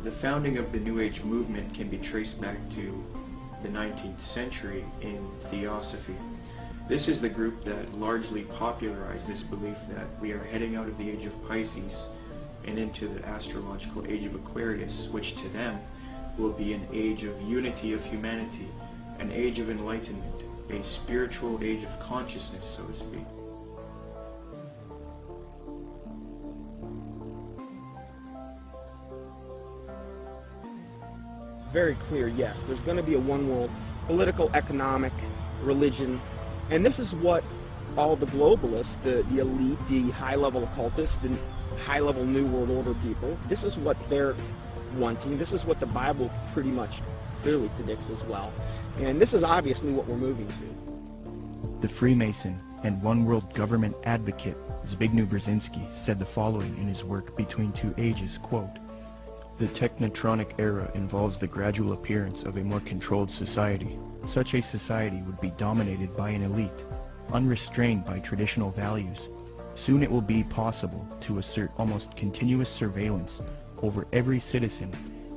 The founding of the New Age movement can be traced back to the 19th century in Theosophy. This is the group that largely popularized this belief that we are heading out of the age of Pisces and into the astrological age of Aquarius, which to them will be an age of unity of humanity, an age of enlightenment, a spiritual age of consciousness, so to speak. Very clear, yes. There's going to be a one world, political, economic, religion, and this is what all the globalists, the elite, the high-level occultists, the high-level New World Order people, this is what they're wanting. This is what the Bible pretty much clearly predicts as well. And this is obviously what we're moving to. The Freemason and One World Government advocate Zbigniew Brzezinski said the following in his work Between Two Ages, quote, "The technotronic era involves the gradual appearance of a more controlled society. Such a society would be dominated by an elite, unrestrained by traditional values. Soon it will be possible to assert almost continuous surveillance over every citizen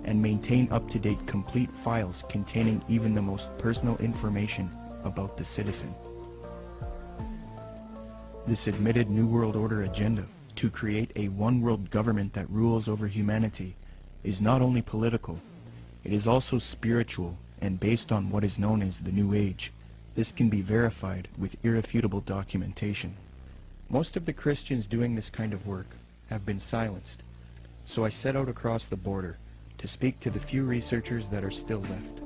and maintain up-to-date complete files containing even the most personal information about the citizen." This admitted New World Order agenda to create a one-world government that rules over humanity is not only political, it is also spiritual and based on what is known as the New Age. This can be verified with irrefutable documentation. Most of the Christians doing this kind of work have been silenced, so I set out across the border to speak to the few researchers that are still left.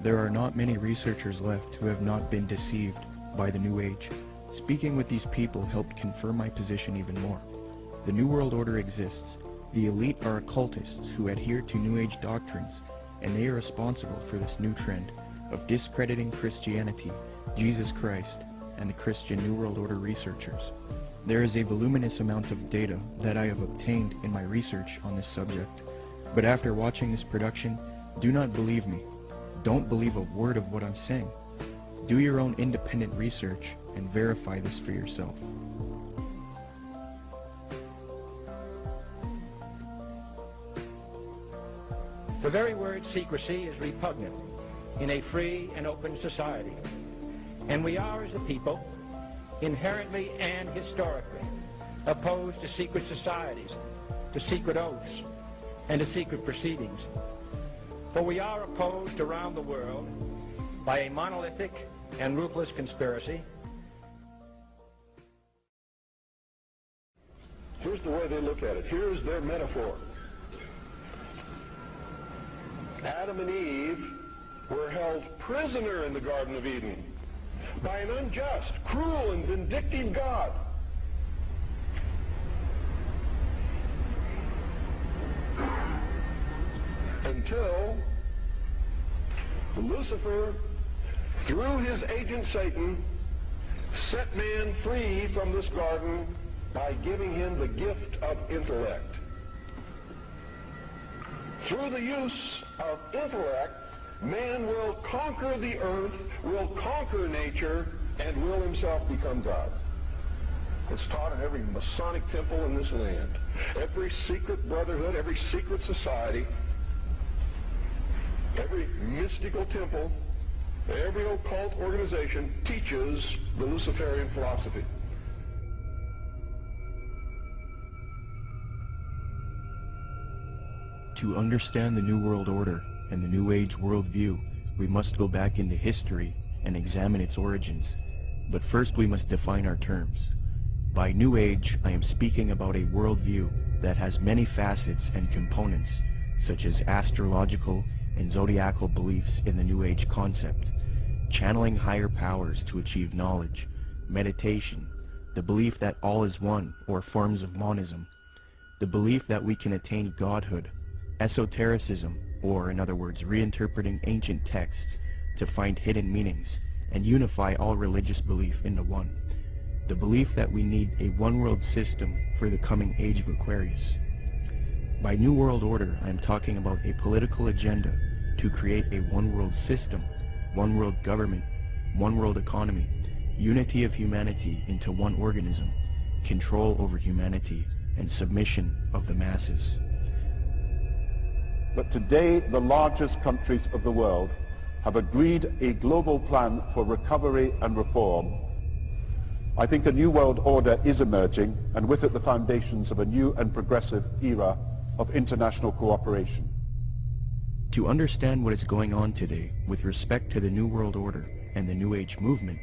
There are not many researchers left who have not been deceived by the New Age. Speaking with these people helped confirm my position even more. The New World Order exists. The elite are occultists who adhere to New Age doctrines, and they are responsible for this new trend of discrediting Christianity, Jesus Christ, and the Christian New World Order researchers. There is a voluminous amount of data that I have obtained in my research on this subject, but after watching this production, do not believe me. Don't believe a word of what I'm saying. Do your own independent research and verify this for yourself. The very word secrecy is repugnant in a free and open society, and we are, as a people, inherently and historically opposed to secret societies, to secret oaths, and to secret proceedings. For we are opposed around the world by a monolithic and ruthless conspiracy. Here's the way they look at it. Here's their metaphor. Adam and Eve were held prisoner in the Garden of Eden by an unjust, cruel, and vindictive God. Until Lucifer, through his agent Satan, set man free from this garden by giving him the gift of intellect. Through the use of intellect, man will conquer the earth, will conquer nature, and will himself become God. It's taught in every Masonic temple in this land. Every secret brotherhood, every secret society, every mystical temple, every occult organization teaches the Luciferian philosophy. To understand the New World Order and the New Age worldview, we must go back into history and examine its origins. But first we must define our terms. By New Age, I am speaking about a worldview that has many facets and components, such as astrological and zodiacal beliefs in the New Age concept, channeling higher powers to achieve knowledge, meditation, the belief that all is one or forms of monism, the belief that we can attain godhood, esotericism, or in other words, reinterpreting ancient texts to find hidden meanings and unify all religious belief into one, the belief that we need a one-world system for the coming age of Aquarius. By New World Order, I am talking about a political agenda to create a one-world system, one-world government, one-world economy, unity of humanity into one organism, control over humanity, and submission of the masses. But today, the largest countries of the world have agreed a global plan for recovery and reform. I think a new world order is emerging, and with it the foundations of a new and progressive era of international cooperation. To understand what is going on today with respect to the New World Order and the New Age movement,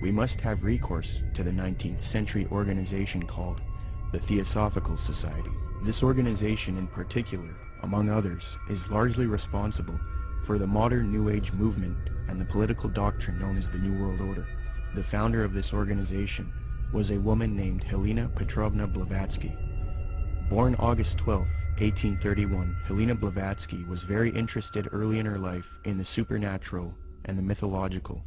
we must have recourse to the 19th century organization called the Theosophical Society. This organization in particular, among others, is largely responsible for the modern New Age movement and the political doctrine known as the New World Order. The founder of this organization was a woman named Helena Petrovna Blavatsky. Born August 12, 1831, Helena Blavatsky was very interested early in her life in the supernatural and the mythological.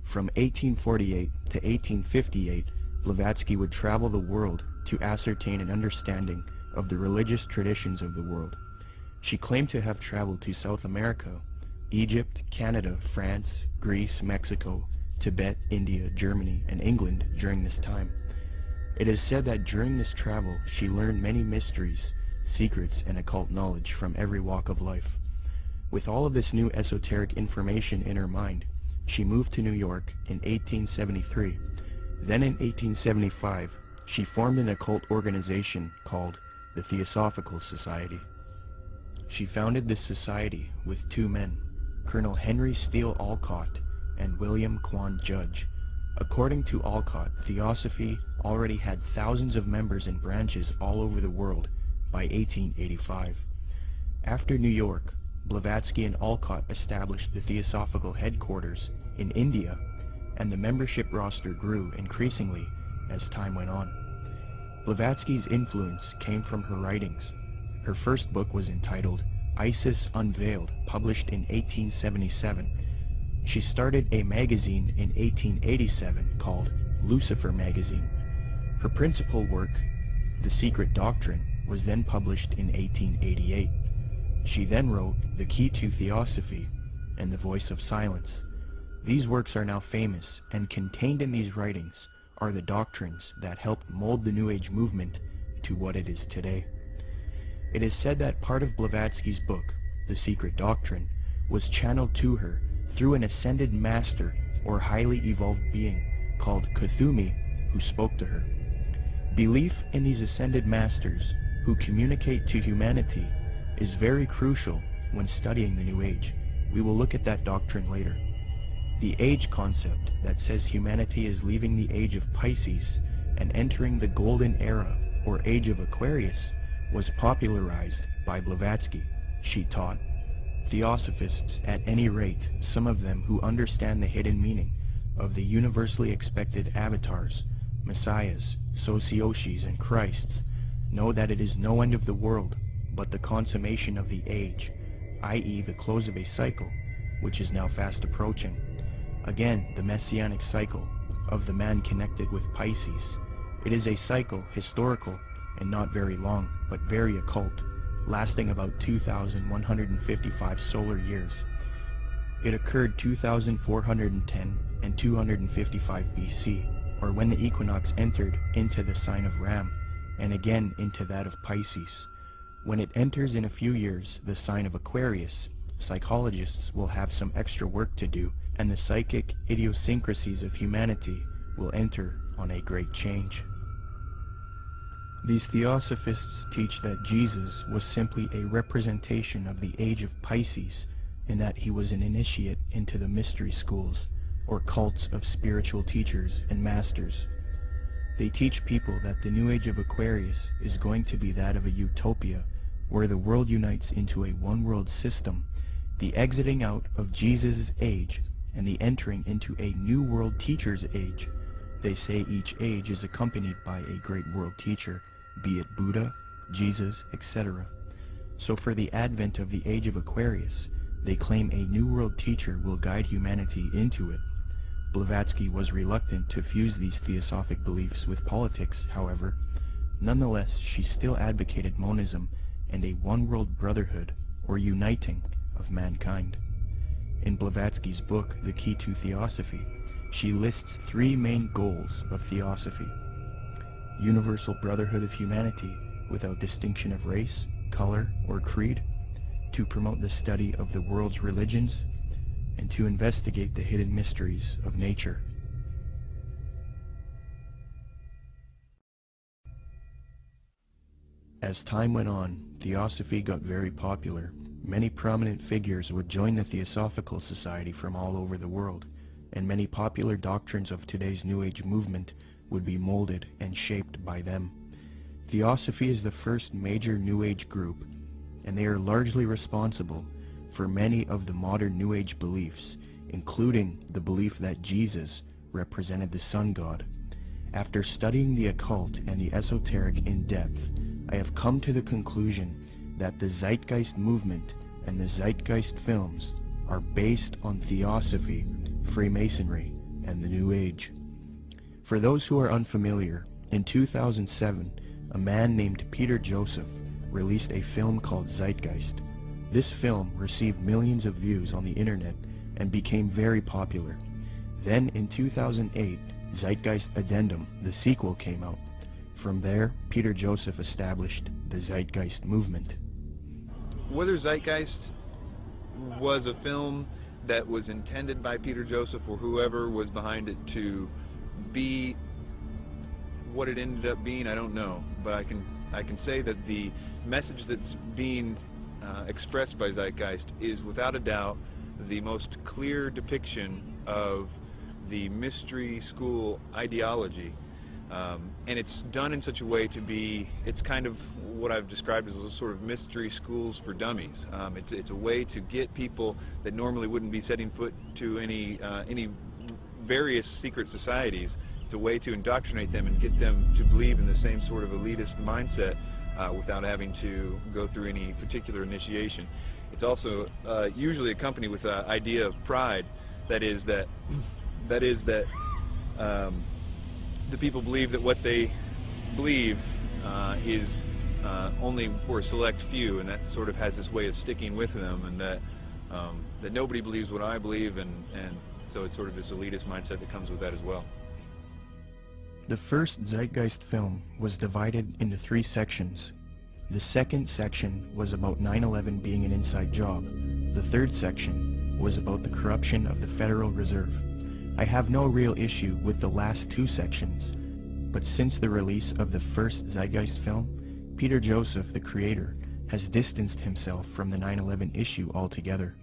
From 1848 to 1858, Blavatsky would travel the world to ascertain an understanding of the religious traditions of the world. She claimed to have traveled to South America, Egypt, Canada, France, Greece, Mexico, Tibet, India, Germany, and England during this time. It is said that during this travel she learned many mysteries, secrets, and occult knowledge from every walk of life. With all of this new esoteric information in her mind, she moved to New York in 1873. Then in 1875, she formed an occult organization called the Theosophical Society. She founded this society with two men, Colonel Henry Steele Olcott and William Quan Judge. According to Olcott, Theosophy already had thousands of members and branches all over the world by 1885. After New York, Blavatsky and Olcott established the Theosophical headquarters in India, and the membership roster grew increasingly as time went on. Blavatsky's influence came from her writings. Her first book was entitled Isis Unveiled, published in 1877. She started a magazine in 1887 called Lucifer Magazine. Her principal work, The Secret Doctrine, was then published in 1888. She then wrote The Key to Theosophy and The Voice of Silence. These works are now famous, and contained in these writings are the doctrines that helped mold the New Age movement to what it is today. It is said that part of Blavatsky's book, The Secret Doctrine, was channeled to her through an ascended master or highly evolved being called Cthulhu, who spoke to her. Belief in these ascended masters who communicate to humanity is very crucial when studying the New Age. We will look at that doctrine later. The age concept that says humanity is leaving the age of Pisces and entering the golden era or age of Aquarius was popularized by Blavatsky. She taught Theosophists, at any rate, some of them who understand the hidden meaning of the universally expected avatars, messiahs, socioshis, and Christs, know that it is no end of the world, but the consummation of the age, i.e. the close of a cycle, which is now fast approaching. Again, the messianic cycle of the man connected with Pisces. It is a cycle, historical, and not very long, but very occult, lasting about 2,155 solar years. It occurred 2,410 and 255 BC, or when the equinox entered into the sign of Ram, and again into that of Pisces. When it enters in a few years the sign of Aquarius, psychologists will have some extra work to do, and the psychic idiosyncrasies of humanity will enter on a great change. These Theosophists teach that Jesus was simply a representation of the age of Pisces, and that he was an initiate into the mystery schools, or cults of spiritual teachers and masters. They teach people that the new age of Aquarius is going to be that of a utopia, where the world unites into a one-world system, the exiting out of Jesus' age, and the entering into a new world teacher's age. They say each age is accompanied by a great world teacher, be it Buddha, Jesus, etc. So for the advent of the age of Aquarius, they claim a new world teacher will guide humanity into it. Blavatsky was reluctant to fuse these theosophic beliefs with politics, however. Nonetheless, she still advocated monism and a one-world brotherhood, or uniting, of mankind. In Blavatsky's book, The Key to Theosophy, she lists three main goals of theosophy: universal brotherhood of humanity without distinction of race, color, or creed; to promote the study of the world's religions and to investigate the hidden mysteries of nature. As time went on, Theosophy got very popular. Many prominent figures would join the Theosophical Society from all over the world, and many popular doctrines of today's New Age movement would be molded and shaped by them. Theosophy is the first major New Age group, and they are largely responsible for many of the modern New Age beliefs, including the belief that Jesus represented the sun god. After studying the occult and the esoteric in depth, I have come to the conclusion that the Zeitgeist movement and the Zeitgeist films are based on Theosophy, Freemasonry, and the New Age. For those who are unfamiliar, in 2007, a man named Peter Joseph released a film called Zeitgeist. This film received millions of views on the internet and became very popular. Then in 2008, Zeitgeist Addendum, the sequel, came out. From there, Peter Joseph established the Zeitgeist movement. Whether Zeitgeist was a film that was intended by Peter Joseph or whoever was behind it to be what it ended up being, I don't know. But I can say that the message that's being expressed by Zeitgeist is without a doubt the most clear depiction of the mystery school ideology. And it's done in such a way to be, it's kind of what I've described as a sort of mystery schools for dummies. It's a way to get people that normally wouldn't be setting foot to any various secret societies. It's a way to indoctrinate them and get them to believe in the same sort of elitist mindset without having to go through any particular initiation. It's also usually accompanied with an idea of pride. That is that the people believe that what they believe is only for a select few, and that sort of has this way of sticking with them, and that nobody believes what I believe, and so it's sort of this elitist mindset that comes with that as well. The first Zeitgeist film was divided into 3 sections. The second section was about 9/11 being an inside job. The third section was about the corruption of the Federal Reserve. I have no real issue with the last 2 sections, but since the release of the first Zeitgeist film, Peter Joseph, the creator, has distanced himself from the 9/11 issue altogether.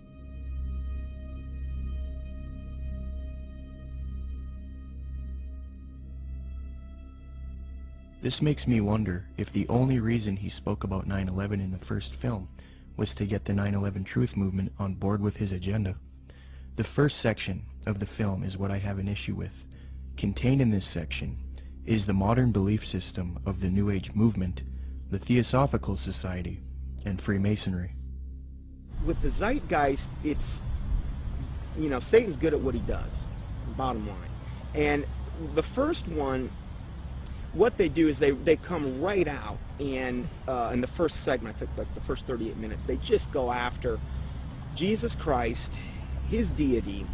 This makes me wonder if the only reason he spoke about 9/11 in the first film was to get the 9/11 Truth movement on board with his agenda. The first section of the film is what I have an issue with. Contained in this section is the modern belief system of the New Age movement, the Theosophical Society, and Freemasonry. With the Zeitgeist, it's, Satan's good at what he does, bottom line. And the first one, what they do is they come right out, and in the first segment, I think like the first 38 minutes, they just go after Jesus Christ, his deity.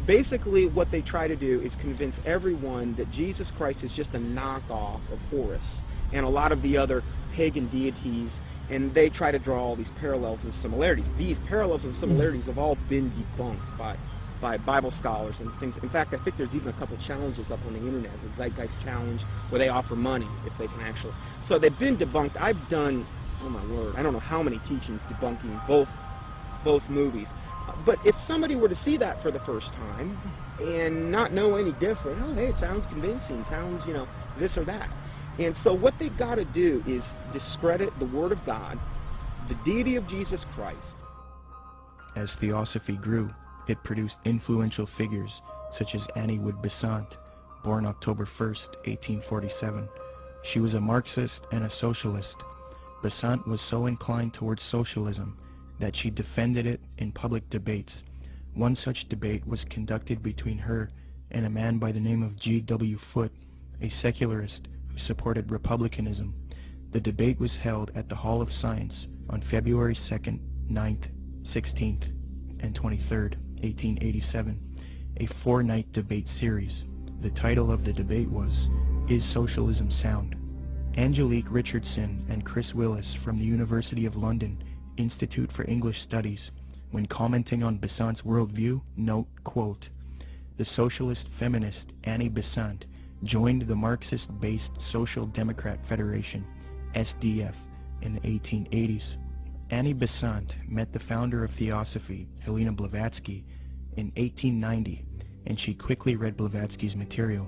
Basically what they try to do is convince everyone that Jesus Christ is just a knockoff of Horus and a lot of the other pagan deities, and they try to draw all these parallels and similarities. These parallels and similarities have all been debunked by Bible scholars and things. In fact, I think there's even a couple challenges up on the internet, the Zeitgeist Challenge, where they offer money if they can actually. So they've been debunked. I've done, oh my word, I don't know how many teachings debunking both movies. But if somebody were to see that for the first time and not know any different, oh, hey, it sounds convincing, sounds, this or that. And so what they've got to do is discredit the Word of God, the deity of Jesus Christ. As Theosophy grew, it produced influential figures such as Annie Wood Besant, born October 1st, 1847. She was a Marxist and a socialist. Besant was so inclined towards socialism that she defended it in public debates. One such debate was conducted between her and a man by the name of G.W. Foote, a secularist who supported republicanism. The debate was held at the Hall of Science on February 2nd, 9th, 16th, and 23rd, 1887, a 4-night debate series. The title of the debate was, "Is Socialism Sound?" Angelique Richardson and Chris Willis from the University of London Institute for English Studies, when commenting on Besant's worldview, note, quote, "The socialist feminist Annie Besant joined the Marxist-based Social Democrat Federation, SDF, in the 1880s. Annie Besant met the founder of Theosophy, Helena Blavatsky, in 1890, and she quickly read Blavatsky's material.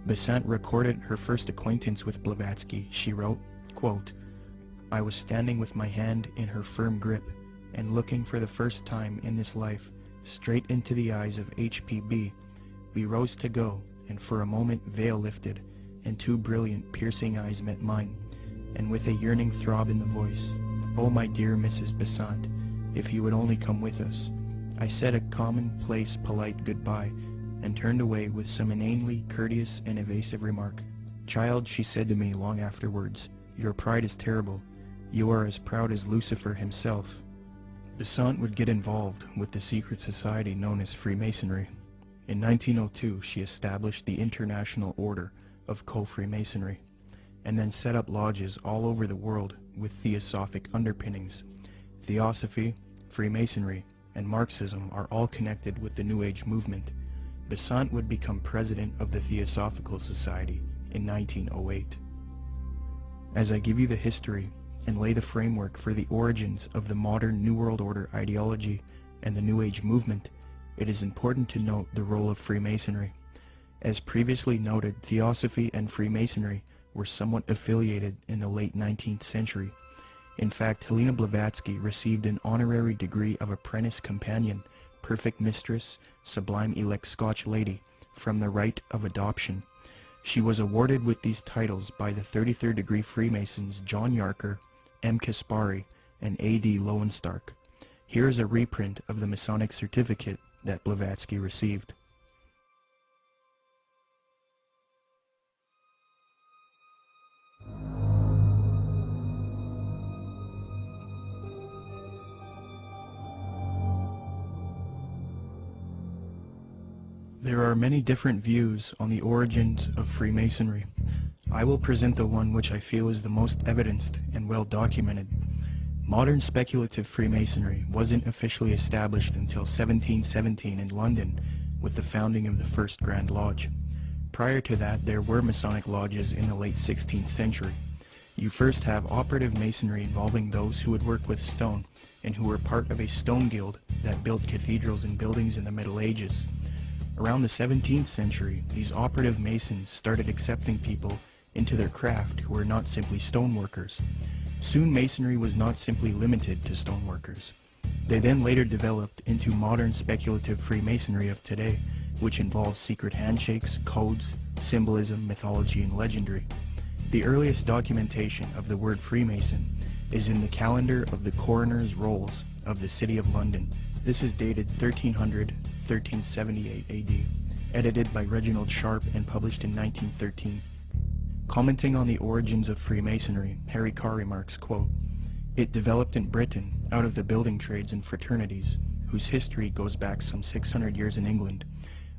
Besant recorded her first acquaintance with Blavatsky. She wrote, quote, "I was standing with my hand in her firm grip and looking for the first time in this life straight into the eyes of HPB. We rose to go, and for a moment veil lifted, and two brilliant, piercing eyes met mine, and with a yearning throb in the voice, 'Oh, my dear Mrs. Besant, if you would only come with us.' I said a commonplace, polite goodbye, and turned away with some inanely courteous and evasive remark. 'Child,' she said to me long afterwards, 'your pride is terrible. You are as proud as Lucifer himself.'" Besant would get involved with the secret society known as Freemasonry. In 1902, she established the International Order of Co-Freemasonry, and then set up lodges all over the world with theosophic underpinnings. Theosophy, Freemasonry, and Marxism are all connected with the New Age movement. Besant would become president of the Theosophical Society in 1908. As I give you the history and lay the framework for the origins of the modern New World Order ideology and the New Age movement, it is important to note the role of Freemasonry. As previously noted, Theosophy and Freemasonry were somewhat affiliated in the late 19th century. In fact, Helena Blavatsky received an honorary degree of Apprentice Companion, Perfect Mistress, Sublime Elect Scotch Lady, from the Rite of Adoption. She was awarded with these titles by the 33rd degree Freemasons John Yarker, M. Kaspari, and A.D. Lowenstock. Here is a reprint of the Masonic certificate that Blavatsky received. There are many different views on the origins of Freemasonry. I will present the one which I feel is the most evidenced and well documented. Modern speculative Freemasonry wasn't officially established until 1717 in London with the founding of the First Grand Lodge. Prior to that, there were Masonic lodges in the late 16th century. You first have operative Masonry involving those who would work with stone and who were part of a stone guild that built cathedrals and buildings in the Middle Ages. Around the 17th century, these operative Masons started accepting people into their craft who were not simply stoneworkers. Soon Masonry was not simply limited to stoneworkers. They then later developed into modern speculative Freemasonry of today, which involves secret handshakes, codes, symbolism, mythology, and legendary. The earliest documentation of the word Freemason is in the calendar of the coroner's rolls of the City of London. This is dated 1300-1378 AD, edited by Reginald Sharp and published in 1913. Commenting on the origins of Freemasonry, Harry Carr remarks, quote, "It developed in Britain out of the building trades and fraternities, whose history goes back some 600 years in England.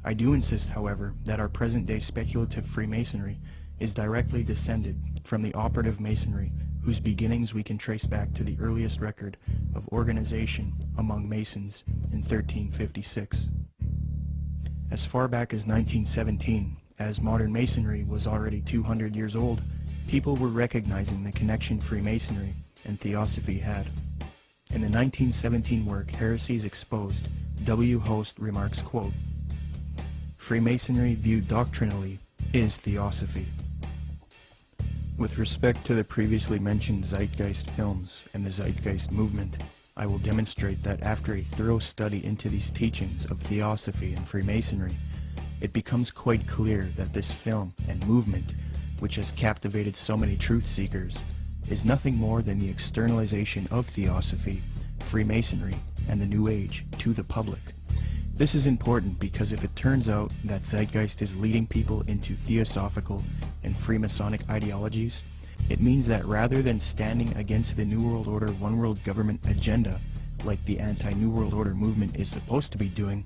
I do insist, however, that our present-day speculative Freemasonry is directly descended from the operative Masonry, whose beginnings we can trace back to the earliest record of organization among Masons in 1356. As far back as 1917, as modern Masonry was already 200 years old, people were recognizing the connection Freemasonry and Theosophy had. In the 1917 work Heresies Exposed, W. Host remarks, quote, "Freemasonry viewed doctrinally is Theosophy." With respect to the previously mentioned Zeitgeist films and the Zeitgeist movement, I will demonstrate that after a thorough study into these teachings of Theosophy and Freemasonry, it becomes quite clear that this film and movement, which has captivated so many truth seekers, is nothing more than the externalization of Theosophy, Freemasonry, and the New Age to the public. This is important because if it turns out that Zeitgeist is leading people into Theosophical and Freemasonic ideologies, it means that rather than standing against the New World Order One World Government agenda, like the anti-New World Order movement is supposed to be doing,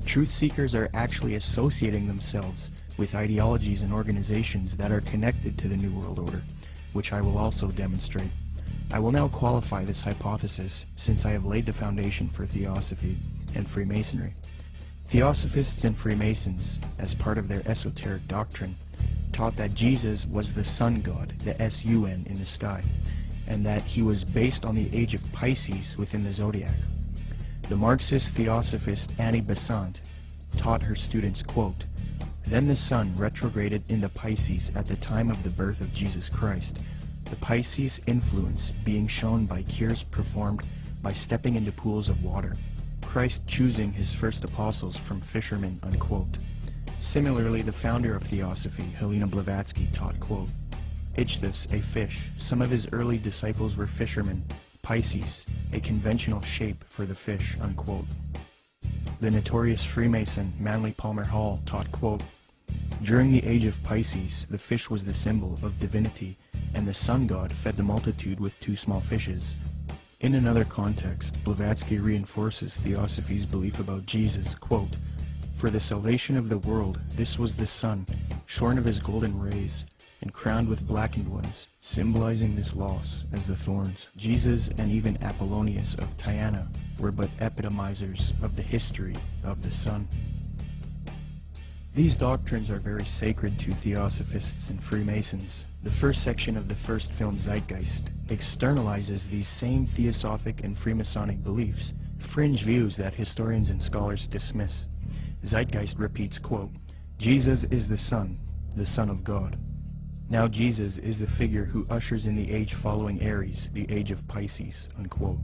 truth seekers are actually associating themselves with ideologies and organizations that are connected to the New World Order, which I will also demonstrate. I will now qualify this hypothesis since I have laid the foundation for Theosophy and Freemasonry. Theosophists and Freemasons, as part of their esoteric doctrine, taught that Jesus was the sun god, the S-U-N, in the sky, and that he was based on the age of Pisces within the zodiac. The Marxist theosophist Annie Besant taught her students, quote, "Then the sun retrograded into Pisces at the time of the birth of Jesus Christ, the Pisces influence being shown by cures performed by stepping into pools of water, Christ choosing his first apostles from fishermen," unquote. Similarly, the founder of Theosophy, Helena Blavatsky, taught, quote, "Ichthus, a fish, some of his early disciples were fishermen, Pisces, a conventional shape for the fish," unquote. The notorious Freemason Manly Palmer Hall taught, quote, "During the age of Pisces, the fish was the symbol of divinity, and the sun god fed the multitude with 2 small fishes." In another context, Blavatsky reinforces Theosophy's belief about Jesus, quote, "For the salvation of the world, this was the sun, shorn of his golden rays, and crowned with blackened ones, symbolizing this loss as the thorns. Jesus and even Apollonius of Tyana were but epitomizers of the history of the sun." These doctrines are very sacred to Theosophists and Freemasons. The first section of the first film, Zeitgeist, externalizes these same Theosophic and Freemasonic beliefs, fringe views that historians and scholars dismiss. Zeitgeist repeats, quote, "Jesus is the Son of God. Now Jesus is the figure who ushers in the age following Aries, the age of Pisces," unquote.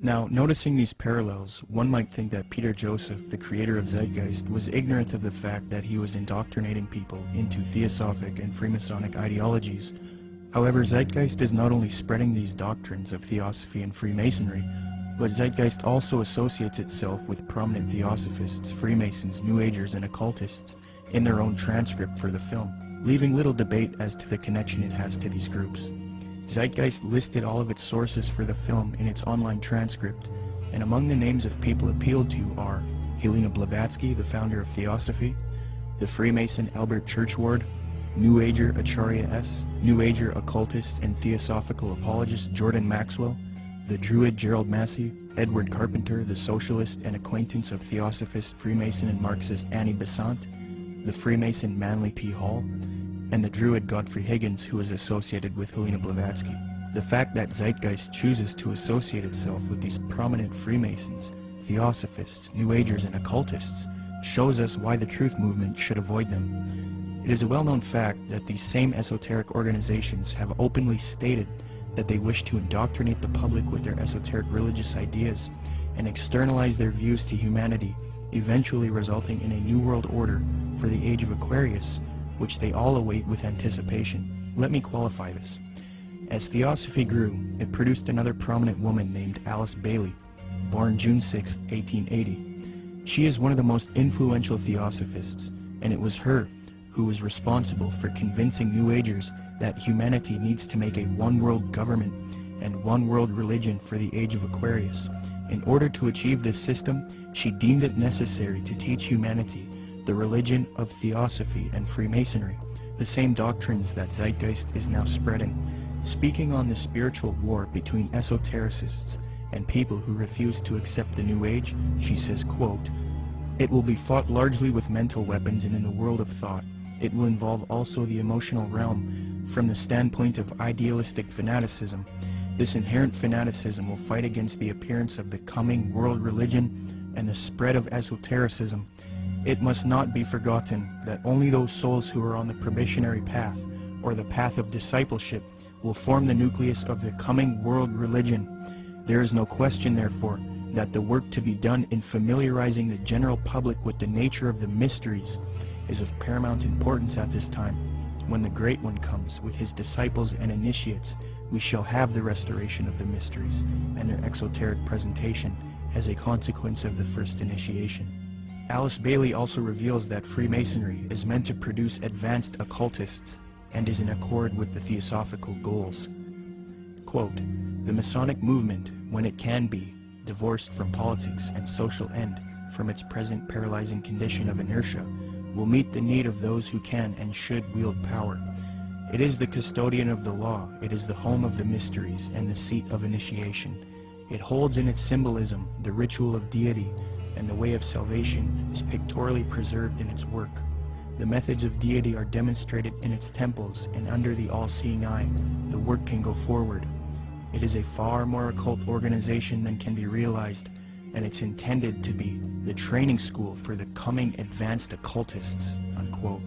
Now, noticing these parallels, one might think that Peter Joseph, the creator of Zeitgeist, was ignorant of the fact that he was indoctrinating people into Theosophic and Freemasonic ideologies. However, Zeitgeist is not only spreading these doctrines of Theosophy and Freemasonry, but Zeitgeist also associates itself with prominent Theosophists, Freemasons, New Agers, and occultists in their own transcript for the film, leaving little debate as to the connection it has to these groups. Zeitgeist listed all of its sources for the film in its online transcript, and among the names of people appealed to are Helena Blavatsky, the founder of Theosophy, the Freemason Albert Churchward, New Ager Acharya S., New Ager occultist and theosophical apologist Jordan Maxwell, the Druid Gerald Massey, Edward Carpenter, the socialist and acquaintance of Theosophist, Freemason and Marxist Annie Besant, the Freemason Manly P. Hall, and the Druid Godfrey Higgins, who is associated with Helena Blavatsky. The fact that Zeitgeist chooses to associate itself with these prominent Freemasons, Theosophists, New Agers, and occultists shows us why the truth movement should avoid them. It is a well-known fact that these same esoteric organizations have openly stated that they wish to indoctrinate the public with their esoteric religious ideas and externalize their views to humanity, eventually resulting in a new world order for the age of Aquarius, which they all await with anticipation. Let me qualify this. As Theosophy grew, it produced another prominent woman named Alice Bailey, born June 6, 1880. She is one of the most influential Theosophists, and it was her who was responsible for convincing New Agers that humanity needs to make a one-world government and one-world religion for the age of Aquarius. In order to achieve this system, she deemed it necessary to teach humanity the religion of Theosophy and Freemasonry, the same doctrines that Zeitgeist is now spreading. Speaking on the spiritual war between esotericists and people who refuse to accept the New Age, she says, quote, "It will be fought largely with mental weapons and in the world of thought. It will involve also the emotional realm from the standpoint of idealistic fanaticism. This inherent fanaticism will fight against the appearance of the coming world religion and the spread of esotericism. It must not be forgotten that only those souls who are on the probationary path, or the path of discipleship, will form the nucleus of the coming world religion. There is no question, therefore, that the work to be done in familiarizing the general public with the nature of the mysteries is of paramount importance at this time. When the Great One comes with his disciples and initiates, we shall have the restoration of the mysteries and their exoteric presentation as a consequence of the first initiation." Alice Bailey also reveals that Freemasonry is meant to produce advanced occultists and is in accord with the theosophical goals. Quote, "The Masonic movement, when it can be, divorced from politics and social end from its present paralyzing condition of inertia, will meet the need of those who can and should wield power. It is the custodian of the law, it is the home of the mysteries and the seat of initiation. It holds in its symbolism the ritual of deity, and the way of salvation is pictorially preserved in its work. The methods of deity are demonstrated in its temples, and under the all-seeing eye, the work can go forward. It is a far more occult organization than can be realized, and it's intended to be the training school for the coming advanced occultists, unquote.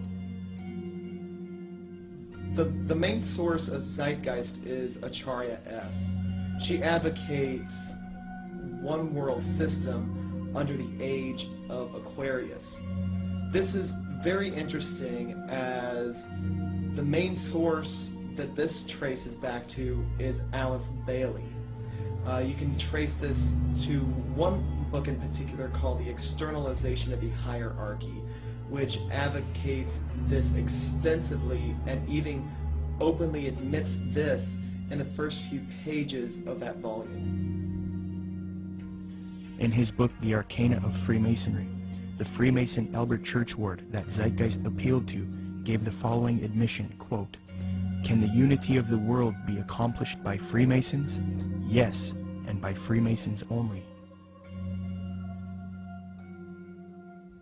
The main source of Zeitgeist is Acharya S. She advocates one world system under the age of Aquarius. This is very interesting as the main source that this traces back to is Alice Bailey. You can trace this to one book in particular called The Externalization of the Hierarchy, which advocates this extensively and even openly admits this in the first few pages of that volume. In his book The Arcana of Freemasonry, the Freemason Albert Churchward that Zeitgeist appealed to gave the following admission, quote, "Can the unity of the world be accomplished by Freemasons? Yes, and by Freemasons only."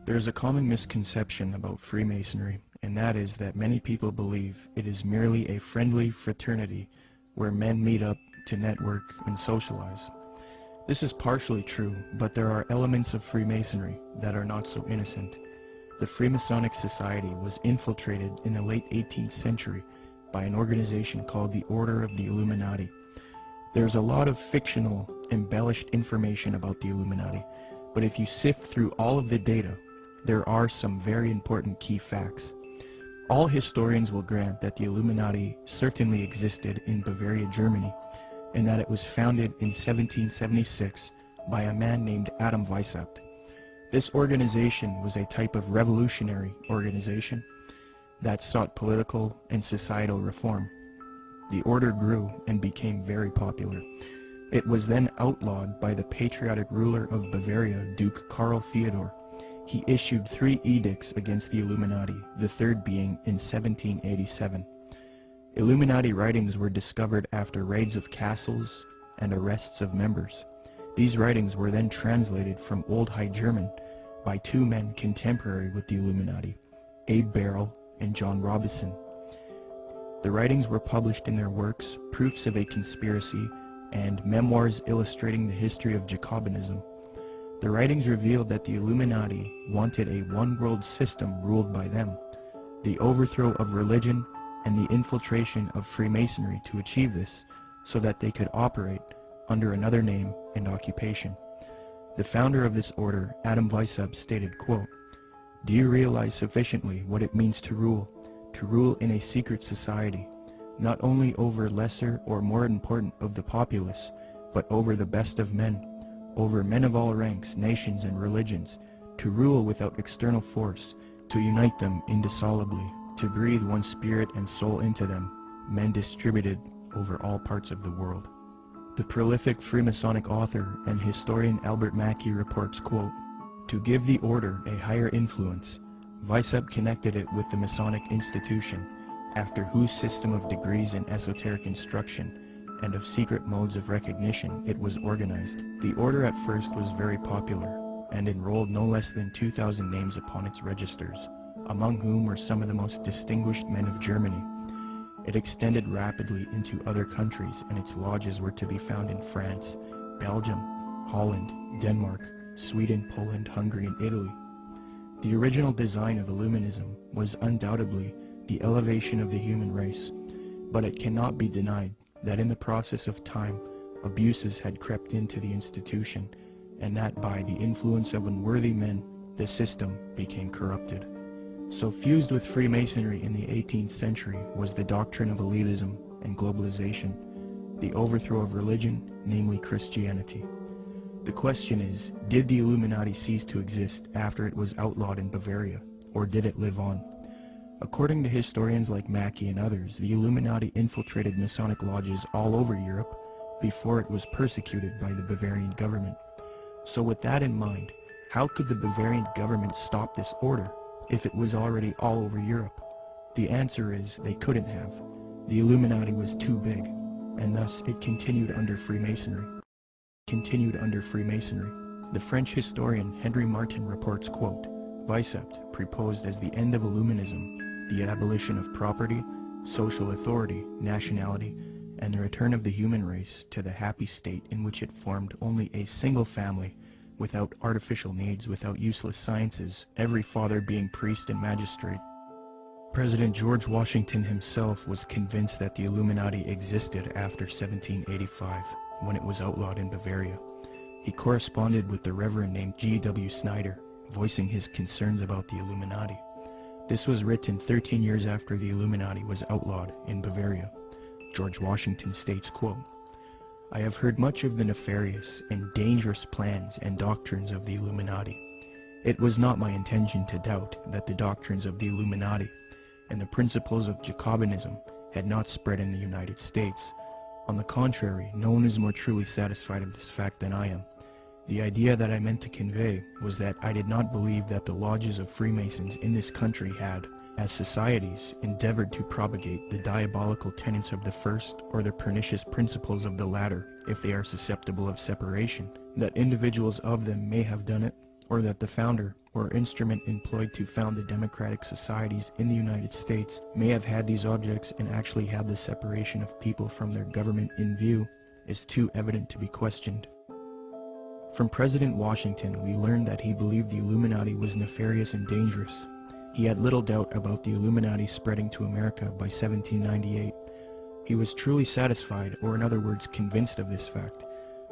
There is a common misconception about Freemasonry, and that is that many people believe it is merely a friendly fraternity where men meet up to network and socialize. This is partially true, but there are elements of Freemasonry that are not so innocent. The Freemasonic Society was infiltrated in the late 18th century by an organization called the Order of the Illuminati. There's a lot of fictional, embellished information about the Illuminati, but if you sift through all of the data, there are some very important key facts. All historians will grant that the Illuminati certainly existed in Bavaria, Germany, and that it was founded in 1776 by a man named Adam Weishaupt. This organization was a type of revolutionary organization that sought political and societal reform. The order grew and became very popular. It was then outlawed by the patriotic ruler of Bavaria, Duke Karl Theodor. He issued 3 edicts against the Illuminati, the third being in 1787. Illuminati writings were discovered after raids of castles and arrests of members. These writings were then translated from Old High German by 2 men contemporary with the Illuminati, Abe Barrel and John Robison. The writings were published in their works, Proofs of a Conspiracy and Memoirs Illustrating the History of Jacobinism. The writings revealed that the Illuminati wanted a one-world system ruled by them, the overthrow of religion, and the infiltration of Freemasonry to achieve this so that they could operate under another name and occupation. The founder of this order, Adam Weishaupt, stated, quote, "Do you realize sufficiently what it means to rule in a secret society, not only over lesser or more important of the populace, but over the best of men, over men of all ranks, nations, and religions, to rule without external force, to unite them indissolubly, to breathe one spirit and soul into them, men distributed over all parts of the world." The prolific Freemasonic author and historian Albert Mackey reports, quote, "To give the order a higher influence, Weishaupt connected it with the Masonic institution, after whose system of degrees and esoteric instruction and of secret modes of recognition it was organized. The order at first was very popular, and enrolled no less than 2,000 names upon its registers, among whom were some of the most distinguished men of Germany. It extended rapidly into other countries, and its lodges were to be found in France, Belgium, Holland, Denmark, Sweden, Poland, Hungary, and Italy. The original design of Illuminism was undoubtedly the elevation of the human race, but it cannot be denied that in the process of time, abuses had crept into the institution, and that by the influence of unworthy men, the system became corrupted. So fused with Freemasonry in the 18th century was the doctrine of elitism and globalization, the overthrow of religion, namely Christianity. The question is, did the Illuminati cease to exist after it was outlawed in Bavaria, or did it live on? According to historians like Mackey and others, the Illuminati infiltrated Masonic lodges all over Europe before it was persecuted by the Bavarian government. So with that in mind, how could the Bavarian government stop this order? if it was already all over Europe? The answer is they couldn't have. The Illuminati was too big, and thus it continued under Freemasonry. The French historian Henry Martin reports, quote, Vicept proposed as the end of Illuminism the abolition of property, social authority, nationality, and the return of the human race to the happy state in which it formed only a single family, without artificial needs, without useless sciences, every father being priest and magistrate. President George Washington himself was convinced that the Illuminati existed after 1785, when it was outlawed in Bavaria. He corresponded with the Reverend named G.W. Snyder, voicing his concerns about the Illuminati. This was written 13 years after the Illuminati was outlawed in Bavaria. George Washington states, quote, I have heard much of the nefarious and dangerous plans and doctrines of the Illuminati. It was not my intention to doubt that the doctrines of the Illuminati and the principles of Jacobinism had not spread in the United States. On the contrary, no one is more truly satisfied of this fact than I am. The idea that I meant to convey was that I did not believe that the lodges of Freemasons in this country had, as societies, endeavored to propagate the diabolical tenets of the first or the pernicious principles of the latter, if they are susceptible of separation, that individuals of them may have done it, or that the founder or instrument employed to found the democratic societies in the United States may have had these objects and actually had the separation of people from their government in view, is too evident to be questioned. From President Washington, we learned that he believed the Illuminati was nefarious and dangerous. He had little doubt about the Illuminati spreading to America by 1798. He was truly satisfied, or in other words, convinced of this fact.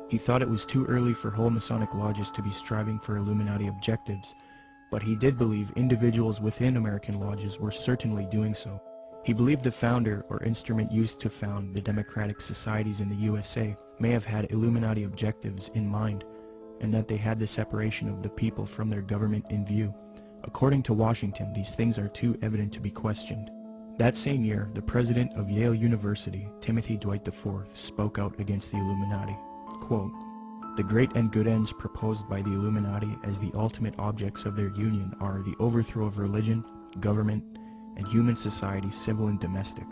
He thought it was too early for whole Masonic lodges to be striving for Illuminati objectives, but he did believe individuals within American lodges were certainly doing so. He believed the founder or instrument used to found the democratic societies in the USA may have had Illuminati objectives in mind, and that they had the separation of the people from their government in view. According to Washington, these things are too evident to be questioned. That same year, the president of Yale University, Timothy Dwight IV, spoke out against the Illuminati. Quote, the great and good ends proposed by the Illuminati as the ultimate objects of their union are the overthrow of religion, government, and human society, civil and domestic.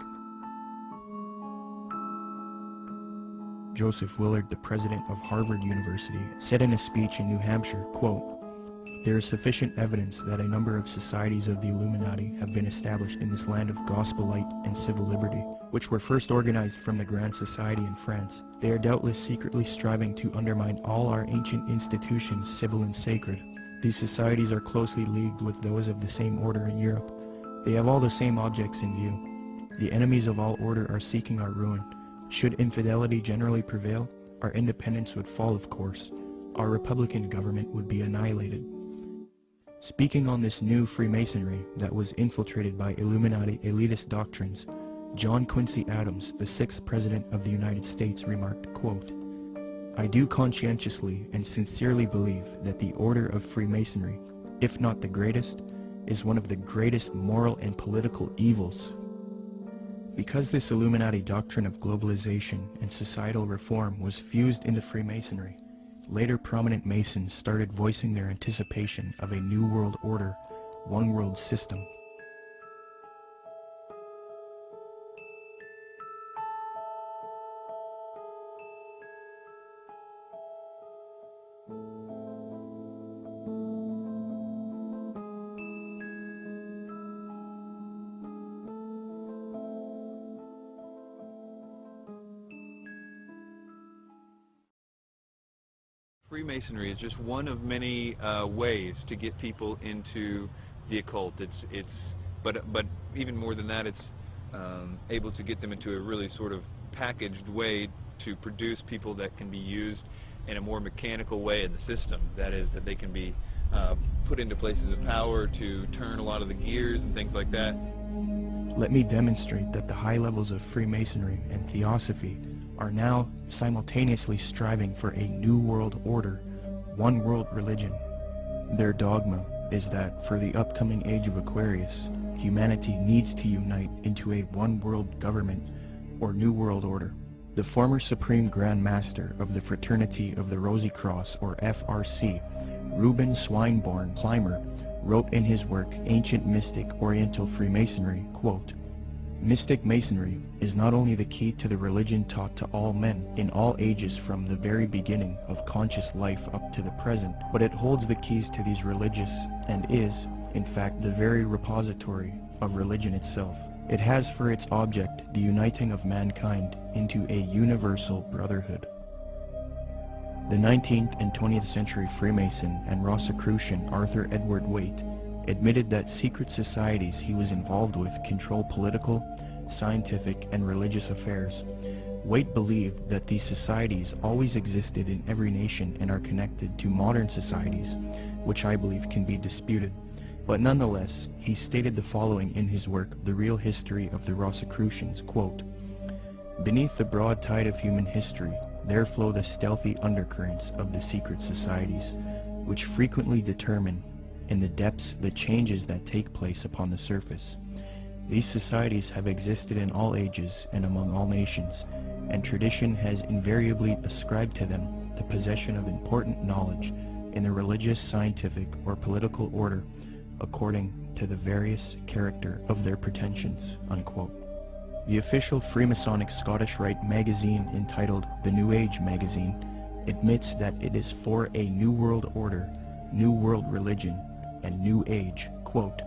Joseph Willard, the president of Harvard University, said in a speech in New Hampshire, quote, there is sufficient evidence that a number of societies of the Illuminati have been established in this land of gospel light and civil liberty, which were first organized from the Grand Society in France. They are doubtless secretly striving to undermine all our ancient institutions, civil and sacred. These societies are closely leagued with those of the same order in Europe. They have all the same objects in view. The enemies of all order are seeking our ruin. Should infidelity generally prevail, our independence would fall, of course. Our republican government would be annihilated. Speaking on this new Freemasonry that was infiltrated by Illuminati elitist doctrines, John Quincy Adams, the 6th President of the United States, remarked, quote, I do conscientiously and sincerely believe that the order of Freemasonry, if not the greatest, is one of the greatest moral and political evils. Because this Illuminati doctrine of globalization and societal reform was fused into Freemasonry, later prominent Masons started voicing their anticipation of a new world order, one world system. Freemasonry is just one of many ways to get people into the occult. But even more than that, it's able to get them into a really sort of packaged way to produce people that can be used in a more mechanical way in the system. That is, that they can be put into places of power to turn a lot of the gears and things like that. Let me demonstrate that the high levels of Freemasonry and Theosophy are now simultaneously striving for a new world order, one world religion. Their dogma is that for the upcoming age of Aquarius, humanity needs to unite into a one world government or new world order. The former Supreme Grand Master of the Fraternity of the Rosy Cross, or FRC, Reuben Swinburne Clymer, wrote in his work Ancient Mystic Oriental Freemasonry, quote, "Mystic Masonry is not only the key to the religion taught to all men in all ages from the very beginning of conscious life up to the present, but it holds the keys to these religious and is, in fact, the very repository of religion itself. It has for its object the uniting of mankind into a universal brotherhood." The 19th and 20th century Freemason and Rosicrucian Arthur Edward Waite admitted that secret societies he was involved with control political, scientific, and religious affairs. Waite believed that these societies always existed in every nation and are connected to modern societies, which I believe can be disputed. But nonetheless, he stated the following in his work, The Real History of the Rosicrucians, quote, "Beneath the broad tide of human history, there flow the stealthy undercurrents of the secret societies, which frequently determine in the depths the changes that take place upon the surface. These societies have existed in all ages and among all nations, and tradition has invariably ascribed to them the possession of important knowledge in the religious, scientific, or political order according to the various character of their pretensions," unquote. The official Freemasonic Scottish Rite magazine, entitled The New Age Magazine, admits that it is for a New World Order, New World Religion, and New Age, quote,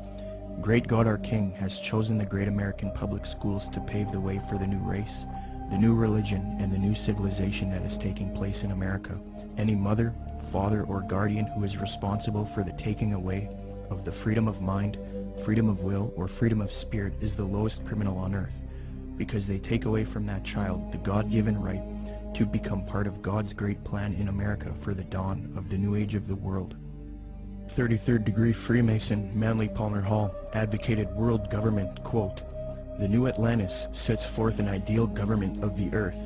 "Great God our King has chosen the great American public schools to pave the way for the new race, the new religion, and the new civilization that is taking place in America. Any mother, father, or guardian who is responsible for the taking away of the freedom of mind, freedom of will, or freedom of spirit is the lowest criminal on earth, because they take away from that child the God-given right to become part of God's great plan in America for the dawn of the new age of the world." 33rd degree Freemason Manly Palmer Hall advocated world government, quote, "The new Atlantis sets forth an ideal government of the earth.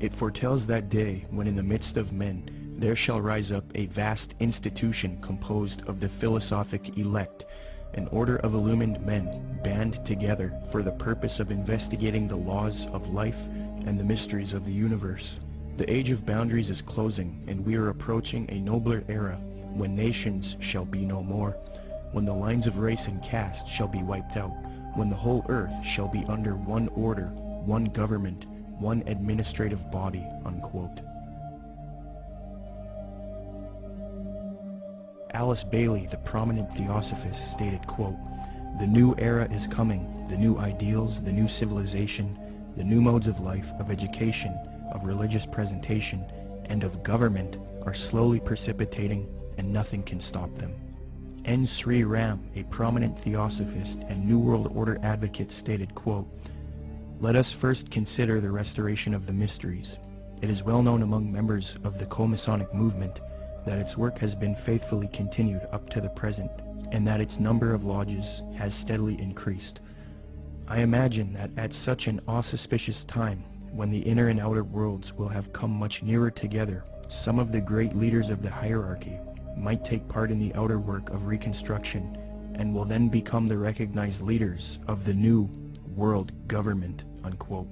It foretells that day when in the midst of men there shall rise up a vast institution composed of the philosophic elect, an order of illumined men band together for the purpose of investigating the laws of life and the mysteries of the universe. The age of boundaries is closing, and we are approaching a nobler era when nations shall be no more, when the lines of race and caste shall be wiped out, when the whole earth shall be under one order, one government, one administrative body," unquote. Alice Bailey, the prominent theosophist, stated, quote, "The new era is coming. The new ideals, the new civilization, the new modes of life, of education, of religious presentation, and of government are slowly precipitating, and nothing can stop them." N. Sri Ram, a prominent theosophist and New World Order advocate, stated, quote, "Let us first consider the restoration of the mysteries. It is well known among members of the Co-Masonic movement that its work has been faithfully continued up to the present, and that its number of lodges has steadily increased. I imagine that at such an auspicious time, when the inner and outer worlds will have come much nearer together, some of the great leaders of the hierarchy might take part in the outer work of reconstruction, and will then become the recognized leaders of the new world government," unquote.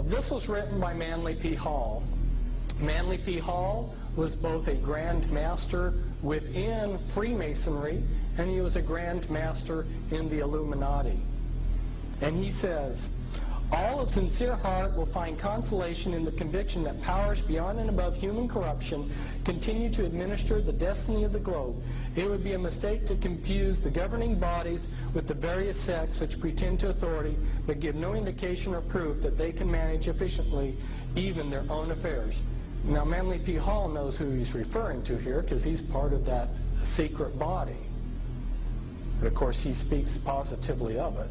This was written by Manly P. Hall. Manly P. Hall was both a Grand Master within Freemasonry, and he was a Grand Master in the Illuminati. And he says, "All of sincere heart will find consolation in the conviction that powers beyond and above human corruption continue to administer the destiny of the globe. It would be a mistake to confuse the governing bodies with the various sects which pretend to authority but give no indication or proof that they can manage efficiently even their own affairs." Now, Manly P. Hall knows who he's referring to here because he's part of that secret body. But of course, he speaks positively of it.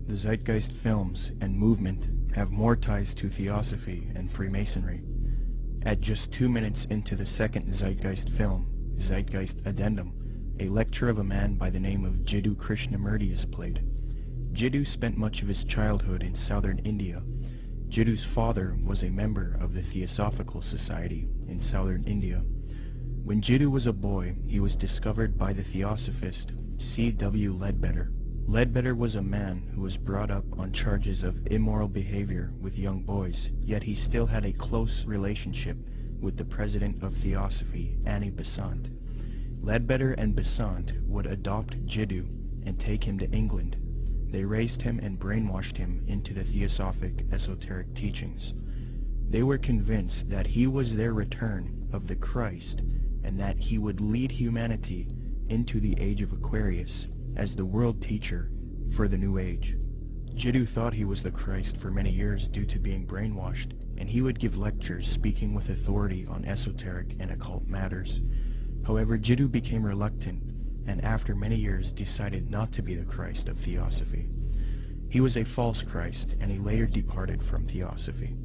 The Zeitgeist films and movement have more ties to Theosophy and Freemasonry. At just 2 minutes into the second Zeitgeist film, Zeitgeist Addendum, a lecture of a man by the name of Jiddu Krishnamurti is played. Jiddu spent much of his childhood in southern India. Jiddu's father was a member of the Theosophical Society in southern India. When Jiddu was a boy, he was discovered by the Theosophist C.W. Ledbetter. Ledbetter was a man who was brought up on charges of immoral behavior with young boys, yet he still had a close relationship with the president of Theosophy, Annie Besant. Ledbetter and Besant would adopt Jiddu and take him to England. They raised him and brainwashed him into the Theosophic esoteric teachings. They were convinced that he was their return of the Christ and that he would lead humanity into the age of Aquarius as the world teacher for the New Age. Jiddu thought he was the Christ for many years due to being brainwashed, and he would give lectures speaking with authority on esoteric and occult matters. However, Jiddu became reluctant, and after many years decided not to be the Christ of Theosophy. He was a false Christ, and he later departed from Theosophy.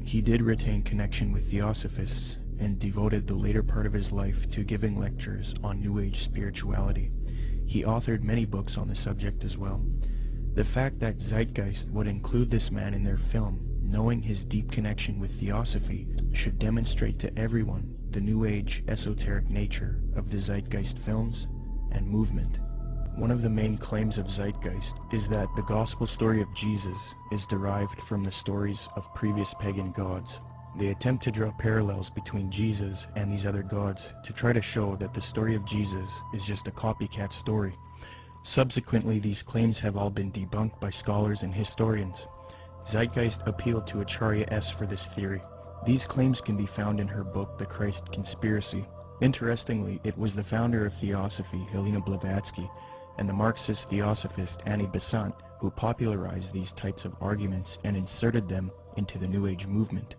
He did retain connection with Theosophists, and devoted the later part of his life to giving lectures on New Age spirituality. He authored many books on the subject as well. The fact that Zeitgeist would include this man in their film, knowing his deep connection with Theosophy, should demonstrate to everyone the New Age esoteric nature of the Zeitgeist films and movement. One of the main claims of Zeitgeist is that the gospel story of Jesus is derived from the stories of previous pagan gods. They attempt to draw parallels between Jesus and these other gods to try to show that the story of Jesus is just a copycat story. Subsequently, these claims have all been debunked by scholars and historians. Zeitgeist appealed to Acharya S. for this theory. These claims can be found in her book, The Christ Conspiracy. Interestingly, it was the founder of Theosophy, Helena Blavatsky, and the Marxist Theosophist Annie Besant who popularized these types of arguments and inserted them into the New Age movement.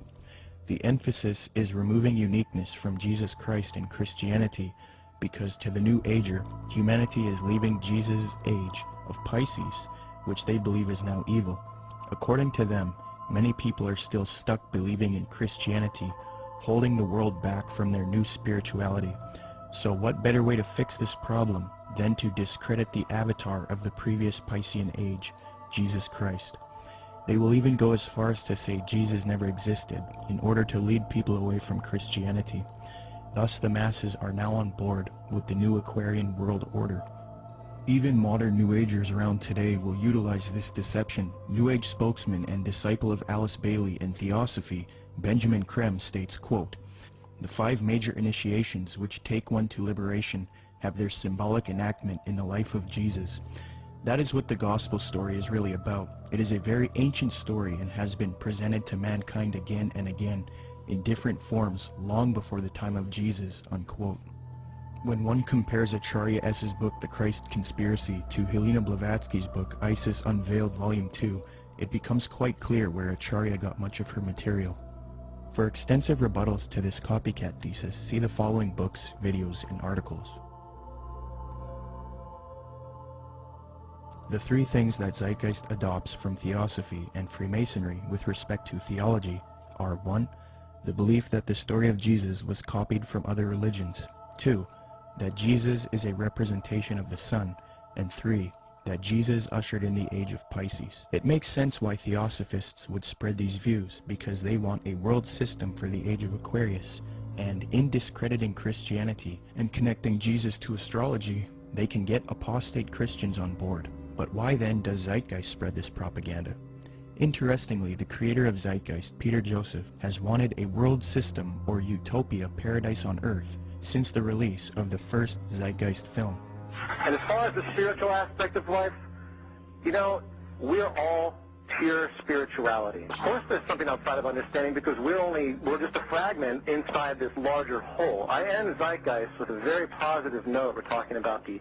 The emphasis is removing uniqueness from Jesus Christ and Christianity, because to the New Ager, humanity is leaving Jesus' age of Pisces, which they believe is now evil. According to them, many people are still stuck believing in Christianity, holding the world back from their new spirituality. So what better way to fix this problem than to discredit the avatar of the previous Piscean age, Jesus Christ? They will even go as far as to say Jesus never existed in order to lead people away from Christianity. Thus the masses are now on board with the new Aquarian world order. Even modern New Agers around today will utilize this deception. New Age spokesman and disciple of Alice Bailey in Theosophy, Benjamin Creme, states, quote, "The 5 major initiations which take one to liberation have their symbolic enactment in the life of Jesus. That is what the gospel story is really about. It is a very ancient story and has been presented to mankind again and again in different forms long before the time of Jesus," unquote. When one compares Acharya S.'s book, The Christ Conspiracy, to Helena Blavatsky's book, Isis Unveiled Volume 2, it becomes quite clear where Acharya got much of her material. For extensive rebuttals to this copycat thesis, see the following books, videos, and articles. The 3 things that Zeitgeist adopts from Theosophy and Freemasonry with respect to theology are: 1. The belief that the story of Jesus was copied from other religions. 2. That Jesus is a representation of the sun. And 3. That Jesus ushered in the age of Pisces. It makes sense why Theosophists would spread these views, because they want a world system for the age of Aquarius, and in discrediting Christianity and connecting Jesus to astrology, they can get apostate Christians on board. But why then does Zeitgeist spread this propaganda? Interestingly, the creator of Zeitgeist, Peter Joseph, has wanted a world system or utopia paradise on earth since the release of the first Zeitgeist film. And as far as the spiritual aspect of life, you know, we're all pure spirituality. Of course there's something outside of understanding, because we're just a fragment inside this larger whole. I end Zeitgeist with a very positive note. We're talking about the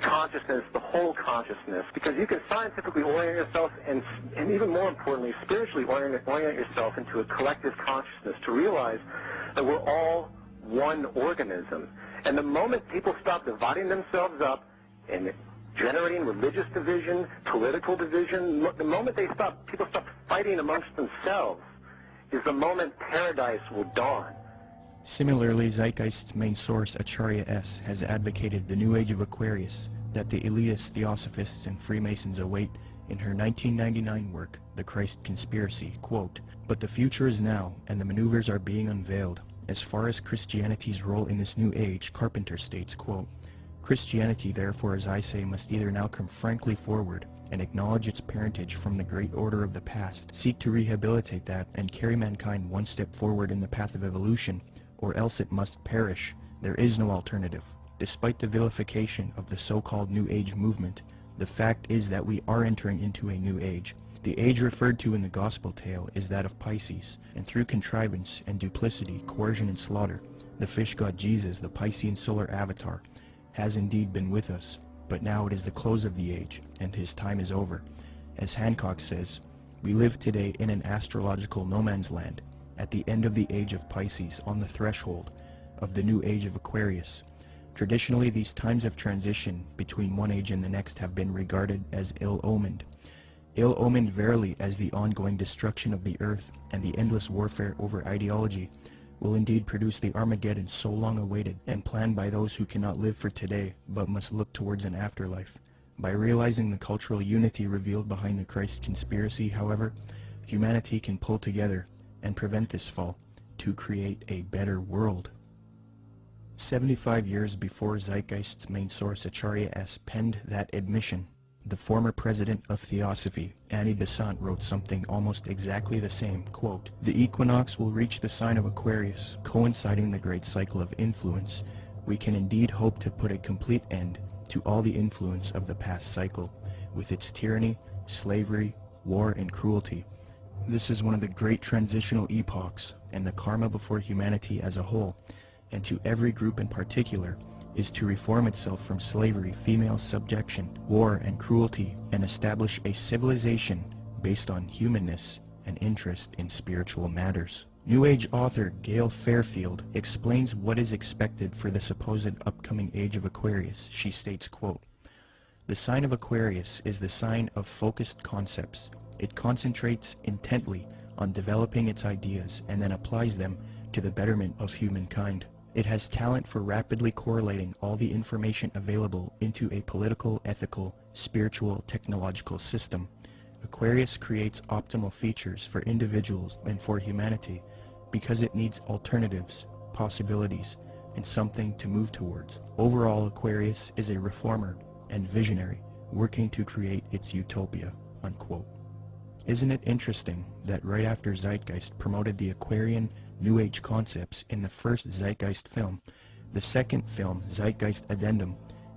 consciousness, the whole consciousness, because you can scientifically orient yourself and even more importantly, spiritually orient yourself into a collective consciousness to realize that we're all one organism. And the moment people stop dividing themselves up and generating religious division, political division, the moment people stop fighting amongst themselves, is the moment paradise will dawn. Similarly, Zeitgeist's main source, Acharya S., has advocated the New Age of Aquarius that the elitist Theosophists and Freemasons await in her 1999 work, The Christ Conspiracy, quote, "But the future is now, and the maneuvers are being unveiled. As far as Christianity's role in this new age," Carpenter states, quote, Christianity, therefore, as I say, must either now come frankly forward and acknowledge its parentage from the great order of the past, seek to rehabilitate that, and carry mankind one step forward in the path of evolution, or else it must perish. There is no alternative. Despite the vilification of the so-called New Age movement, the fact is that we are entering into a new age. The age referred to in the gospel tale is that of Pisces, and through contrivance and duplicity, coercion and slaughter, the fish god Jesus, the Piscean solar avatar, has indeed been with us. But now it is the close of the age, and his time is over. As Hancock says, we live today in an astrological no man's land, at the end of the age of Pisces, on the threshold of the new age of Aquarius. Traditionally, these times of transition between one age and the next have been regarded as ill-omened. Ill-omened verily, as the ongoing destruction of the earth and the endless warfare over ideology will indeed produce the Armageddon so long awaited and planned by those who cannot live for today but must look towards an afterlife. By realizing the cultural unity revealed behind the Christ conspiracy, however, humanity can pull together and prevent this fall to create a better world. 75 years before Zeitgeist's main source Acharya S. penned that admission, the former president of Theosophy, Annie Besant, wrote something almost exactly the same, quote, "The equinox will reach the sign of Aquarius, coinciding the great cycle of influence. We can indeed hope to put a complete end to all the influence of the past cycle, with its tyranny, slavery, war, and cruelty. This is one of the great transitional epochs, and the karma before humanity as a whole, and to every group in particular, is to reform itself from slavery, female subjection, war, and cruelty, and establish a civilization based on humanness and interest in spiritual matters." New Age author Gail Fairfield explains what is expected for the supposed upcoming age of Aquarius. She states, quote, "The sign of Aquarius is the sign of focused concepts. It concentrates intently on developing its ideas and then applies them to the betterment of humankind. It has talent for rapidly correlating all the information available into a political, ethical, spiritual, technological system. Aquarius creates optimal features for individuals and for humanity because it needs alternatives, possibilities, and something to move towards. Overall, Aquarius is a reformer and visionary working to create its utopia," unquote. Isn't it interesting that right after Zeitgeist promoted the Aquarian New Age concepts in the first Zeitgeist film, the second film, Zeitgeist Addendum,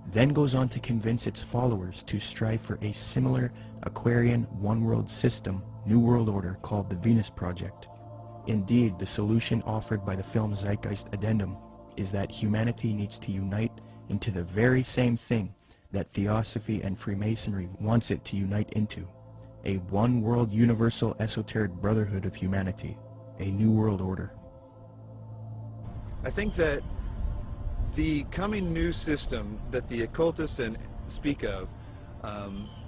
then goes on to convince its followers to strive for a similar Aquarian one-world system, New World Order, called the Venus Project. Indeed, the solution offered by the film Zeitgeist Addendum is that humanity needs to unite into the very same thing that Theosophy and Freemasonry wants it to unite into: a one-world universal esoteric brotherhood of humanity, a New World Order. I think that the coming new system that the occultists speak of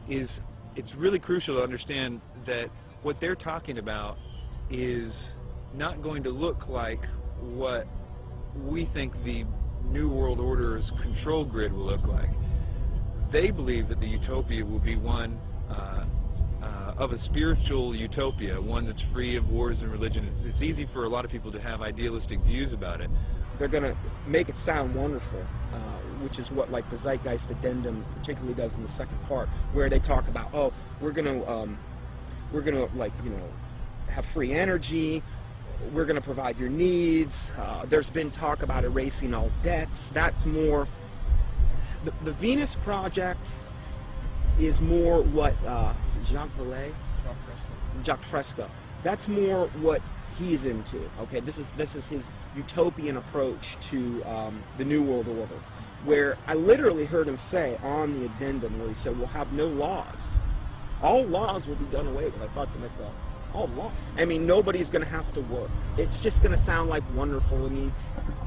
it's really crucial to understand that what they're talking about is not going to look like what we think the New World Order's control grid will look like. They believe that the utopia will be one of a spiritual utopia, one that's free of wars and religion. It's easy for a lot of people to have idealistic views about it. They're going to make it sound wonderful, which is what like the Zeitgeist Addendum particularly does in the second part, where they talk about, oh, we're going to like, you know, have free energy, we're going to provide your needs. There's been talk about erasing all debts. That's more the Venus Project is more what is it Jacques Fresco. That's more what he's into. Okay, this is his utopian approach to the New World Order, where I literally heard him say on the addendum where he said we'll have no laws. All laws will be done away with. I thought to myself, all law. I mean, nobody's going to have to work. It's just going to sound like wonderful. I mean,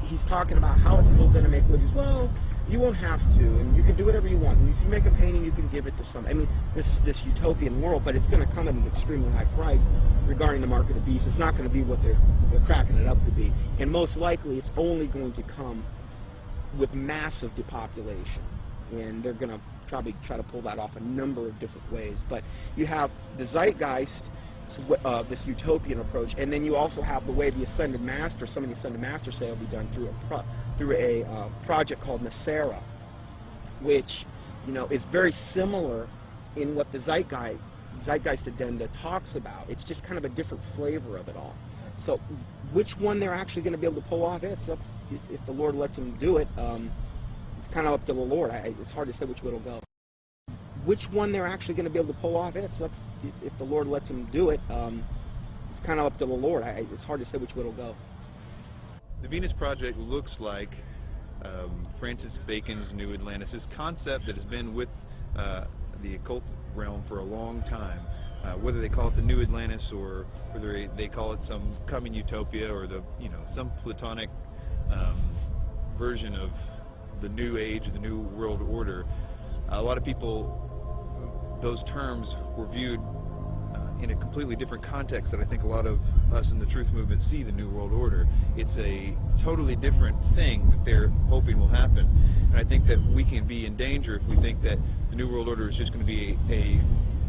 he's talking about how are people going to make movies. Well, you won't have to, and you can do whatever you want. And if you make a painting, you can give it to some. I mean, this utopian world, but it's going to come at an extremely high price regarding the mark of the beast. It's not going to be what they're cracking it up to be, and most likely, it's only going to come with massive depopulation, and they're going to probably try to pull that off a number of different ways. But you have the Zeitgeist, this utopian approach, and then you also have the way the Ascended Master, some of the Ascended Masters say will be done through a project called Nasera, which, is very similar in what the Zeitgeist Addenda talks about. It's just kind of a different flavor of it all. So which one they're actually going to be able to pull off, it's up, if the Lord lets them do it, it's kind of up to the Lord. It's hard to say which way it'll go. Which one they're actually going to be able to pull off, it's up, if the Lord lets them do it, it's kind of up to the Lord. It's hard to say which way it'll go. The Venus Project looks like Francis Bacon's New Atlantis, this concept that has been with the occult realm for a long time. Whether they call it the New Atlantis or whether they call it some coming utopia or some Platonic version of the New Age, the New World Order, a lot of people, those terms were viewed in a completely different context that I think a lot of us in the truth movement see the New World Order. It's a totally different thing that they're hoping will happen. And I think that we can be in danger if we think that the New World Order is just going to be a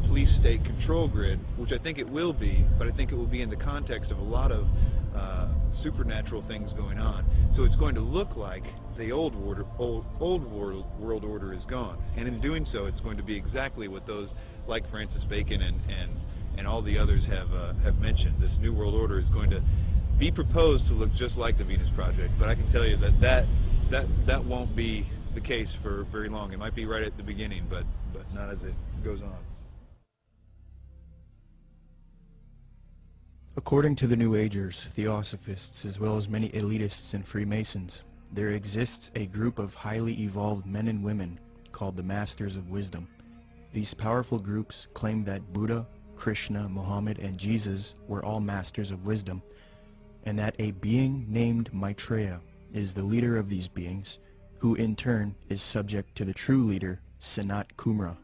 police state control grid, which I think it will be, but I think it will be in the context of a lot of supernatural things going on. So it's going to look like the old world order is gone. And in doing so, it's going to be exactly what those like Francis Bacon and all the others have mentioned. This New World Order is going to be proposed to look just like the Venus Project, but I can tell you that won't be the case for very long. It might be right at the beginning, but not as it goes on. According to the New Agers, Theosophists, as well as many elitists and Freemasons, there exists a group of highly evolved men and women called the Masters of Wisdom. These powerful groups claim that Buddha, Krishna, Muhammad, and Jesus were all masters of wisdom, and that a being named Maitreya is the leader of these beings, who in turn is subject to the true leader, Sanat Kumara.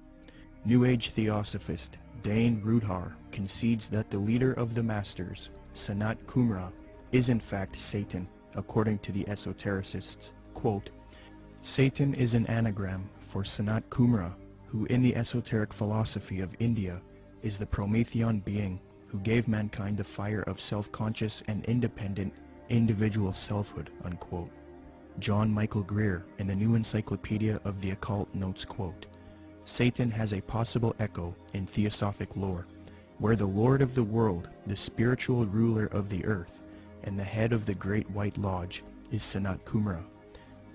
New Age Theosophist Dane Rudhar concedes that the leader of the Masters, Sanat Kumara, is in fact Satan, according to the esotericists. Quote, Satan is an anagram for Sanat Kumara, who in the esoteric philosophy of India is the Promethean being who gave mankind the fire of self-conscious and independent individual selfhood, unquote. John Michael Greer in the New Encyclopedia of the Occult notes, quote, Satan has a possible echo in theosophic lore, where the Lord of the world, the spiritual ruler of the earth, and the head of the Great White Lodge is Sanat Kumara,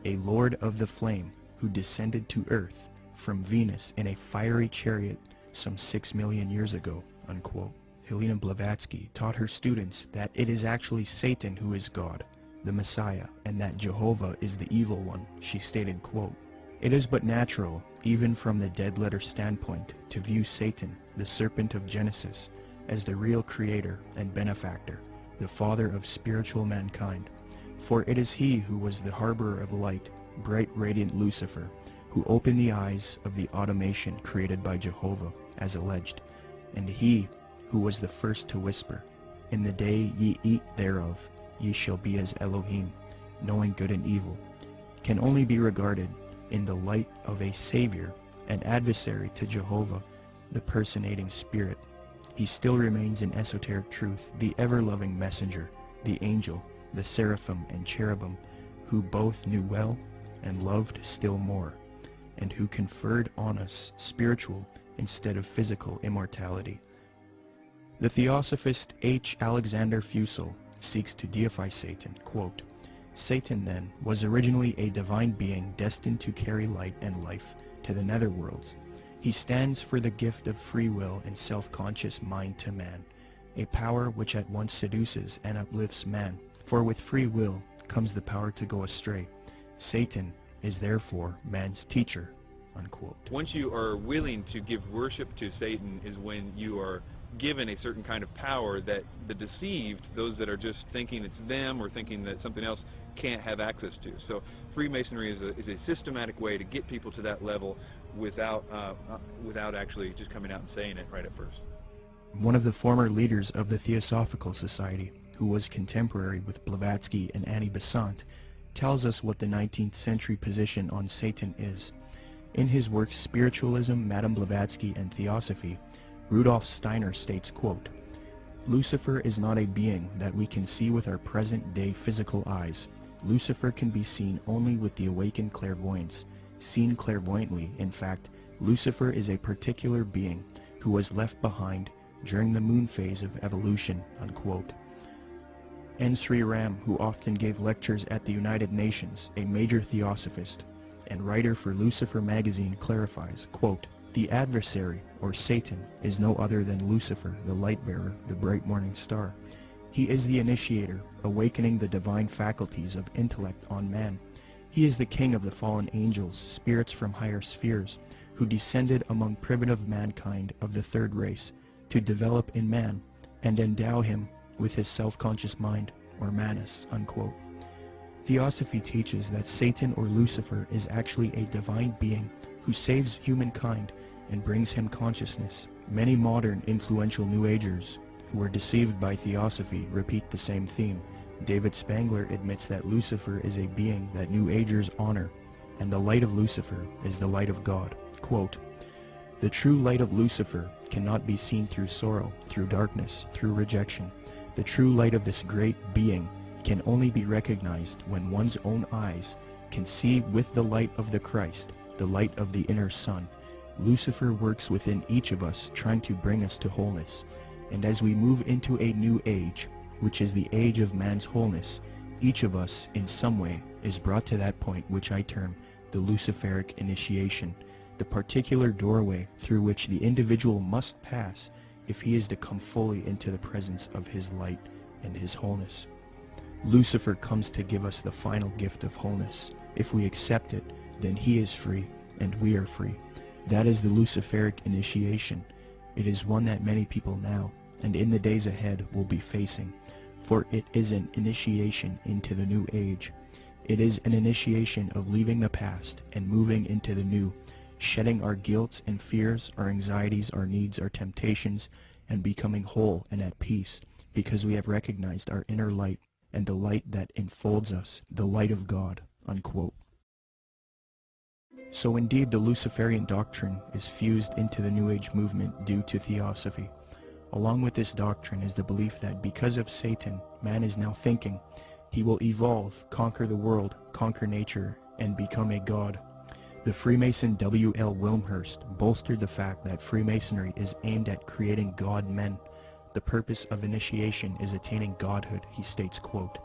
a lord of the flame who descended to earth from Venus in a fiery chariot some 6 million years ago, unquote. Helena Blavatsky taught her students that it is actually Satan who is God, the Messiah, and that Jehovah is the evil one. She stated, quote, It is but natural, even from the dead letter standpoint, to view Satan, the serpent of Genesis, as the real creator and benefactor, the father of spiritual mankind. For it is he who was the harborer of light, bright radiant Lucifer, who opened the eyes of the automation created by Jehovah, as alleged, and he who was the first to whisper, In the day ye eat thereof, ye shall be as Elohim, knowing good and evil, can only be regarded in the light of a savior, an adversary to Jehovah, the personating spirit. He still remains in esoteric truth the ever-loving messenger, the angel, the seraphim and cherubim, who both knew well and loved still more, and who conferred on us spiritual instead of physical immortality. The Theosophist H. Alexander Fusel seeks to deify Satan, quote, Satan, then, was originally a divine being destined to carry light and life to the netherworlds. He stands for the gift of free will and self-conscious mind to man, a power which at once seduces and uplifts man, for with free will comes the power to go astray. Satan is therefore man's teacher, unquote. Once you are willing to give worship to Satan is when you are given a certain kind of power that the deceived, those that are just thinking it's them or thinking that something else, can't have access to. So Freemasonry is a systematic way to get people to that level without actually just coming out and saying it right at first. One of the former leaders of the Theosophical Society, who was contemporary with Blavatsky and Annie Besant, tells us what the 19th century position on Satan is. In his work Spiritualism, Madame Blavatsky, and Theosophy, Rudolf Steiner states, quote, Lucifer is not a being that we can see with our present-day physical eyes. Lucifer can be seen only with the awakened clairvoyance. seen clairvoyantly. In fact, Lucifer is a particular being who was left behind during the moon phase of evolution, unquote. N. Sri Ram, who often gave lectures at the United Nations, a major theosophist and writer for Lucifer magazine, clarifies, quote, "The adversary, or Satan, is no other than Lucifer, the light-bearer, the bright morning star. He is the initiator, awakening the divine faculties of intellect on man. He is the king of the fallen angels, spirits from higher spheres, who descended among primitive mankind of the third race, to develop in man and endow him with his self-conscious mind, or manas," unquote. Theosophy teaches that Satan, or Lucifer, is actually a divine being who saves humankind and brings him consciousness. Many modern influential New Agers who are deceived by Theosophy repeat the same theme. David Spangler admits that Lucifer is a being that New Agers honor, and the light of Lucifer is the light of God. Quote, "The true light of Lucifer cannot be seen through sorrow, through darkness, through rejection. The true light of this great being can only be recognized when one's own eyes can see with the light of the Christ, the light of the inner sun. Lucifer works within each of us, trying to bring us to wholeness. And as we move into a new age, which is the age of man's wholeness, each of us, in some way, is brought to that point which I term the Luciferic initiation, the particular doorway through which the individual must pass if he is to come fully into the presence of his light and his wholeness. Lucifer comes to give us the final gift of wholeness. If we accept it, then he is free, and we are free. That is the Luciferic initiation. It is one that many people now, and in the days ahead, will be facing, for it is an initiation into the new age. It is an initiation of leaving the past and moving into the new, shedding our guilts and fears, our anxieties, our needs, our temptations, and becoming whole and at peace, because we have recognized our inner light and the light that enfolds us, the light of God," unquote. So indeed, the Luciferian doctrine is fused into the New Age movement due to Theosophy. Along with this doctrine is the belief that because of Satan, man is now thinking he will evolve, conquer the world, conquer nature, and become a god. The Freemason W.L. Wilmshurst bolstered the fact that Freemasonry is aimed at creating god men. The purpose of initiation is attaining godhood, he states, quote,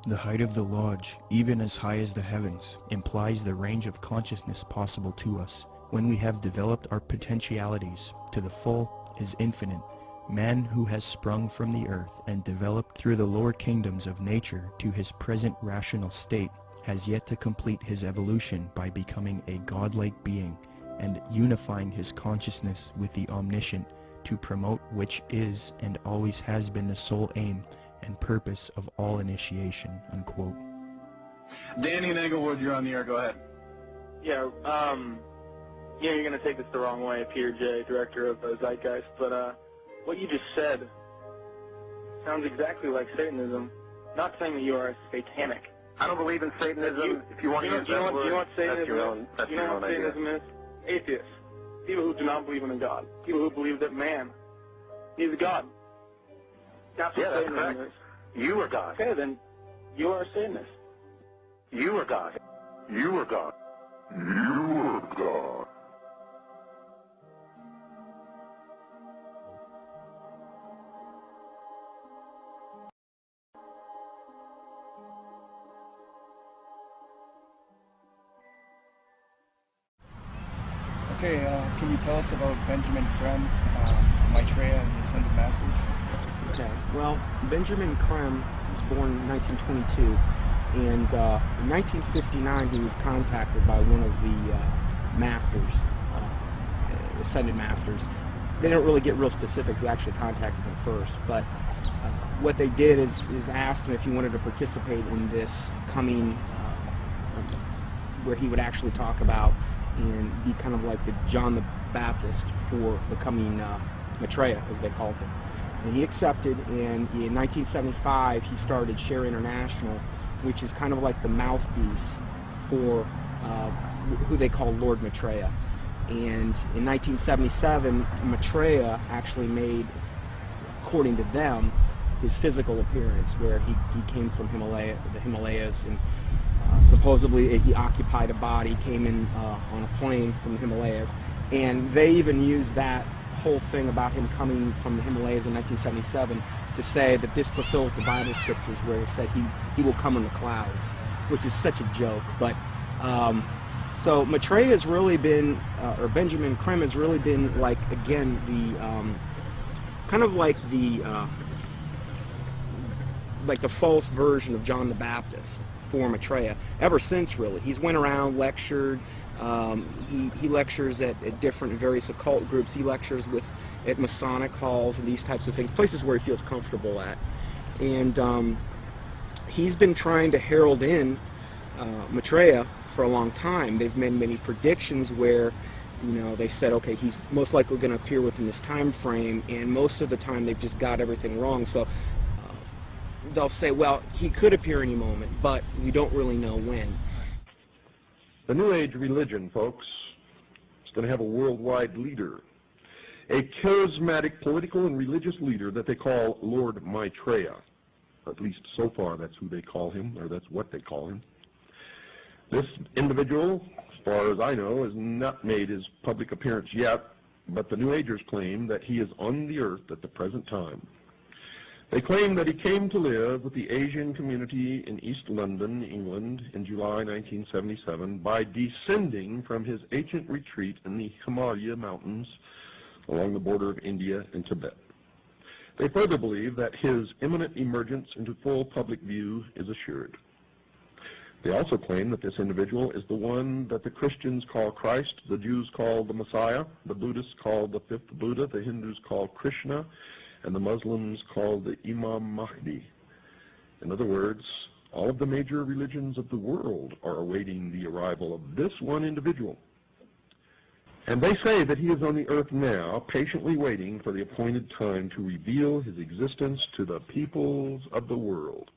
"The height of the lodge, even as high as the heavens, implies the range of consciousness possible to us. When we have developed our potentialities to the full is infinite. Man who has sprung from the earth and developed through the lower kingdoms of nature to his present rational state has yet to complete his evolution by becoming a godlike being and unifying his consciousness with the omniscient, to promote which is and always has been the sole aim and purpose of all initiation," unquote. Danny and Englewood, you're on the air. Go ahead. Yeah, you're going to take this the wrong way, Peter J., director of Zeitgeist, but what you just said sounds exactly like Satanism. Not saying that you are satanic. I don't believe in Satanism. If you want to use that word, you know what Satanism that's your own, is? You know what Satanism is? Atheists. People who do not believe in a God. People who believe that man is God. That's what Satanism correct. is. You are God. Okay, then you are a Satanist. You are God. You are God. You are God. Okay, can you tell us about Benjamin Creme, Maitreya, and the Ascended Masters? Okay, well, Benjamin Creme was born in 1922, and in 1959 he was contacted by one of the masters, Ascended Masters. They don't really get real specific who actually contacted him first, but what they did is asked him if he wanted to participate in this coming, where he would actually talk about and be kind of like the John the Baptist for the coming Maitreya, as they called him. And he accepted, and in 1975 he started Share International, which is kind of like the mouthpiece for who they call Lord Maitreya. And in 1977, Maitreya actually made, according to them, his physical appearance, where he came from the Himalayas and supposedly he occupied a body, came in on a plane from the Himalayas, and they even used that whole thing about him coming from the Himalayas in 1977 to say that this fulfills the Bible scriptures where it said he will come in the clouds, which is such a joke. But so Maitreya has really been, or Benjamin Creme has really been, like, again, the kind of like the false version of John the Baptist for Maitreya ever since, really. He's went around, lectured. He lectures at different various occult groups. He lectures at Masonic halls and these types of things, places where he feels comfortable at. And he's been trying to herald in Maitreya for a long time. They've made many predictions where, you know, they said, okay, he's most likely going to appear within this time frame, and most of the time they've just got everything wrong. So they'll say, well, he could appear any moment, but we don't really know when. The New Age religion, folks, is going to have a worldwide leader, a charismatic political and religious leader that they call Lord Maitreya. At least so far that's who they call him, or that's what they call him. This individual, as far as I know, has not made his public appearance yet, but the New Agers claim that he is on the earth at the present time. They claim that he came to live with the Asian community in East London, England, in July 1977 by descending from his ancient retreat in the Himalaya mountains along the border of India and Tibet. They further believe that his imminent emergence into full public view is assured. They also claim that this individual is the one that the Christians call Christ, the Jews call the Messiah, the Buddhists call the fifth Buddha, the Hindus call Krishna, and the Muslims call the Imam Mahdi. In other words, all of the major religions of the world are awaiting the arrival of this one individual. And they say that he is on the earth now, patiently waiting for the appointed time to reveal his existence to the peoples of the world.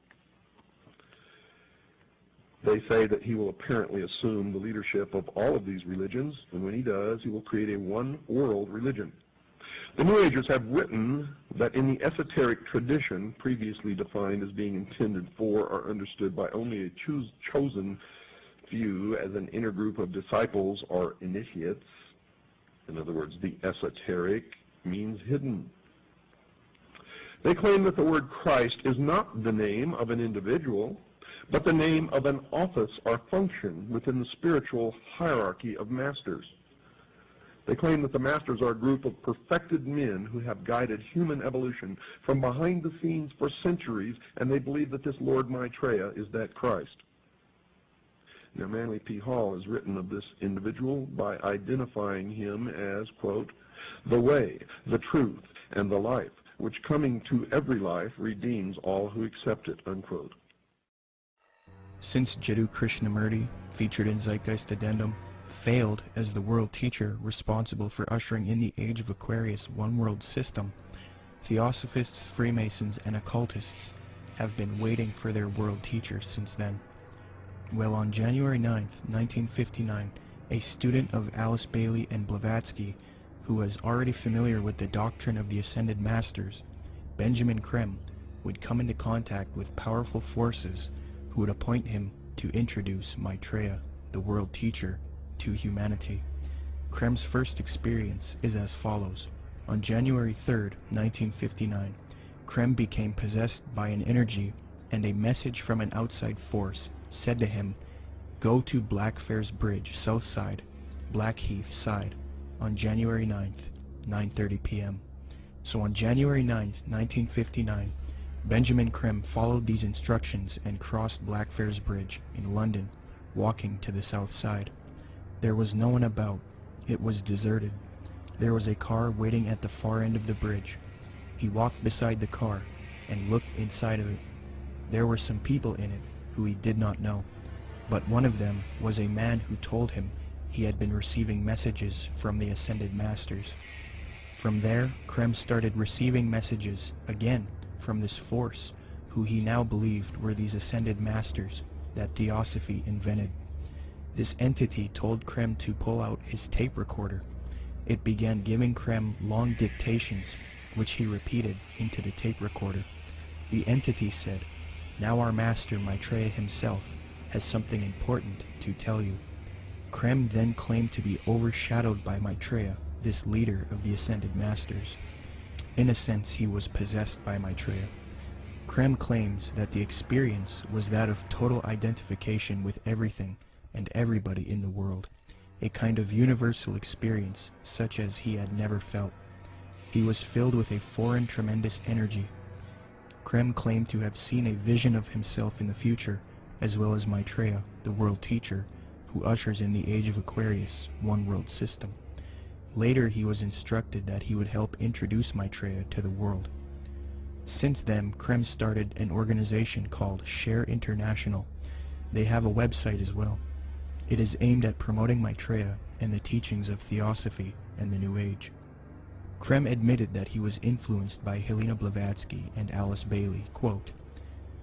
They say that he will apparently assume the leadership of all of these religions, and when he does, he will create a one-world religion. The New Agers have written that in the esoteric tradition, previously defined as being intended for or understood by only a chosen few as an inner group of disciples or initiates, in other words, the esoteric means hidden. They claim that the word Christ is not the name of an individual, but the name of an office or function within the spiritual hierarchy of masters. They claim that the masters are a group of perfected men who have guided human evolution from behind the scenes for centuries, and they believe that this Lord Maitreya is that Christ. Now, Manly P. Hall has written of this individual by identifying him as, quote, the way, the truth, and the life, which coming to every life redeems all who accept it, unquote. Since Jiddu Krishnamurti, featured in Zeitgeist Addendum, failed as the world teacher responsible for ushering in the Age of Aquarius one-world system, Theosophists, Freemasons, and occultists have been waiting for their world teacher since then. Well, on January 9th, 1959, a student of Alice Bailey and Blavatsky, who was already familiar with the doctrine of the Ascended Masters, Benjamin Creme, would come into contact with powerful forces who would appoint him to introduce Maitreya, the world teacher, to humanity. Creme's first experience is as follows. On January 3rd, 1959, Creme became possessed by an energy, and a message from an outside force said to him, go to Blackfriars Bridge, south side, Blackheath side, on January 9th, 9:30 p.m. So on January 9th, 1959, Benjamin Creme followed these instructions and crossed Blackfriars Bridge in London, walking to the south side. There was no one about. It was deserted. There was a car waiting at the far end of the bridge. He walked beside the car and looked inside of it. There were some people in it who he did not know, but one of them was a man who told him he had been receiving messages from the Ascended Masters. From there, Creme started receiving messages again from this force, who he now believed were these Ascended Masters that Theosophy invented. This entity told Creme to pull out his tape recorder. It began giving Creme long dictations, which he repeated into the tape recorder. The entity said, now our master Maitreya himself has something important to tell you. 괡ᴜ then claimed to be overshadowed by Maitreya, this leader of the Ascended Masters. In a sense, he was possessed by Maitreya. 괡ᴜ claims that the experience was that of total identification with everything and everybody in the world, a kind of universal experience such as he had never felt. He was filled with a foreign tremendous energy. 괡ᴜ claimed to have seen a vision of himself in the future, as well as Maitreya, the world teacher, who ushers in the age of Aquarius, one world system. Later he was instructed that he would help introduce Maitreya to the world. Since then, 괡ᴜ started an organization called Share International. They have a website as well. It is aimed at promoting Maitreya and the teachings of Theosophy and the New Age. 괡ᴜ admitted that he was influenced by Helena Blavatsky and Alice Bailey, quote,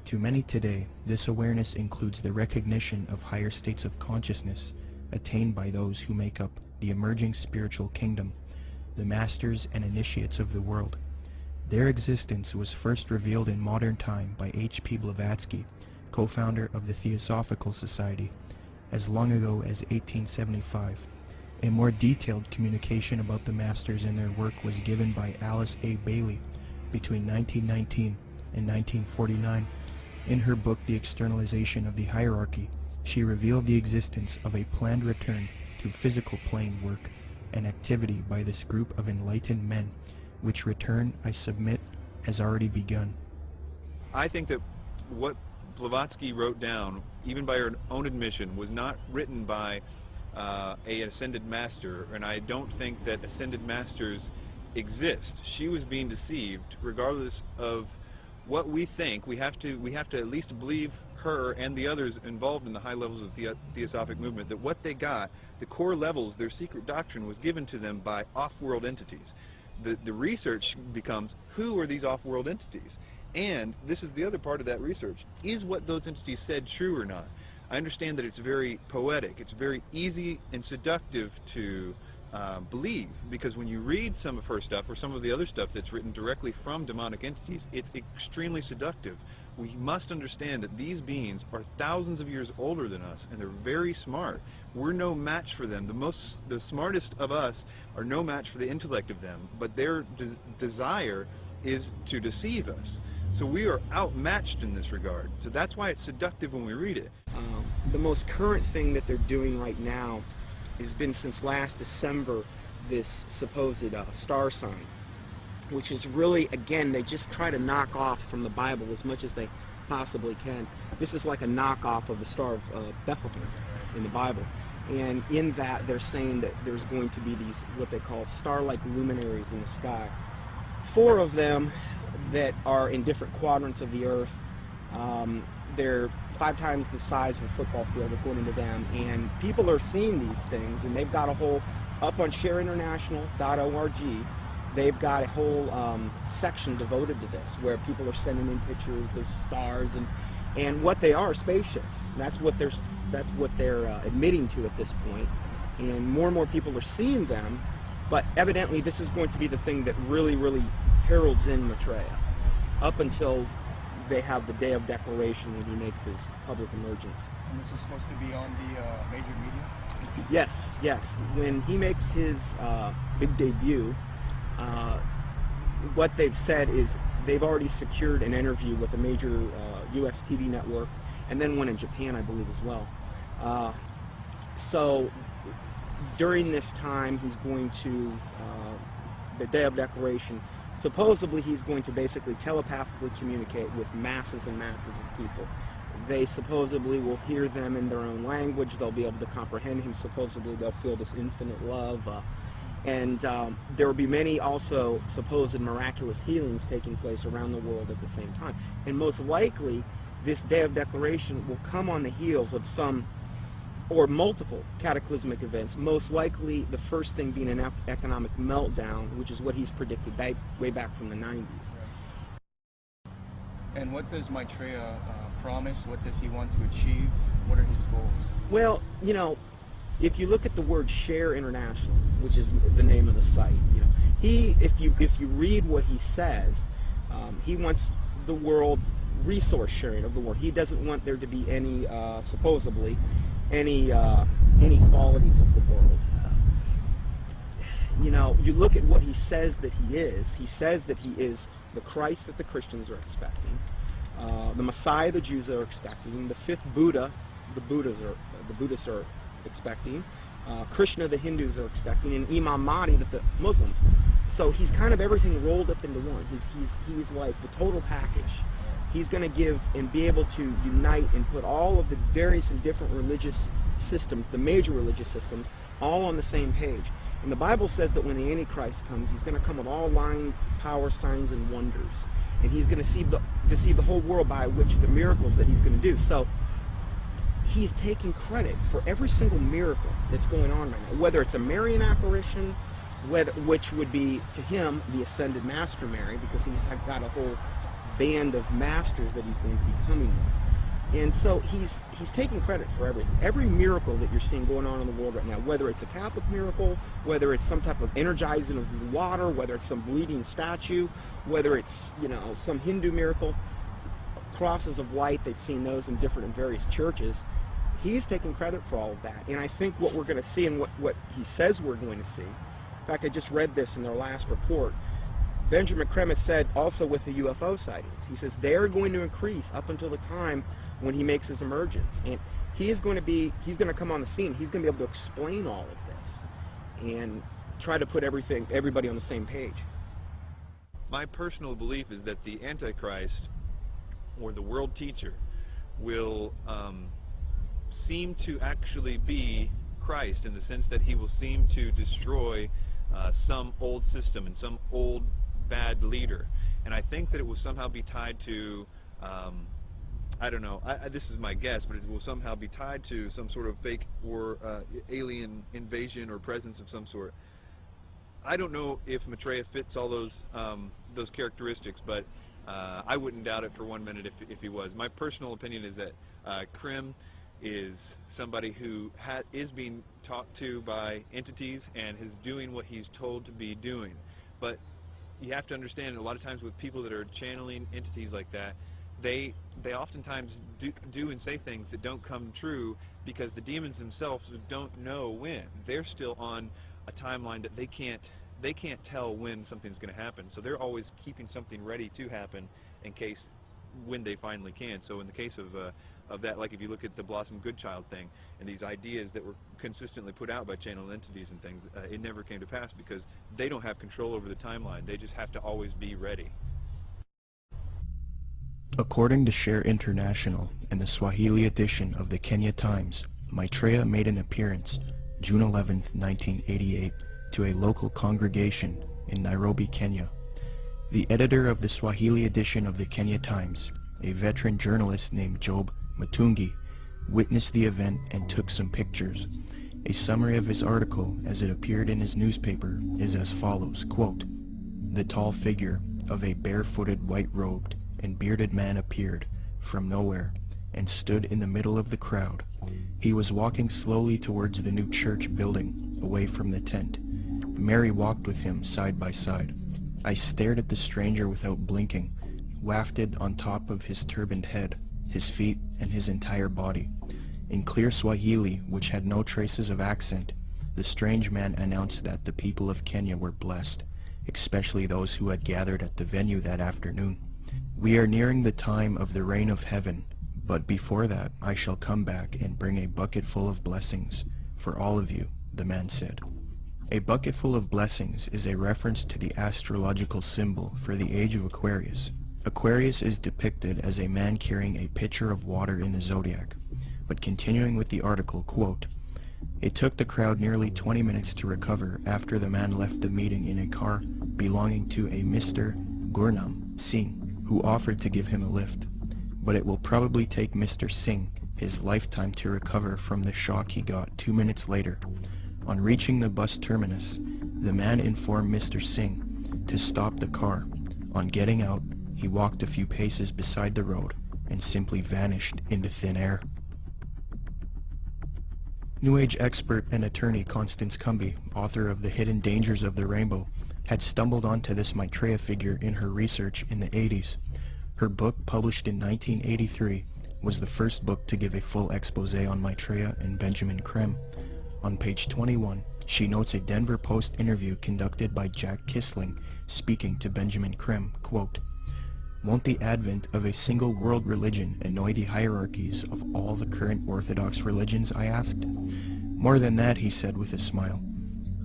"To many today, this awareness includes the recognition of higher states of consciousness attained by those who make up the emerging spiritual kingdom, the masters and initiates of the world. Their existence was first revealed in modern time by H.P. Blavatsky, co-founder of the Theosophical Society, as long ago as 1875. A more detailed communication about the masters and their work was given by Alice A. Bailey between 1919 and 1949. In her book The Externalization of the Hierarchy, she revealed the existence of a planned return to physical plane work and activity by this group of enlightened men, which return, I submit, has already begun." I think that what Blavatsky wrote down, even by her own admission, was not written by an ascended master, and I don't think that ascended masters exist. She was being deceived. Regardless of what we think, we have to at least believe her and the others involved in the high levels of the Theosophic movement, that what they got, the core levels, their secret doctrine, was given to them by off-world entities. The research becomes, who are these off-world entities? And this is the other part of that research. Is what those entities said true or not? I understand that it's very poetic. It's very easy and seductive to believe, because when you read some of her stuff or some of the other stuff that's written directly from demonic entities, it's extremely seductive. We must understand that these beings are thousands of years older than us, and they're very smart. We're no match for them. The smartest of us are no match for the intellect of them, but their desire is to deceive us. So we are outmatched in this regard. So that's why it's seductive when we read it. The most current thing that they're doing right now has been since last December, this supposed star sign, which is really, again, they just try to knock off from the Bible as much as they possibly can. This is like a knockoff of the Star of Bethlehem in the Bible. And in that, they're saying that there's going to be these, what they call star-like luminaries in the sky. 4 of them that are in different quadrants of the earth. They're 5 times the size of a football field, according to them. And people are seeing these things, and they've got a whole, up on shareinternational.org, they've got a whole section devoted to this, where people are sending in pictures, there's stars, and what they are spaceships. That's what they're admitting to at this point. And more people are seeing them, but evidently this is going to be the thing that really, really heralds in Maitreya, up until they have the day of declaration when he makes his public emergence. And this is supposed to be on the major media? Yes. When he makes his big debut, what they've said is they've already secured an interview with a major U.S. TV network, and then one in Japan, I believe, as well. So during this time, he's going to, the day of declaration, supposedly he's going to basically telepathically communicate with masses and masses of people. They supposedly will hear them in their own language. They'll be able to comprehend him. Supposedly they'll feel this infinite love. And there will be many also supposed miraculous healings taking place around the world at the same time. And most likely, this day of declaration will come on the heels of some or multiple cataclysmic events, most likely the first thing being an economic meltdown, which is what he's predicted way back from the 90s. And what does Maitreya promise? What does he want to achieve? What are his goals? Well, you know, if you look at the word Share International, which is the name of the site, you know, if you read what he says, he wants the world resource sharing of the world. He doesn't want there to be any, supposedly, any inequalities of the world. You know, you look at what he says that he is. He says that he is the Christ that the Christians are expecting, the Messiah the Jews are expecting, the fifth Buddha the Buddhists are expecting, Krishna the Hindus are expecting, and Imam Mahdi that the Muslims. So he's kind of everything rolled up into one. He's like the total package. He's going to give and be able to unite and put all of the various and different religious systems, the major religious systems, all on the same page. And the Bible says that when the Antichrist comes, he's going to come with all lying power, signs, and wonders. And he's going to deceive the whole world by which the miracles that he's going to do. So he's taking credit for every single miracle that's going on right now, whether it's a Marian apparition, which would be to him the ascended Master Mary, because he's got a whole band of masters that he's going to be coming with. And so he's taking credit for everything. Every miracle that you're seeing going on in the world right now, whether it's a Catholic miracle, whether it's some type of energizing of the water, whether it's some bleeding statue, whether it's, you know, some Hindu miracle, crosses of light, they've seen those in different and various churches. He's taking credit for all of that. And I think what we're going to see and what he says we're going to see, in fact, I just read this in their last report, Benjamin Krem has said also with the UFO sightings, he says they're going to increase up until the time when he makes his emergence. And he's going to come on the scene. He's going to be able to explain all of this and try to put everybody on the same page. My personal belief is that the Antichrist, or the world teacher, will seem to actually be Christ, in the sense that he will seem to destroy some old system and some old bad leader. And I think that it will somehow be tied to, I don't know, this is my guess, but it will somehow be tied to some sort of fake or alien invasion or presence of some sort. I don't know if Maitreya fits all those characteristics, but I wouldn't doubt it for 1 minute if he was. My personal opinion is that Krem is somebody who is being talked to by entities and is doing what he's told to be doing. But you have to understand, a lot of times with people that are channeling entities like that, they oftentimes do and say things that don't come true, because the demons themselves don't know when. They're still on a timeline that they can't tell when something's going to happen. So they're always keeping something ready to happen in case when they finally can. So in the case of that, like if you look at the Blossom Goodchild thing and these ideas that were consistently put out by channel entities and things, it never came to pass because they don't have control over the timeline. They just have to always be ready. According to Share International and the Swahili edition of the Kenya Times, Maitreya made an appearance June 11, 1988, to a local congregation in Nairobi, Kenya. The editor of the Swahili edition of the Kenya Times, a veteran journalist named Job Matungi, witnessed the event and took some pictures. A summary of his article as it appeared in his newspaper is as follows, quote, "The tall figure of a barefooted, white-robed and bearded man appeared from nowhere and stood in the middle of the crowd. He was walking slowly towards the new church building, away from the tent. Mary walked with him side by side. I stared at the stranger without blinking, wafted on top of his turbaned head, his feet, and his entire body. In clear Swahili, which had no traces of accent, the strange man announced that the people of Kenya were blessed, especially those who had gathered at the venue that afternoon. We are nearing the time of the reign of heaven, but before that I shall come back and bring a bucket full of blessings for all of you," the man said. A bucket full of blessings is a reference to the astrological symbol for the age of Aquarius. Aquarius is depicted as a man carrying a pitcher of water in the zodiac. But continuing with the article, quote, "It took the crowd nearly 20 minutes to recover after the man left the meeting in a car belonging to a Mr. Gurnam Singh, who offered to give him a lift. But it will probably take Mr. Singh his lifetime to recover from the shock he got 2 minutes later. On reaching the bus terminus, the man informed Mr. Singh to stop the car. On getting out, he walked a few paces beside the road and simply vanished into thin air." New Age expert and attorney Constance Cumby, author of The Hidden Dangers of the Rainbow, had stumbled onto this Maitreya figure in her research in the 80s. Her book, published in 1983, was the first book to give a full expose on Maitreya and Benjamin Creme. On page 21, she notes a Denver Post interview conducted by Jack Kissling speaking to Benjamin Creme, quote, "Won't the advent of a single world religion annoy the hierarchies of all the current Orthodox religions?" I asked. "More than that," he said with a smile.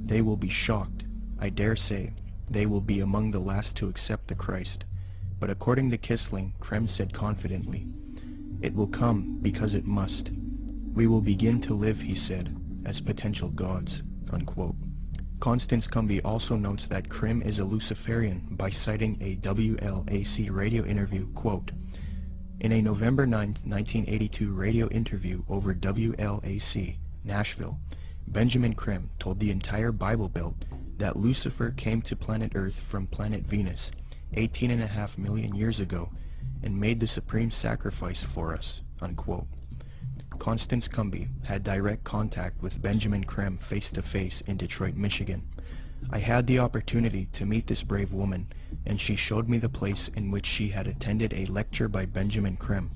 "They will be shocked. I dare say they will be among the last to accept the Christ." But according to Kissling, Creme said confidently, "It will come because it must. We will begin to live," he said, "as potential gods," unquote. Constance Cumby also notes that Creme is a Luciferian by citing a WLAC radio interview, quote, "In a November 9, 1982 radio interview over WLAC, Nashville, Benjamin Creme told the entire Bible Belt that Lucifer came to planet Earth from planet Venus 18.5 million years ago and made the supreme sacrifice for us," unquote. Constance Cumby had direct contact with Benjamin Creme face-to-face in Detroit, Michigan. I had the opportunity to meet this brave woman, and she showed me the place in which she had attended a lecture by Benjamin Creme.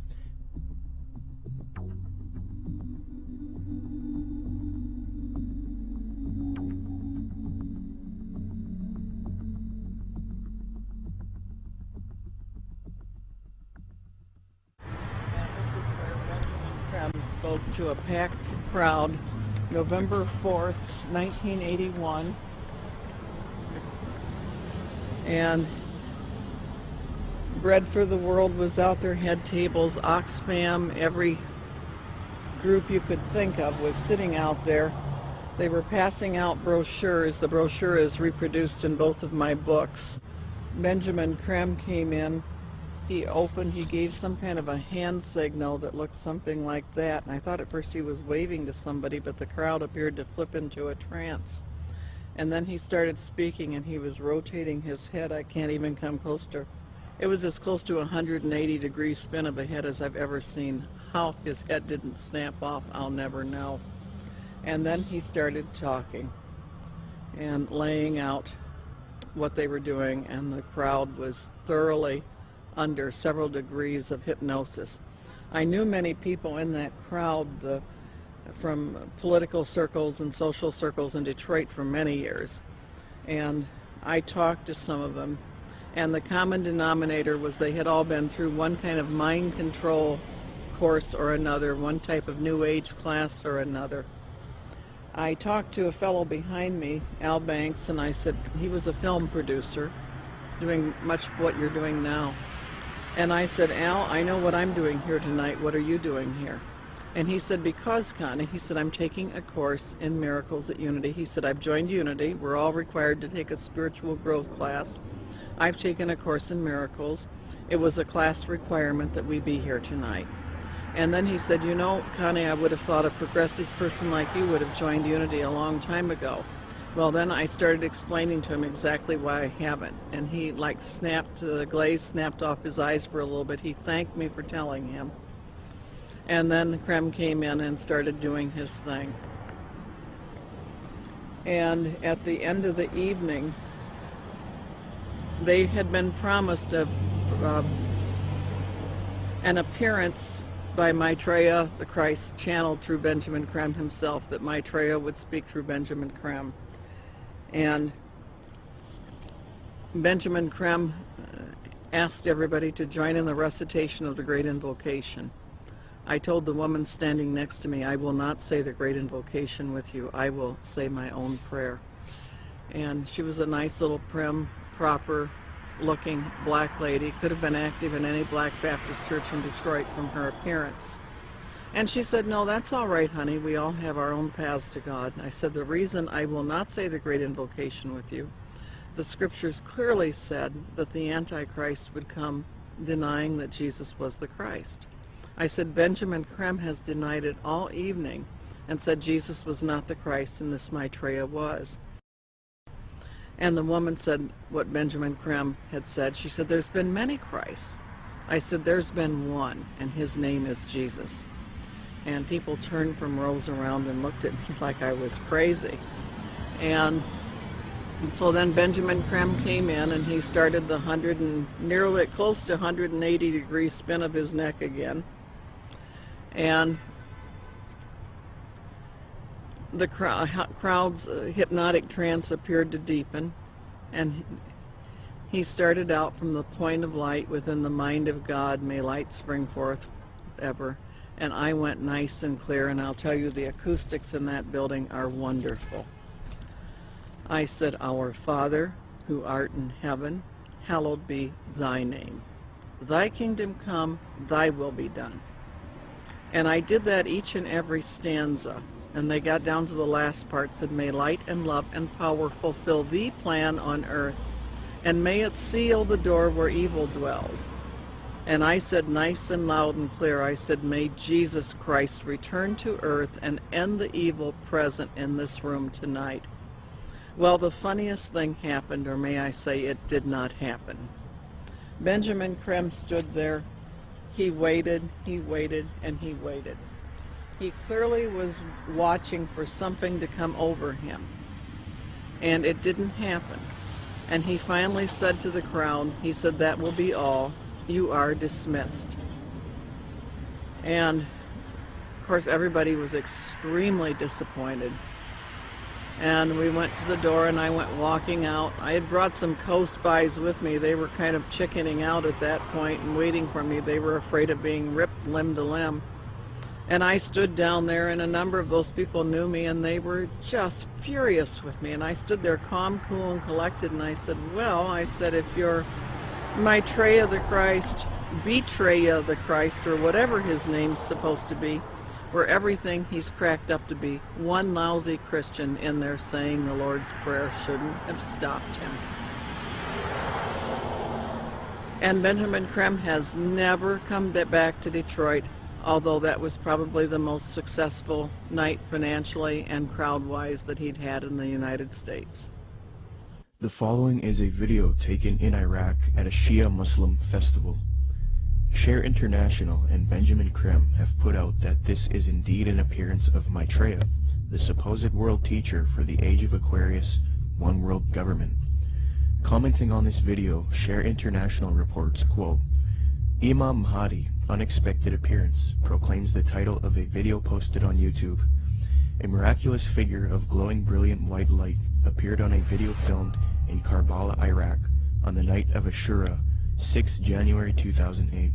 Spoke to a packed crowd November 4th, 1981, and Bread for the World was out there, had tables, Oxfam, every group you could think of was sitting out there. They were passing out brochures. The brochure is reproduced in both of my books. Benjamin Creme came in. He gave some kind of a hand signal that looked something like that, and I thought at first he was waving to somebody, but the crowd appeared to flip into a trance. And then he started speaking, and he was rotating his head. I can't even come close to, it was as close to a 180-degree spin of a head as I've ever seen. How his head didn't snap off, I'll never know. And then he started talking and laying out what they were doing, and the crowd was thoroughly under several degrees of hypnosis. I knew many people in that crowd from political circles and social circles in Detroit for many years, and I talked to some of them, and the common denominator was they had all been through one kind of mind control course or another, one type of New Age class or another. I talked to a fellow behind me, Al Banks, and I said, he was a film producer doing much of what you're doing now. And I said, "Al, I know what I'm doing here tonight. What are you doing here?" And he said, "Because, Connie," he said, "I'm taking a course in miracles at Unity." He said, "I've joined Unity. We're all required to take a spiritual growth class. I've taken a course in miracles. It was a class requirement that we be here tonight." And then he said, "You know, Connie, I would have thought a progressive person like you would have joined Unity a long time ago." Well, then I started explaining to him exactly why I haven't, and he snapped, the glaze snapped off his eyes for a little bit. He thanked me for telling him. And then Creme came in and started doing his thing. And at the end of the evening, they had been promised an appearance by Maitreya, the Christ, channeled through Benjamin Creme himself, that Maitreya would speak through Benjamin Creme. And Benjamin Creme asked everybody to join in the recitation of the Great Invocation. I told the woman standing next to me, "I will not say the Great Invocation with you. I will say my own prayer." And she was a nice little prim, proper looking black lady, could have been active in any black Baptist church in Detroit from her appearance. And she said, "No, that's all right, honey. We all have our own paths to God." And I said, "The reason I will not say the Great Invocation with you, the scriptures clearly said that the Antichrist would come denying that Jesus was the Christ." I said, "Benjamin Creme has denied it all evening and said Jesus was not the Christ and this Maitreya was." And the woman said what Benjamin Creme had said. She said, "There's been many Christs." I said, "There's been one, and his name is Jesus." And people turned from rows around and looked at me like I was crazy. And So then Benjamin 광 came in and he started the nearly close to 180 degree spin of his neck again. And the crowd's hypnotic trance appeared to deepen, and he started out from the point of light within the mind of God, may light spring forth ever. And I went nice and clear, and I'll tell you, the acoustics in that building are wonderful. I said, Our Father, who art in heaven, hallowed be thy name. Thy kingdom come, thy will be done. And I did that each and every stanza. And they got down to the last part, said, may light and love and power fulfill thee plan on earth, and may it seal the door where evil dwells. And I said nice and loud and clear, I said, may Jesus Christ return to earth and end the evil present in this room tonight. Well, the funniest thing happened, or may I say it did not happen. Benjamin 광 stood there. He waited, and he waited. He clearly was watching for something to come over him. And it didn't happen. And he finally said to the crowd, he said, that will be all. You are dismissed. And of course everybody was extremely disappointed. And we went to the door and I went walking out. I had brought some co-spies with me. They were kind of chickening out at that point and waiting for me. They were afraid of being ripped limb to limb. And I stood down there, and a number of those people knew me, and they were just furious with me. And I stood there calm, cool, and collected, and I said, well, I said, if you're Maitreya the Christ, Betreya the Christ, or whatever his name's supposed to be, or everything he's cracked up to be, one lousy Christian in there saying the Lord's Prayer shouldn't have stopped him. And Benjamin 광 has never come back to Detroit, although that was probably the most successful night financially and crowd-wise that he'd had in the United States. The following is a video taken in Iraq at a Shia Muslim festival. Share International and Benjamin 광 have put out that this is indeed an appearance of Maitreya, the supposed world teacher for the Age of Aquarius, One World Government. Commenting on this video, Share International reports, quote, Imam Mahdi, Unexpected Appearance, proclaims the title of a video posted on YouTube. A miraculous figure of glowing brilliant white light appeared on a video filmed in Karbala, Iraq, on the night of Ashura, 6 January 2008.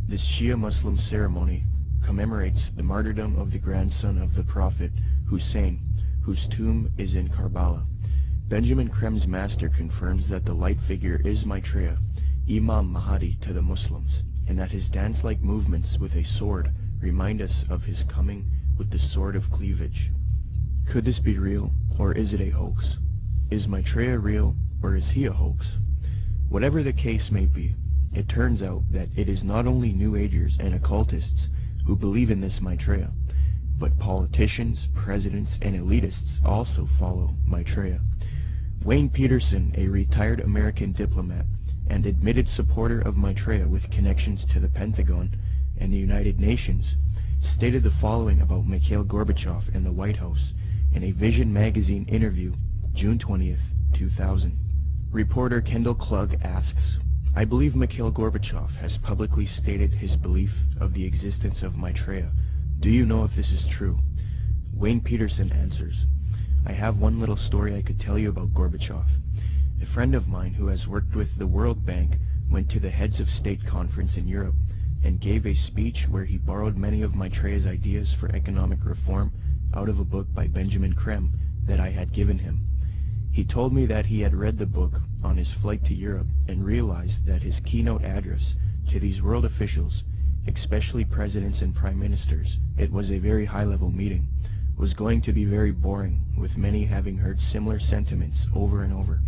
This Shia Muslim ceremony commemorates the martyrdom of the grandson of the Prophet, Hussein, whose tomb is in Karbala. Benjamin 광's master confirms that the light figure is Maitreya, Imam Mahdi to the Muslims, and that his dance-like movements with a sword remind us of his coming with the sword of cleavage. Could this be real, or is it a hoax? Is Maitreya real, or is he a hoax? Whatever the case may be, it turns out that it is not only New Agers and occultists who believe in this Maitreya, but politicians, presidents, and elitists also follow Maitreya. Wayne Peterson, a retired American diplomat and admitted supporter of Maitreya with connections to the Pentagon and the United Nations, stated the following about Mikhail Gorbachev and the White House in a Vision magazine interview, June 20th, 2000. Reporter Kendall Klug asks, I believe Mikhail Gorbachev has publicly stated his belief of the existence of Maitreya. Do you know if this is true? Wayne Peterson answers, I have one little story I could tell you about Gorbachev. A friend of mine who has worked with the World Bank went to the Heads of State Conference in Europe and gave a speech where he borrowed many of Maitreya's ideas for economic reform out of a book by Benjamin 광 that I had given him. He told me that he had read the book on his flight to Europe and realized that his keynote address to these world officials, especially presidents and prime ministers, it was a very high-level meeting, was going to be very boring, with many having heard similar sentiments over and over.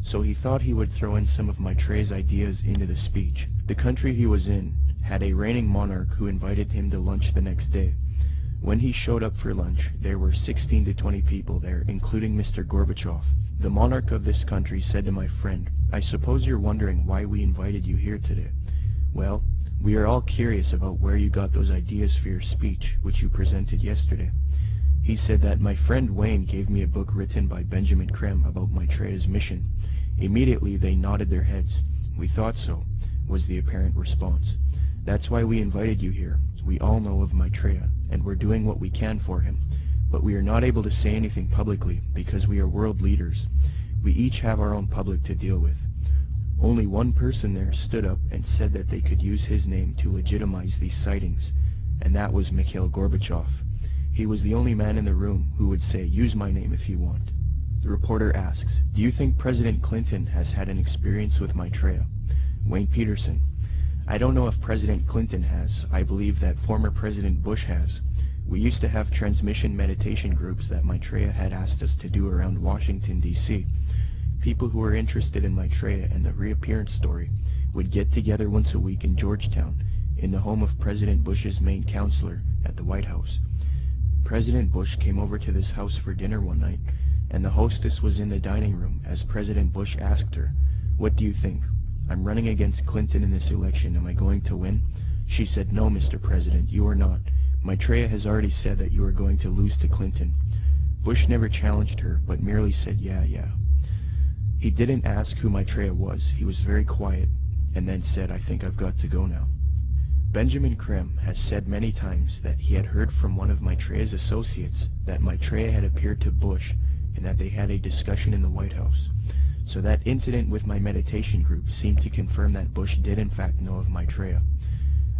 So he thought he would throw in some of Maitreya's ideas into the speech. The country he was in had a reigning monarch who invited him to lunch the next day. When he showed up for lunch, there were 16 to 20 people there, including Mr. Gorbachev. The monarch of this country said to my friend, I suppose you're wondering why we invited you here today. Well, we are all curious about where you got those ideas for your speech, which you presented yesterday. He said that my friend Wayne gave me a book written by Benjamin Creme about Maitreya's mission. Immediately they nodded their heads. We thought so, was the apparent response. That's why we invited you here. We all know of Maitreya, and we're doing what we can for him. But we are not able to say anything publicly because we are world leaders. We each have our own public to deal with. Only one person there stood up and said that they could use his name to legitimize these sightings, and that was Mikhail Gorbachev. He was the only man in the room who would say, "Use my name if you want." The reporter asks, "Do you think President Clinton has had an experience with Maitreya?" Wayne Peterson: "I don't know if President Clinton has. I believe that former President Bush has. We used to have transmission meditation groups that Maitreya had asked us to do around Washington, D.C. People who were interested in Maitreya and the reappearance story would get together once a week in Georgetown, in the home of President Bush's main counselor at the White House. President Bush came over to this house for dinner one night, and the hostess was in the dining room as President Bush asked her, 'What do you think? I'm running against Clinton in this election. Am I going to win?' She said, 'No, Mr. President, you are not. Maitreya has already said that you are going to lose to Clinton.' Bush never challenged her, but merely said, 'Yeah. He didn't ask who Maitreya was. He was very quiet, and then said, 'I think I've got to go now.' Benjamin Creme has said many times that he had heard from one of Maitreya's associates that Maitreya had appeared to Bush and that they had a discussion in the White House. So that incident with my meditation group seemed to confirm that Bush did in fact know of Maitreya.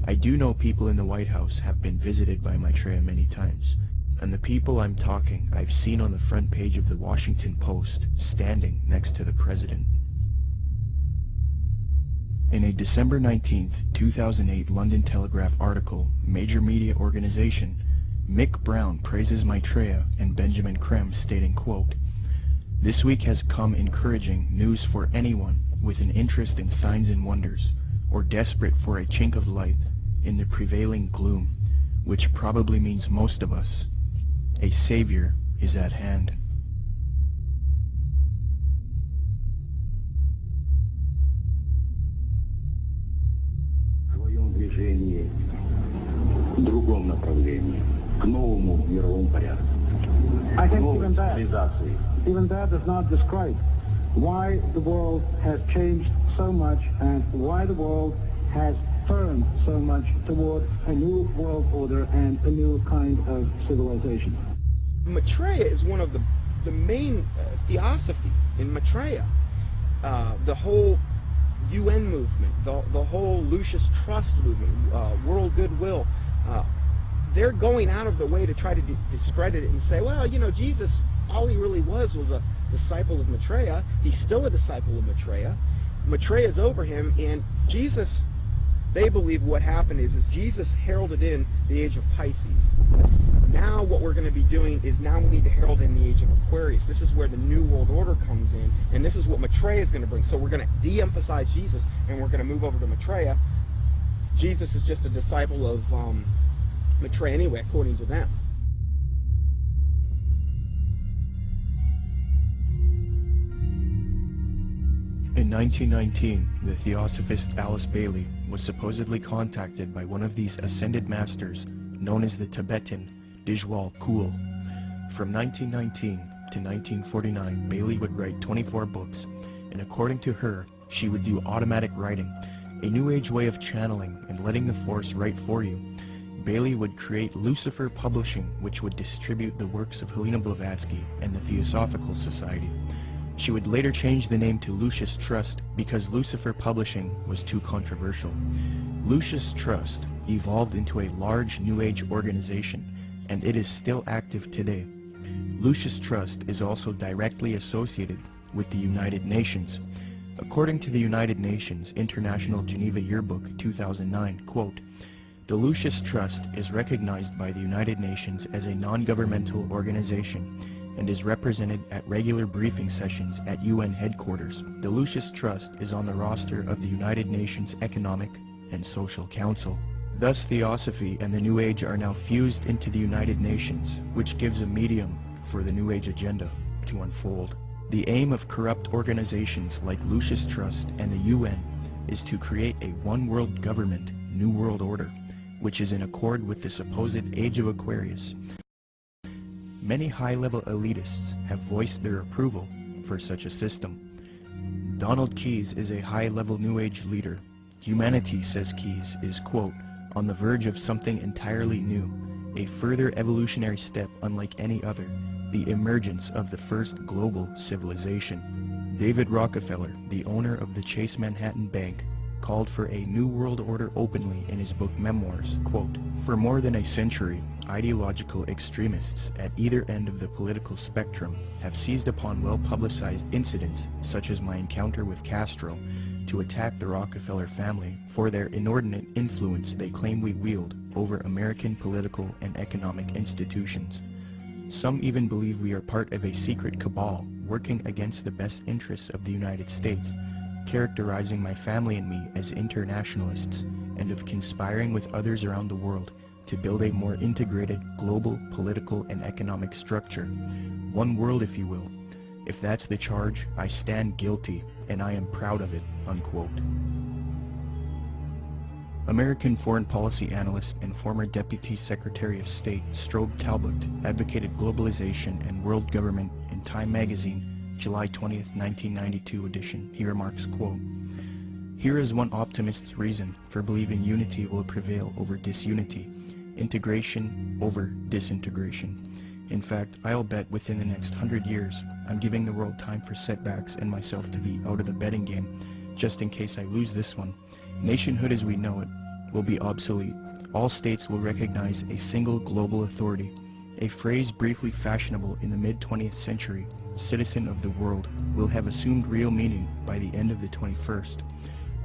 I do know people in the White House have been visited by Maitreya many times, and the people I'm talking I've seen on the front page of the Washington Post standing next to the president. In a December 19, 2008 London Telegraph article, major media organization, Mick Brown praises Maitreya and Benjamin Creme, stating, quote, "This week has come encouraging news for anyone with an interest in signs and wonders, or desperate for a chink of light in the prevailing gloom, which probably means most of us. A savior is at hand." Движении, в другом направлении, к новому мировому порядку, к новой цивилизации. Even that does not describe why the world has changed so much and why the world has turned so much toward a new world order and a new kind of civilization. Maitreya is one of the main theosophy in Maitreya. The whole UN movement, the whole Lucis Trust movement, world goodwill, they're going out of their way to try to discredit it and say, well, you know, Jesus, all he really was a disciple of Maitreya. He's still a disciple of Maitreya. Maitreya's over him, and Jesus, they believe what happened is Jesus heralded in the age of Pisces. Now what we're going to be doing is now we need to herald in the age of Aquarius. This is where the New World Order comes in, and this is what Maitreya is going to bring. So we're going to de-emphasize Jesus, and we're going to move over to Maitreya. Jesus is just a disciple of Maitreya anyway, according to them. In 1919, the theosophist Alice Bailey was supposedly contacted by one of these ascended masters known as the Tibetan Dijwal Kul. From 1919 to 1949, Bailey would write 24 books, and according to her, she would do automatic writing, a new age way of channeling and letting the force write for you. Bailey would create Lucifer Publishing, which would distribute the works of Helena Blavatsky and the Theosophical Society. She would later change the name to Lucis Trust because Lucifer Publishing was too controversial. Lucis Trust evolved into a large New Age organization, and it is still active today. Lucis Trust is also directly associated with the United Nations. According to the United Nations International Geneva Yearbook 2009, quote, "The Lucis Trust is recognized by the United Nations as a non-governmental organization and is represented at regular briefing sessions at UN headquarters. The Lucis Trust is on the roster of the United Nations Economic and Social Council." Thus, Theosophy and the New Age are now fused into the United Nations, which gives a medium for the New Age agenda to unfold. The aim of corrupt organizations like Lucis Trust and the UN is to create a one-world government, New World Order, which is in accord with the supposed Age of Aquarius. Many high-level elitists have voiced their approval for such a system. Donald Keyes is a high-level New Age leader. Humanity, says Keyes, is, quote, on the verge of something entirely new, a further evolutionary step unlike any other, the emergence of the first global civilization. David Rockefeller, the owner of the Chase Manhattan Bank, called for a New World Order openly in his book Memoirs, quote, for more than a century, ideological extremists at either end of the political spectrum have seized upon well-publicized incidents, such as my encounter with Castro, to attack the Rockefeller family for their inordinate influence they claim we wield over American political and economic institutions. Some even believe we are part of a secret cabal working against the best interests of the United States, characterizing my family and me as internationalists, and of conspiring with others around the world to build a more integrated global political and economic structure. One world, if you will. If that's the charge, I stand guilty, and I am proud of it, unquote. American foreign policy analyst and former Deputy Secretary of State Strobe Talbot advocated globalization and world government in Time magazine, July 20th, 1992 edition. He remarks, quote, here is one optimist's reason for believing unity will prevail over disunity, integration over disintegration. In fact, I'll bet within the next 100 years, I'm giving the world time for setbacks and myself to be out of the betting game, just in case I lose this one. Nationhood as we know it will be obsolete. All states will recognize a single global authority, a phrase briefly fashionable in the mid-20th century, citizen of the world, will have assumed real meaning by the end of the 21st.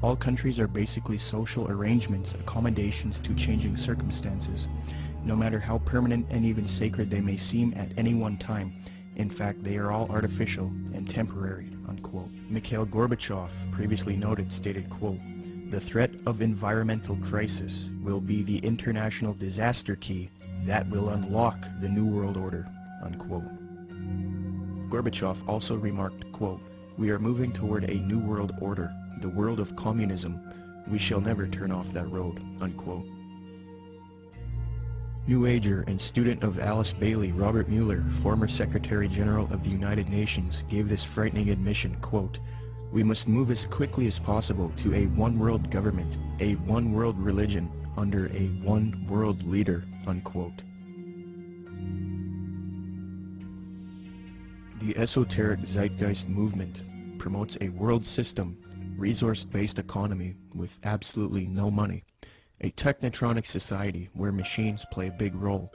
All countries are basically social arrangements, accommodations to changing circumstances, no matter how permanent and even sacred they may seem at any one time. In fact, they are all artificial and temporary, unquote. Mikhail Gorbachev, previously noted, stated, quote, the threat of environmental crisis will be the international disaster key that will unlock the New World Order, unquote. Gorbachev also remarked, quote, we are moving toward a new world order, the world of communism. We shall never turn off that road, unquote. New Ager and student of Alice Bailey, Robert Mueller, former Secretary General of the United Nations, gave this frightening admission, quote, we must move as quickly as possible to a one-world government, a one-world religion, under a one-world leader, unquote. The esoteric zeitgeist movement promotes a world system, resource-based economy with absolutely no money, a technotronic society where machines play a big role.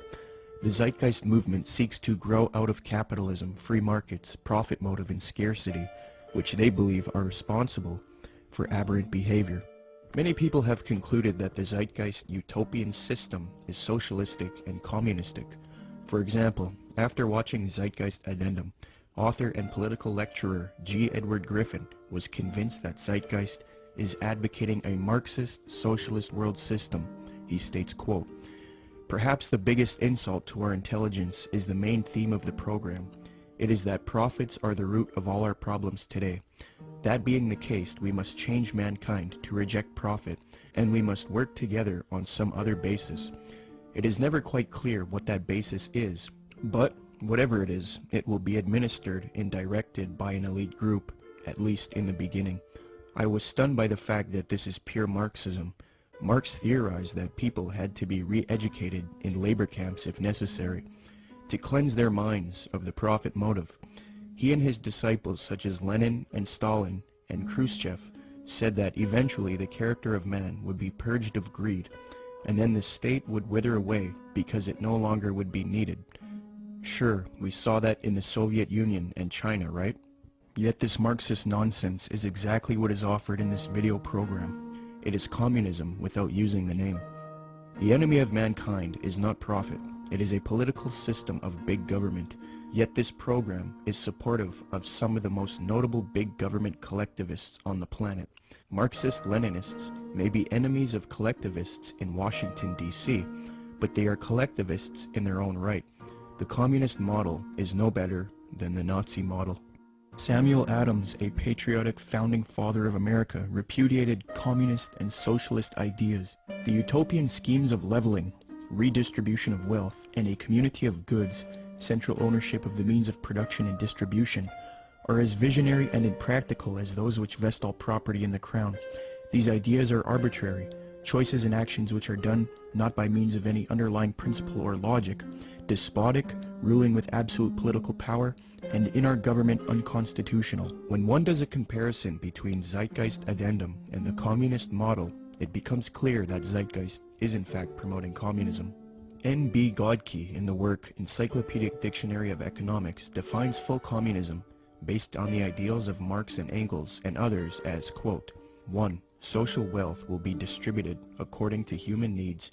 The zeitgeist movement seeks to grow out of capitalism, free markets, profit motive, and scarcity, which they believe are responsible for aberrant behavior. Many people have concluded that the zeitgeist utopian system is socialistic and communistic. For example, after watching Zeitgeist Addendum, author and political lecturer G. Edward Griffin was convinced that Zeitgeist is advocating a Marxist socialist world system. He states, quote, perhaps the biggest insult to our intelligence is the main theme of the program. It is that profits are the root of all our problems today. That being the case, we must change mankind to reject profit, and we must work together on some other basis. It is never quite clear what that basis is, but whatever it is, it will be administered and directed by an elite group, at least in the beginning. I was stunned by the fact that this is pure Marxism. Marx theorized that people had to be re-educated in labor camps if necessary, to cleanse their minds of the profit motive. He and his disciples such as Lenin and Stalin and Khrushchev said that eventually the character of man would be purged of greed, and then the state would wither away because it no longer would be needed. Sure, we saw that in the Soviet Union and China, right? Yet this Marxist nonsense is exactly what is offered in this video program. It is communism without using the name. The enemy of mankind is not profit. It is a political system of big government. Yet this program is supportive of some of the most notable big government collectivists on the planet. Marxist-Leninists may be enemies of collectivists in Washington, D.C., but they are collectivists in their own right. The communist model is no better than the Nazi model. Samuel Adams, a patriotic founding father of America, repudiated communist and socialist ideas. The utopian schemes of leveling, redistribution of wealth, and a community of goods central ownership of the means of production and distribution, are as visionary and impractical as those which vest all property in the crown. These ideas are arbitrary, choices and actions which are done not by means of any underlying principle or logic, despotic, ruling with absolute political power, and in our government unconstitutional. When one does a comparison between Zeitgeist Addendum and the communist model, it becomes clear that Zeitgeist is in fact promoting communism. N.B. Godke, in the work Encyclopedic Dictionary of Economics, defines full communism based on the ideals of Marx and Engels and others as, quote, 1. Social wealth will be distributed according to human needs,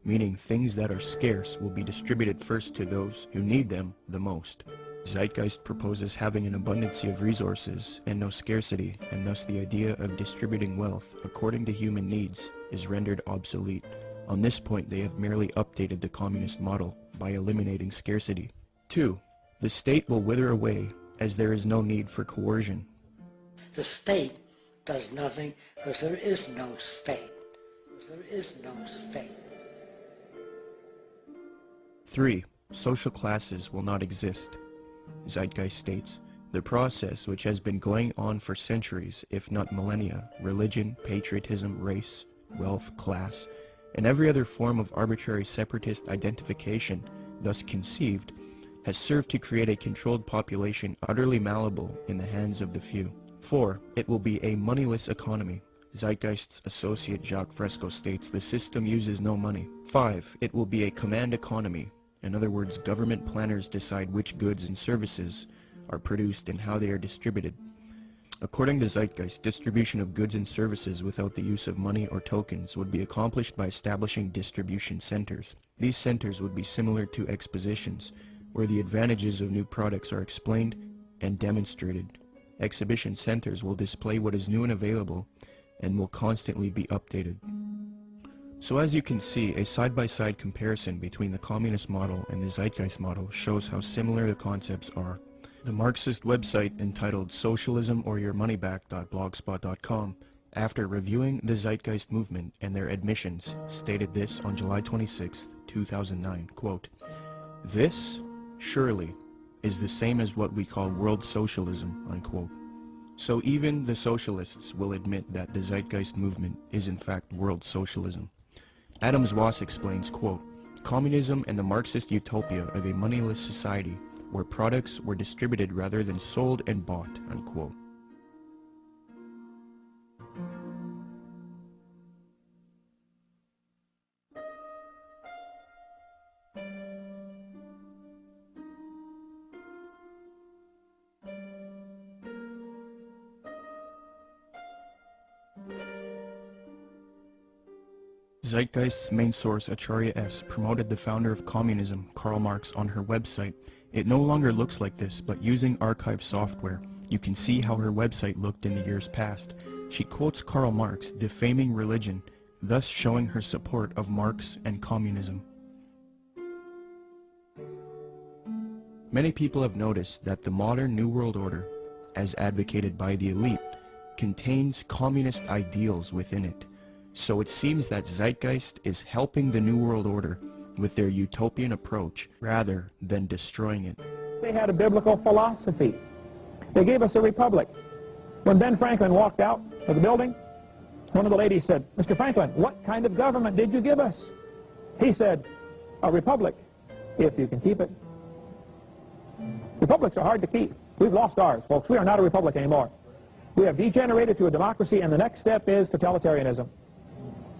meaning things that are scarce will be distributed first to those who need them the most. Zeitgeist proposes having an abundance of resources and no scarcity, and thus the idea of distributing wealth according to human needs is rendered obsolete. On this point, they have merely updated the communist model by eliminating scarcity. 2. The state will wither away as there is no need for coercion. The state does nothing because there is no state. Because there is no state. 3. Social classes will not exist. Zeitgeist states, the process which has been going on for centuries, if not millennia, religion, patriotism, race, wealth, class, and every other form of arbitrary separatist identification thus conceived, has served to create a controlled population utterly malleable in the hands of the few. 4. It will be a moneyless economy. Zeitgeist's associate Jacques Fresco states the system uses no money. 5. It will be a command economy. In other words, government planners decide which goods and services are produced and how they are distributed. According to Zeitgeist, distribution of goods and services without the use of money or tokens would be accomplished by establishing distribution centers. These centers would be similar to expositions, where the advantages of new products are explained and demonstrated. Exhibition centers will display what is new and available and will constantly be updated. So as you can see, a side-by-side comparison between the communist model and the Zeitgeist model shows how similar the concepts are. The Marxist website entitled socialismoryourmoneyback.blogspot.com, after reviewing the Zeitgeist movement and their admissions, stated this on July 26, 2009, quote, "This, surely, is the same as what we call world socialism," unquote. So even the socialists will admit that the Zeitgeist movement is in fact world socialism. Adams Ross explains, quote, "Communism and the Marxist utopia of a moneyless society where products were distributed rather than sold and bought," unquote. Zeitgeist's main source, Acharya S., promoted the founder of communism, Karl Marx, on her website. It no longer looks like this, but using archive software, you can see how her website looked in the years past. She quotes Karl Marx, defaming religion, thus showing her support of Marx and communism. Many people have noticed that the modern New World Order, as advocated by the elite, contains communist ideals within it. So it seems that Zeitgeist is helping the New World Order with their utopian approach rather than destroying it. They had a biblical philosophy. They gave us a republic. When Ben Franklin walked out of the building, one of the ladies said, "Mr. Franklin, what kind of government did you give us?" He said, "A republic, if you can keep it." Republics are hard to keep. We've lost ours, folks. We are not a republic anymore. We have degenerated to a democracy, and the next step is totalitarianism.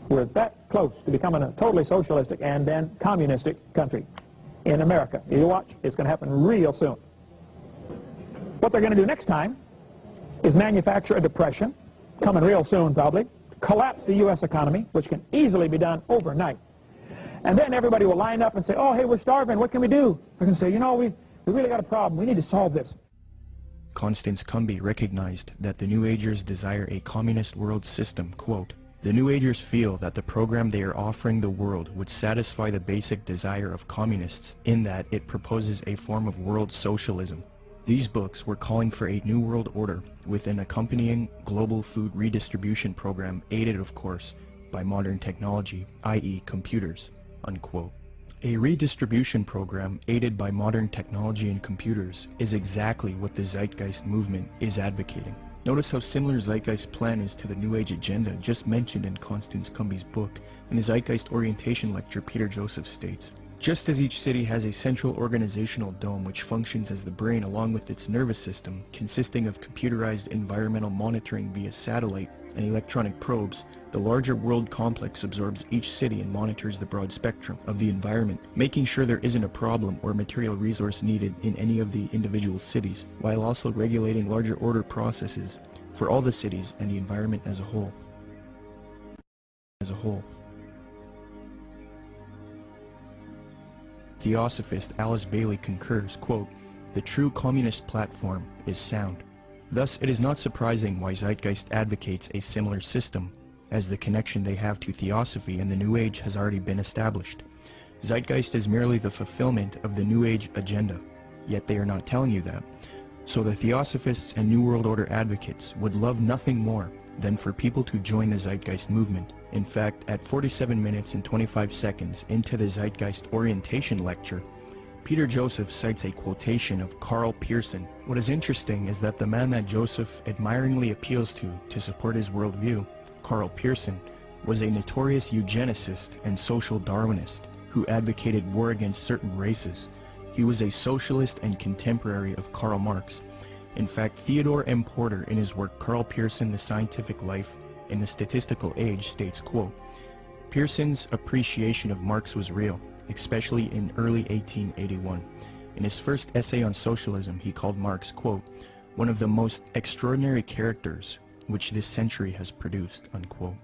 We're that close to becoming a totally socialistic and then communistic country in America. You watch, it's going to happen real soon. What they're going to do next time is manufacture a depression, coming real soon probably, collapse the U.S. economy, which can easily be done overnight. And then everybody will line up and say, "Oh, hey, we're starving. What can we do?" They're going to say, "You know, we really got a problem. We need to solve this." Constance Cumby recognized that the New Agers desire a communist world system, quote, "The New Agers feel that the program they are offering the world would satisfy the basic desire of communists in that it proposes a form of world socialism. These books were calling for a new world order with an accompanying global food redistribution program aided, of course, by modern technology, i.e. computers," unquote. A redistribution program aided by modern technology and computers is exactly what the Zeitgeist movement is advocating. Notice how similar Zeitgeist's plan is to the New Age agenda just mentioned in Constance Cumby's book. In the Zeitgeist orientation lecture, Peter Joseph states, "Just as each city has a central organizational dome which functions as the brain along with its nervous system, consisting of computerized environmental monitoring via satellite and electronic probes, the larger world complex absorbs each city and monitors the broad spectrum of the environment, making sure there isn't a problem or material resource needed in any of the individual cities, while also regulating larger order processes for all the cities and the environment as a whole." Theosophist Alice Bailey concurs, quote, "The true communist platform is sound." Thus, it is not surprising why Zeitgeist advocates a similar system, as the connection they have to Theosophy and the New Age has already been established. Zeitgeist is merely the fulfillment of the New Age agenda, yet they are not telling you that. So the Theosophists and New World Order advocates would love nothing more than for people to join the Zeitgeist movement. In fact, at 47 minutes and 25 seconds into the Zeitgeist orientation lecture, Peter Joseph cites a quotation of Karl Pearson. What is interesting is that the man that Joseph admiringly appeals to support his worldview, Karl Pearson, was a notorious eugenicist and social Darwinist who advocated war against certain races. He was a socialist and contemporary of Karl Marx. In fact, Theodore M. Porter, in his work Karl Pearson, The Scientific Life in the Statistical Age, states, quote, "Pearson's appreciation of Marx was real, especially in early 1881. In his first essay on socialism, he called Marx, quote, one of the most extraordinary characters which this century has produced," unquote.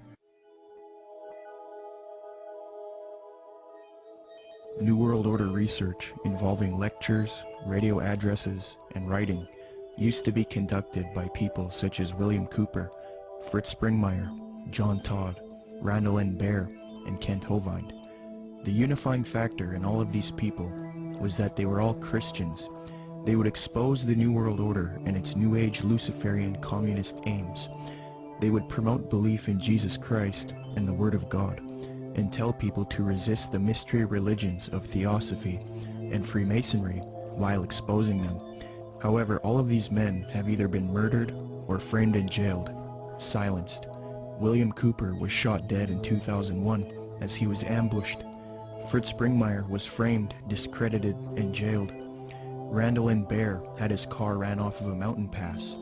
New World Order research involving lectures, radio addresses, and writing used to be conducted by people such as William Cooper, Fritz Springmeier, John Todd, Randall N. Baer, and Kent Hovind. The unifying factor in all of these people was that they were all Christians. They would expose the New World Order and its New Age Luciferian communist aims. They would promote belief in Jesus Christ and the Word of God, and tell people to resist the mystery religions of Theosophy and Freemasonry while exposing them. However, all of these men have either been murdered or framed and jailed, silenced. William Cooper was shot dead in 2001 as he was ambushed. Fritz Springmeier was framed, discredited, and jailed. Randall N. Baer had his car ran off of a mountain pass.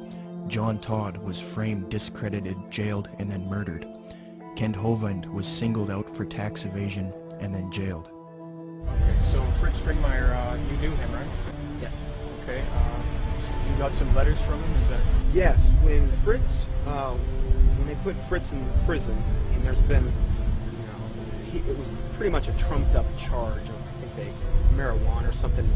John Todd was framed, discredited, jailed, and then murdered. Kent Hovind was singled out for tax evasion and then jailed. Okay, so Fritz Springmeier, you knew him, right? Yes. Okay, you got some letters from him, is that? Yes, when they put Fritz in prison, and there's been, it was pretty much a trumped up charge of, I think marijuana or something,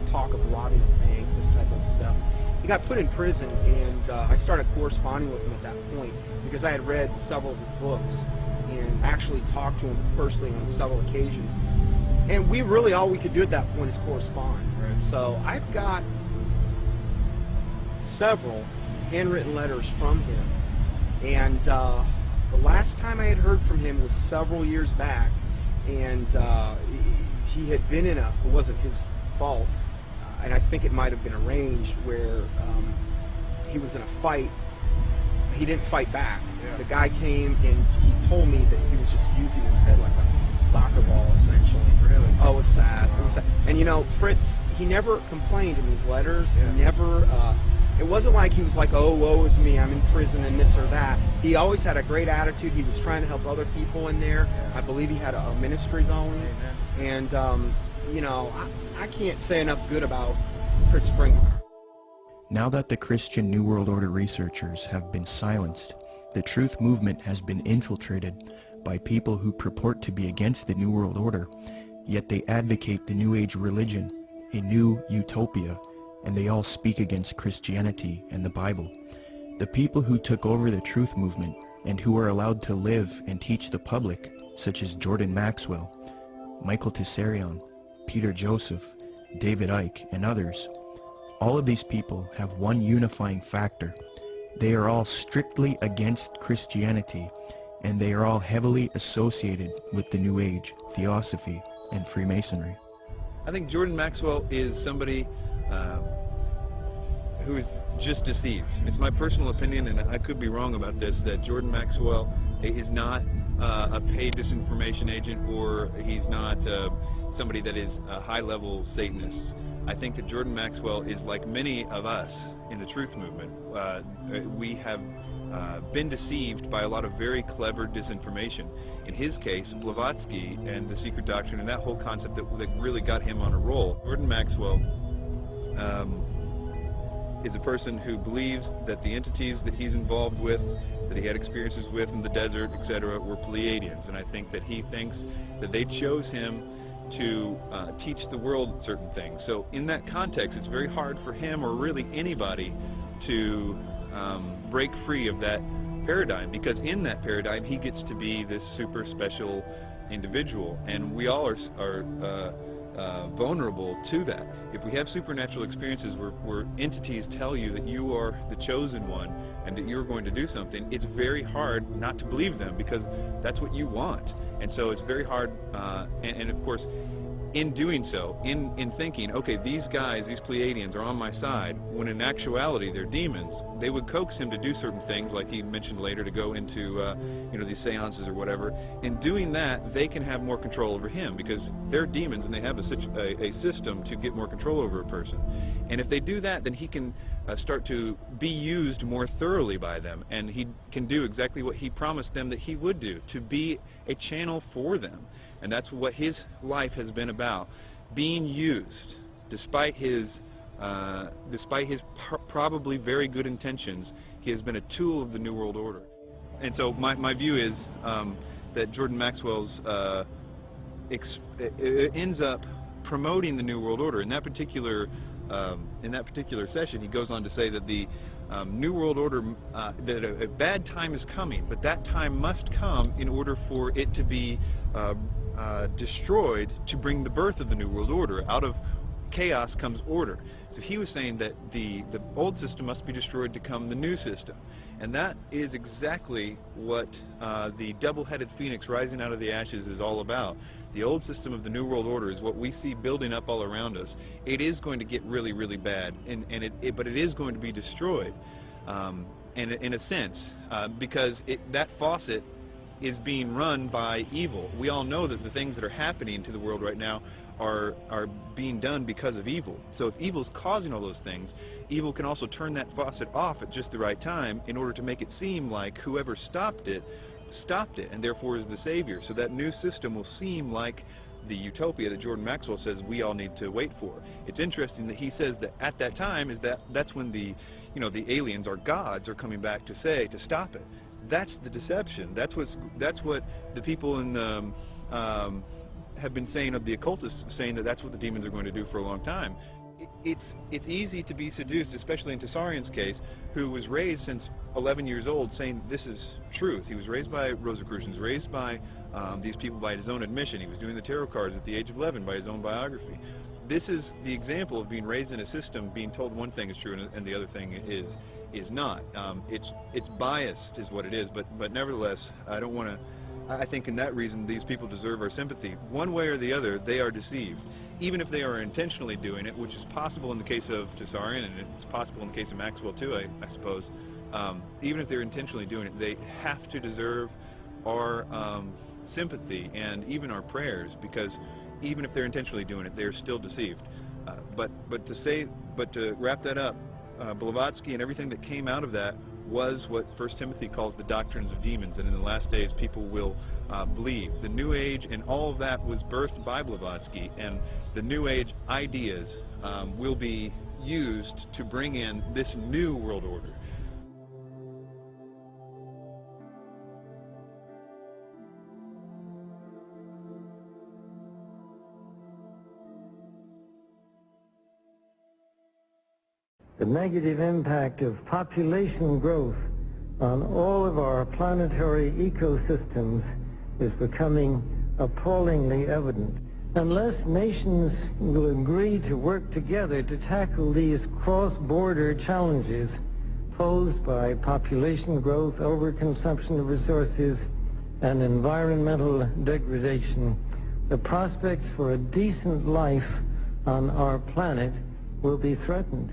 talk of robbing a bank, this type of stuff. He got put in prison, and I started corresponding with him at that point because I had read several of his books and actually talked to him personally on several occasions. And we really, all we could do at that point is correspond. Right? So I've got several handwritten letters from him, and the last time I had heard from him was several years back, and he had been in it wasn't his fault, and I think it might have been arranged where he was in a fight. He didn't fight back. Yeah. The guy came and he told me that he was just using his head like a soccer ball, essentially. Really? Oh, it was sad. Wow. It was sad. And Fritz, he never complained in his letters. Yeah. He never, it wasn't like he was like, oh, woe is me, I'm in prison and this or that. He always had a great attitude. He was trying to help other people in there. Yeah. I believe he had a ministry going. Amen. And, I can't say enough good about Fritz Springmeier. Now that the Christian New World Order researchers have been silenced, the truth movement has been infiltrated by people who purport to be against the New World Order, yet they advocate the New Age religion, a new utopia, and they all speak against Christianity and the Bible. The people who took over the truth movement and who are allowed to live and teach the public, such as Jordan Maxwell, Michael Tessarion, Peter Joseph, David Icke, and others, all of these people have one unifying factor. They are all strictly against Christianity, and they are all heavily associated with the New Age, Theosophy, and Freemasonry. I think Jordan Maxwell is somebody who is just deceived. It's my personal opinion, and I could be wrong about this, that Jordan Maxwell is not a paid disinformation agent, or he's not somebody that is a high-level Satanist. I think that Jordan Maxwell is like many of us in the truth movement. We have been deceived by a lot of very clever disinformation. In his case, Blavatsky and the secret doctrine and that whole concept that really got him on a roll. Jordan Maxwell is a person who believes that the entities that he's involved with, that he had experiences with in the desert, etc., were Pleiadians. And I think that he thinks that they chose him to teach the world certain things. So in that context, it's very hard for him, or really anybody, to break free of that paradigm, because in that paradigm he gets to be this super special individual, and we all are vulnerable to that. If we have supernatural experiences where entities tell you that you are the chosen one and that you're going to do something, it's very hard not to believe them, because that's what you want. And so it's very hard, and of course, in doing so, in thinking, okay, these guys, these Pleiadians are on my side, when in actuality they're demons, they would coax him to do certain things, like he mentioned later, to go into these seances or whatever. In doing that, they can have more control over him, because they're demons and they have a system to get more control over a person. And if they do that, then he can start to be used more thoroughly by them, and he can do exactly what he promised them that he would do, to be a channel for them. And that's what his life has been about, being used, despite his probably very good intentions. He has been a tool of the New World Order. And so my view is that Jordan Maxwell's ends up promoting the New World Order. In that particular session, he goes on to say that the New World Order, that a bad time is coming, but that time must come in order for it to be destroyed, to bring the birth of the New World Order. Out of chaos comes order. So he was saying that the old system must be destroyed to come the new system. And that is exactly what the double-headed phoenix rising out of the ashes is all about. The old system of the New World Order is what we see building up all around us. It is going to get really, really bad, but it is going to be destroyed, in a sense, because that faucet is being run by evil. We all know that the things that are happening to the world right now are being done because of evil. So if evil's causing all those things, evil can also turn that faucet off at just the right time in order to make it seem like whoever stopped it, and therefore is the savior. So that new system will seem like the utopia that Jordan Maxwell says we all need to wait for. It's interesting that he says that at that time that's when the aliens, or gods, are coming back to stop it. That's the deception. That's what the people in the have been saying of the occultists, saying that that's what the demons are going to do for a long time. It's easy to be seduced, especially in Tsarion's case, who was raised since 11 years old saying this is truth. He was raised by Rosicrucians, raised by these people by his own admission. He was doing the tarot cards at the age of 11 by his own biography. This is the example of being raised in a system, being told one thing is true and the other thing is not. It's biased is what it is, but nevertheless, I think in that reason these people deserve our sympathy. One way or the other, they are deceived. Even if they are intentionally doing it, which is possible in the case of Tsarion, and it's possible in the case of Maxwell too, I suppose. Even if they're intentionally doing it, they have to deserve our sympathy and even our prayers, because even if they're intentionally doing it, they're still deceived. But to wrap that up, Blavatsky and everything that came out of that was what 1 Timothy calls the doctrines of demons, and in the last days people will believe. The New Age and all of that was birthed by Blavatsky, and the New Age ideas will be used to bring in this new world order. The negative impact of population growth on all of our planetary ecosystems is becoming appallingly evident. Unless nations will agree to work together to tackle these cross-border challenges posed by population growth, overconsumption of resources, and environmental degradation, the prospects for a decent life on our planet will be threatened.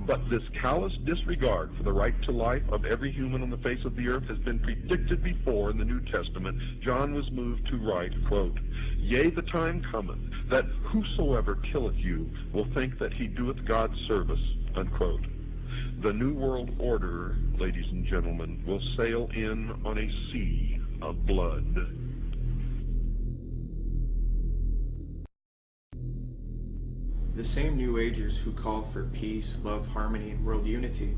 But this callous disregard for the right to life of every human on the face of the earth has been predicted before in the New Testament. John was moved to write, quote, "Yea, the time cometh, that whosoever killeth you will think that he doeth God's service," unquote. The New World Order, ladies and gentlemen, will sail in on a sea of blood. The same New Agers who call for peace, love, harmony, and world unity,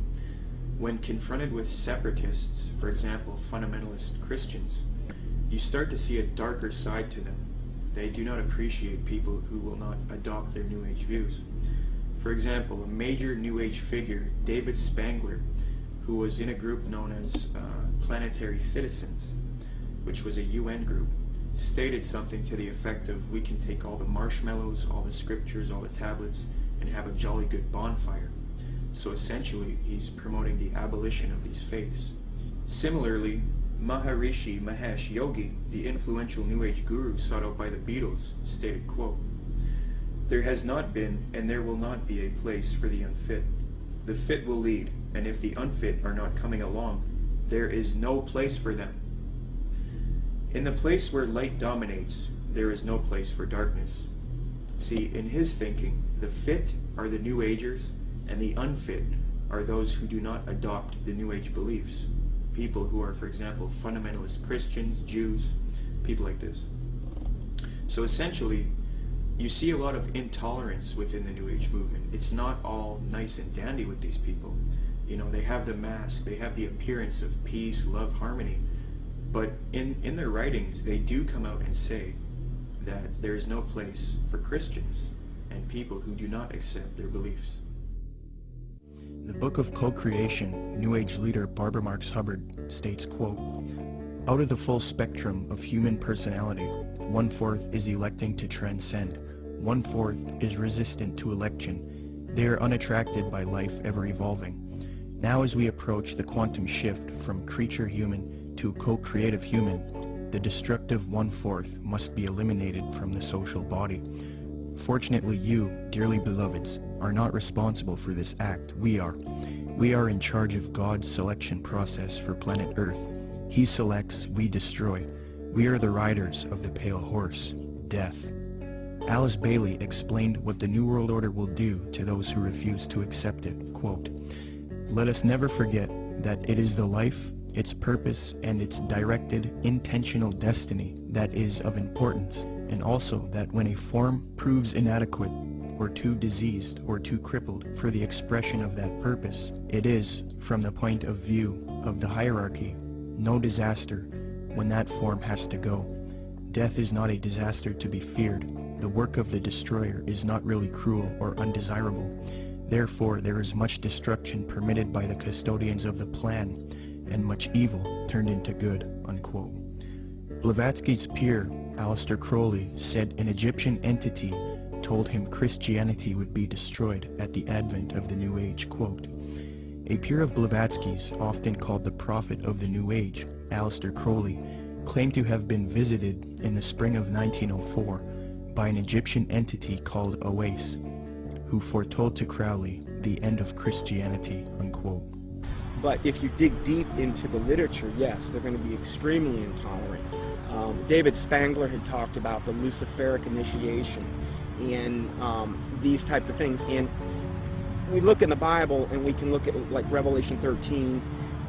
when confronted with separatists, for example, fundamentalist Christians, you start to see a darker side to them. They do not appreciate people who will not adopt their New Age views. For example, a major New Age figure, David Spangler, who was in a group known as Planetary Citizens, which was a UN group, stated something to the effect of, we can take all the marshmallows, all the scriptures, all the tablets, and have a jolly good bonfire. So essentially, he's promoting the abolition of these faiths. Similarly, Maharishi Mahesh Yogi, the influential New Age guru sought out by the Beatles, stated, quote, "There has not been and there will not be a place for the unfit. The fit will lead, and if the unfit are not coming along, there is no place for them. In the place where light dominates, there is no place for darkness." See, in his thinking, the fit are the New Agers, and the unfit are those who do not adopt the New Age beliefs. People who are, for example, fundamentalist Christians, Jews, people like this. So essentially, you see a lot of intolerance within the New Age movement. It's not all nice and dandy with these people. You know, they have the mask, they have the appearance of peace, love, harmony, but in their writings, they do come out and say that there is no place for Christians and people who do not accept their beliefs. In the book of Co-Creation, New Age leader Barbara Marx Hubbard states, quote, "Out of the full spectrum of human personality, 1/4 is electing to transcend, 1/4 is resistant to election. They are unattracted by life ever evolving. Now as we approach the quantum shift from creature human to co-creative human, the destructive 1/4 must be eliminated from the social body. Fortunately you, dearly beloveds, are not responsible for this act. We are. We are in charge of God's selection process for planet Earth. He selects, we destroy. We are the riders of the pale horse, death." Alice Bailey explained what the New World Order will do to those who refuse to accept it. Quote, "Let us never forget that it is the life, its purpose, and its directed, intentional destiny that is of importance, and also that when a form proves inadequate, or too diseased, or too crippled for the expression of that purpose, it is, from the point of view of the hierarchy, no disaster when that form has to go. Death is not a disaster to be feared. The work of the destroyer is not really cruel or undesirable. Therefore there is much destruction permitted by the custodians of the plan, and much evil turned into good," unquote. Blavatsky's peer, Aleister Crowley, said an Egyptian entity told him Christianity would be destroyed at the advent of the New Age, quote. A peer of Blavatsky's, often called the prophet of the New Age, Aleister Crowley, claimed to have been visited in the spring of 1904 by an Egyptian entity called Oase, who foretold to Crowley the end of Christianity, unquote. But if you dig deep into the literature, yes, they're going to be extremely intolerant. David Spangler had talked about the Luciferic initiation and these types of things. And we look in the Bible and we can look at like Revelation 13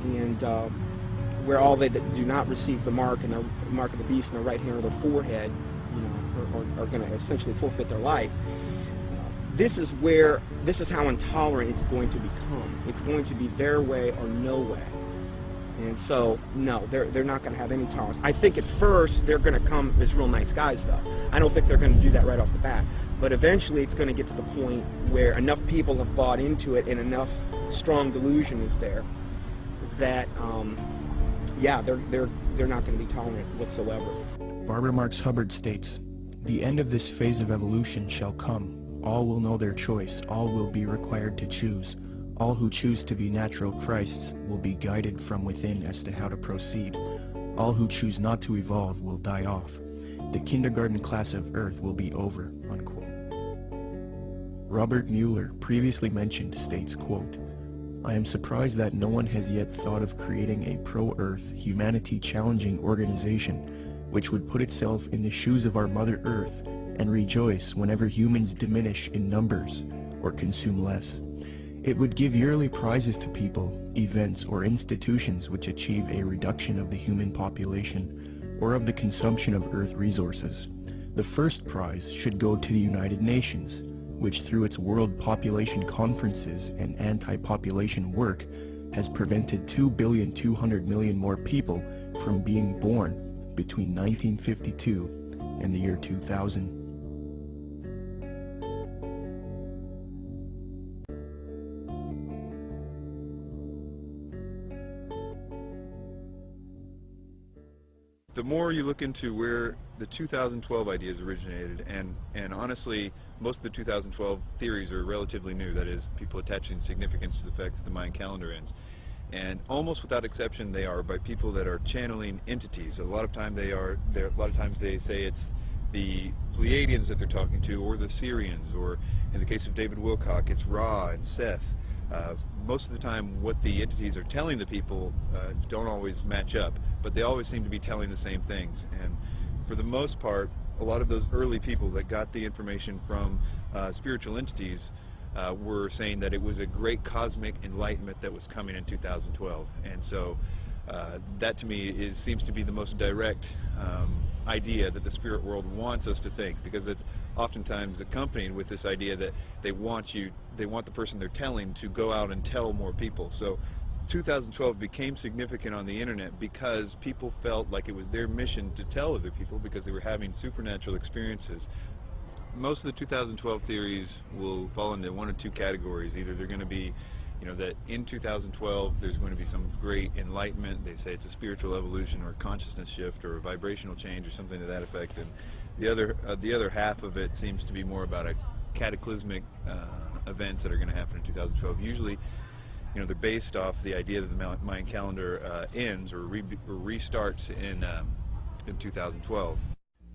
and where all they that do not receive the mark and the mark of the beast in their right hand or their forehead, you know, are going to essentially forfeit their life. This is how intolerant it's going to become. It's going to be their way or no way. And so, no, they're not going to have any tolerance. I think at first they're going to come as real nice guys, though. I don't think they're going to do that right off the bat. But eventually it's going to get to the point where enough people have bought into it and enough strong delusion is there that, yeah, they're not going to be tolerant whatsoever. Barbara Marx Hubbard states, "The end of this phase of evolution shall come. All will know their choice. All will be required to choose. All who choose to be natural Christs will be guided from within as to how to proceed. All who choose not to evolve will die off. The kindergarten class of Earth will be over, unquote. Robert Mueller, previously mentioned, states, quote, I am surprised that no one has yet thought of creating a pro-Earth, humanity-challenging organization which would put itself in the shoes of our Mother Earth and rejoice whenever humans diminish in numbers or consume less. It would give yearly prizes to people, events, or institutions which achieve a reduction of the human population or of the consumption of Earth resources. The first prize should go to the United Nations, which through its World Population Conferences and anti-population work has prevented 2,200,000,000 more people from being born between 1952 and the year 2000. The more you look into where the 2012 ideas originated, and honestly, most of the 2012 theories are relatively new, that is, people attaching significance to the fact that the Mayan calendar ends. And almost without exception, they are by people that are channeling entities. A lot of times they say it's the Pleiadians that they're talking to, or the Syrians, or in the case of David Wilcock, it's Ra and Seth. Most of the time what the entities are telling the people don't always match up, but they always seem to be telling the same things. And for the most part, a lot of those early people that got the information from spiritual entities were saying that it was a great cosmic enlightenment that was coming in 2012. And so that to me seems to be the most direct idea that the spirit world wants us to think, because it's oftentimes accompanied with this idea that they want the person they're telling to go out and tell more people. So 2012 became significant on the internet because people felt like it was their mission to tell other people because they were having supernatural experiences. Most of the 2012 theories will fall into one of two categories. Either they're going to be, that in 2012 there's going to be some great enlightenment. They say it's a spiritual evolution or a consciousness shift or a vibrational change or something to that effect. And the other half of it seems to be more about a cataclysmic events that are going to happen in 2012. Usually, they're based off the idea that the Mayan calendar ends or restarts in 2012.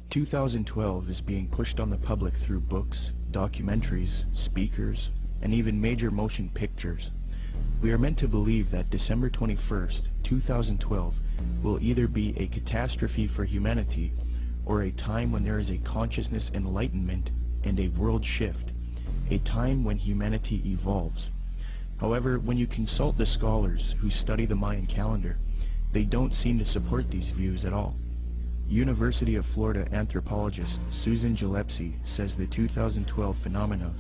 2012 is being pushed on the public through books, documentaries, speakers, and even major motion pictures. We are meant to believe that December 21st, 2012 will either be a catastrophe for humanity or a time when there is a consciousness enlightenment and a world shift, a time when humanity evolves. However, when you consult the scholars who study the Mayan calendar, they don't seem to support these views at all. University of Florida anthropologist Susan Gillespie says the 2012 phenomena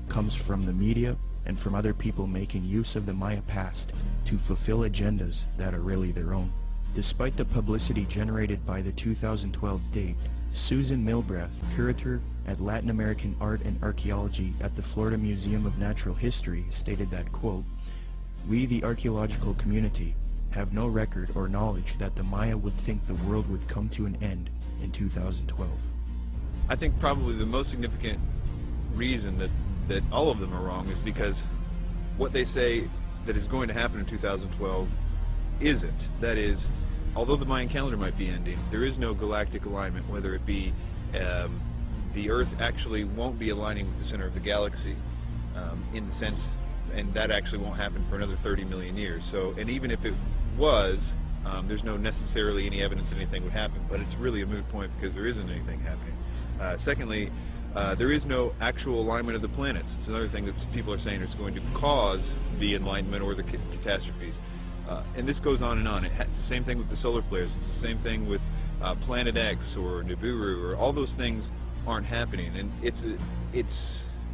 comes from the media and from other people making use of the Maya past to fulfill agendas that are really their own. Despite the publicity generated by the 2012 date, Susan Milbrath, curator at Latin American Art and Archaeology at the Florida Museum of Natural History, stated that, quote, "We, the archaeological community, have no record or knowledge that the Maya would think the world would come to an end in 2012. I think probably the most significant reason that all of them are wrong is because what they say that is going to happen in 2012 isn't. That is, although the Mayan calendar might be ending, there is no galactic alignment, whether it be the Earth actually won't be aligning with the center of the galaxy in the sense, and that actually won't happen for another 30 million years. So, and even if it was, there's no necessarily any evidence that anything would happen, but it's really a moot point because there isn't anything happening. Secondly, there is no actual alignment of the planets. It's another thing that people are saying is going to cause the enlightenment or the catastrophes. And this goes on and on. It's the same thing with the solar flares. It's the same thing with Planet X or Nibiru, or all those things aren't happening. And it's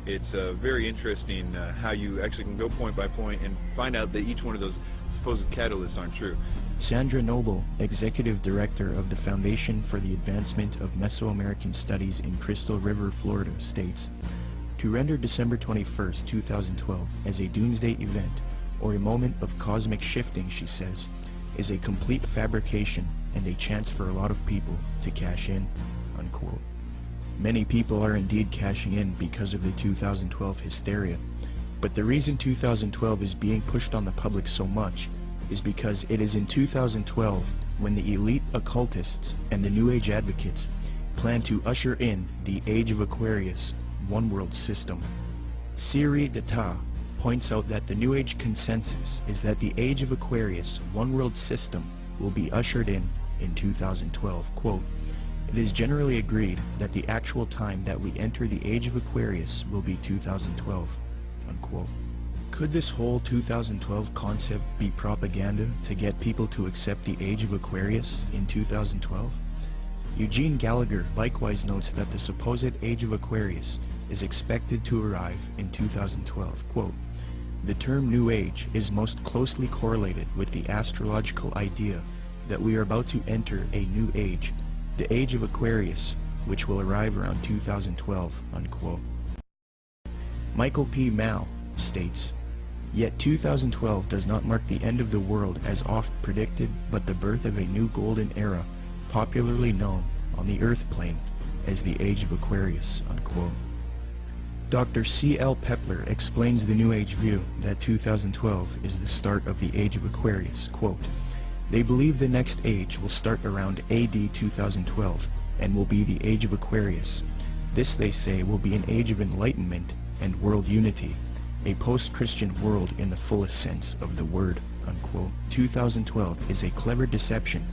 very interesting how you actually can go point by point and find out that each one of those supposed catalysts aren't true. Sandra Noble, Executive Director of the Foundation for the Advancement of Mesoamerican Studies in Crystal River, Florida, states, "To render December 21st, 2012 as a doomsday event or a moment of cosmic shifting," she says, "is a complete fabrication and a chance for a lot of people to cash in," unquote. Many people are indeed cashing in because of the 2012 hysteria, but the reason 2012 is being pushed on the public so much is because it is in 2012 when the elite occultists and the New Age advocates plan to usher in the Age of Aquarius one-world system. ᴍᴜᴜ points out that the New Age consensus is that the Age of Aquarius one-world system will be ushered in 2012. Quote, "It is generally agreed that the actual time that we enter the Age of Aquarius will be 2012. Unquote. Could this whole 2012 concept be propaganda to get people to accept the Age of Aquarius in 2012? Eugene Gallagher likewise notes that the supposed Age of Aquarius is expected to arrive in 2012. Quote, "The term New Age is most closely correlated with the astrological idea that we are about to enter a new age, the Age of Aquarius, which will arrive around 2012. Unquote. Michael P. Mao states, "Yet 2012 does not mark the end of the world as oft predicted, but the birth of a new golden era, popularly known on the Earth plane as the Age of Aquarius." Unquote. Dr. C.L. Pepler explains the New Age view that 2012 is the start of the Age of Aquarius. Quote, "They believe the next age will start around AD 2012 and will be the Age of Aquarius. This, they say, will be an age of enlightenment and world unity, a post-Christian world in the fullest sense of the word." Unquote. 2012 is a clever deception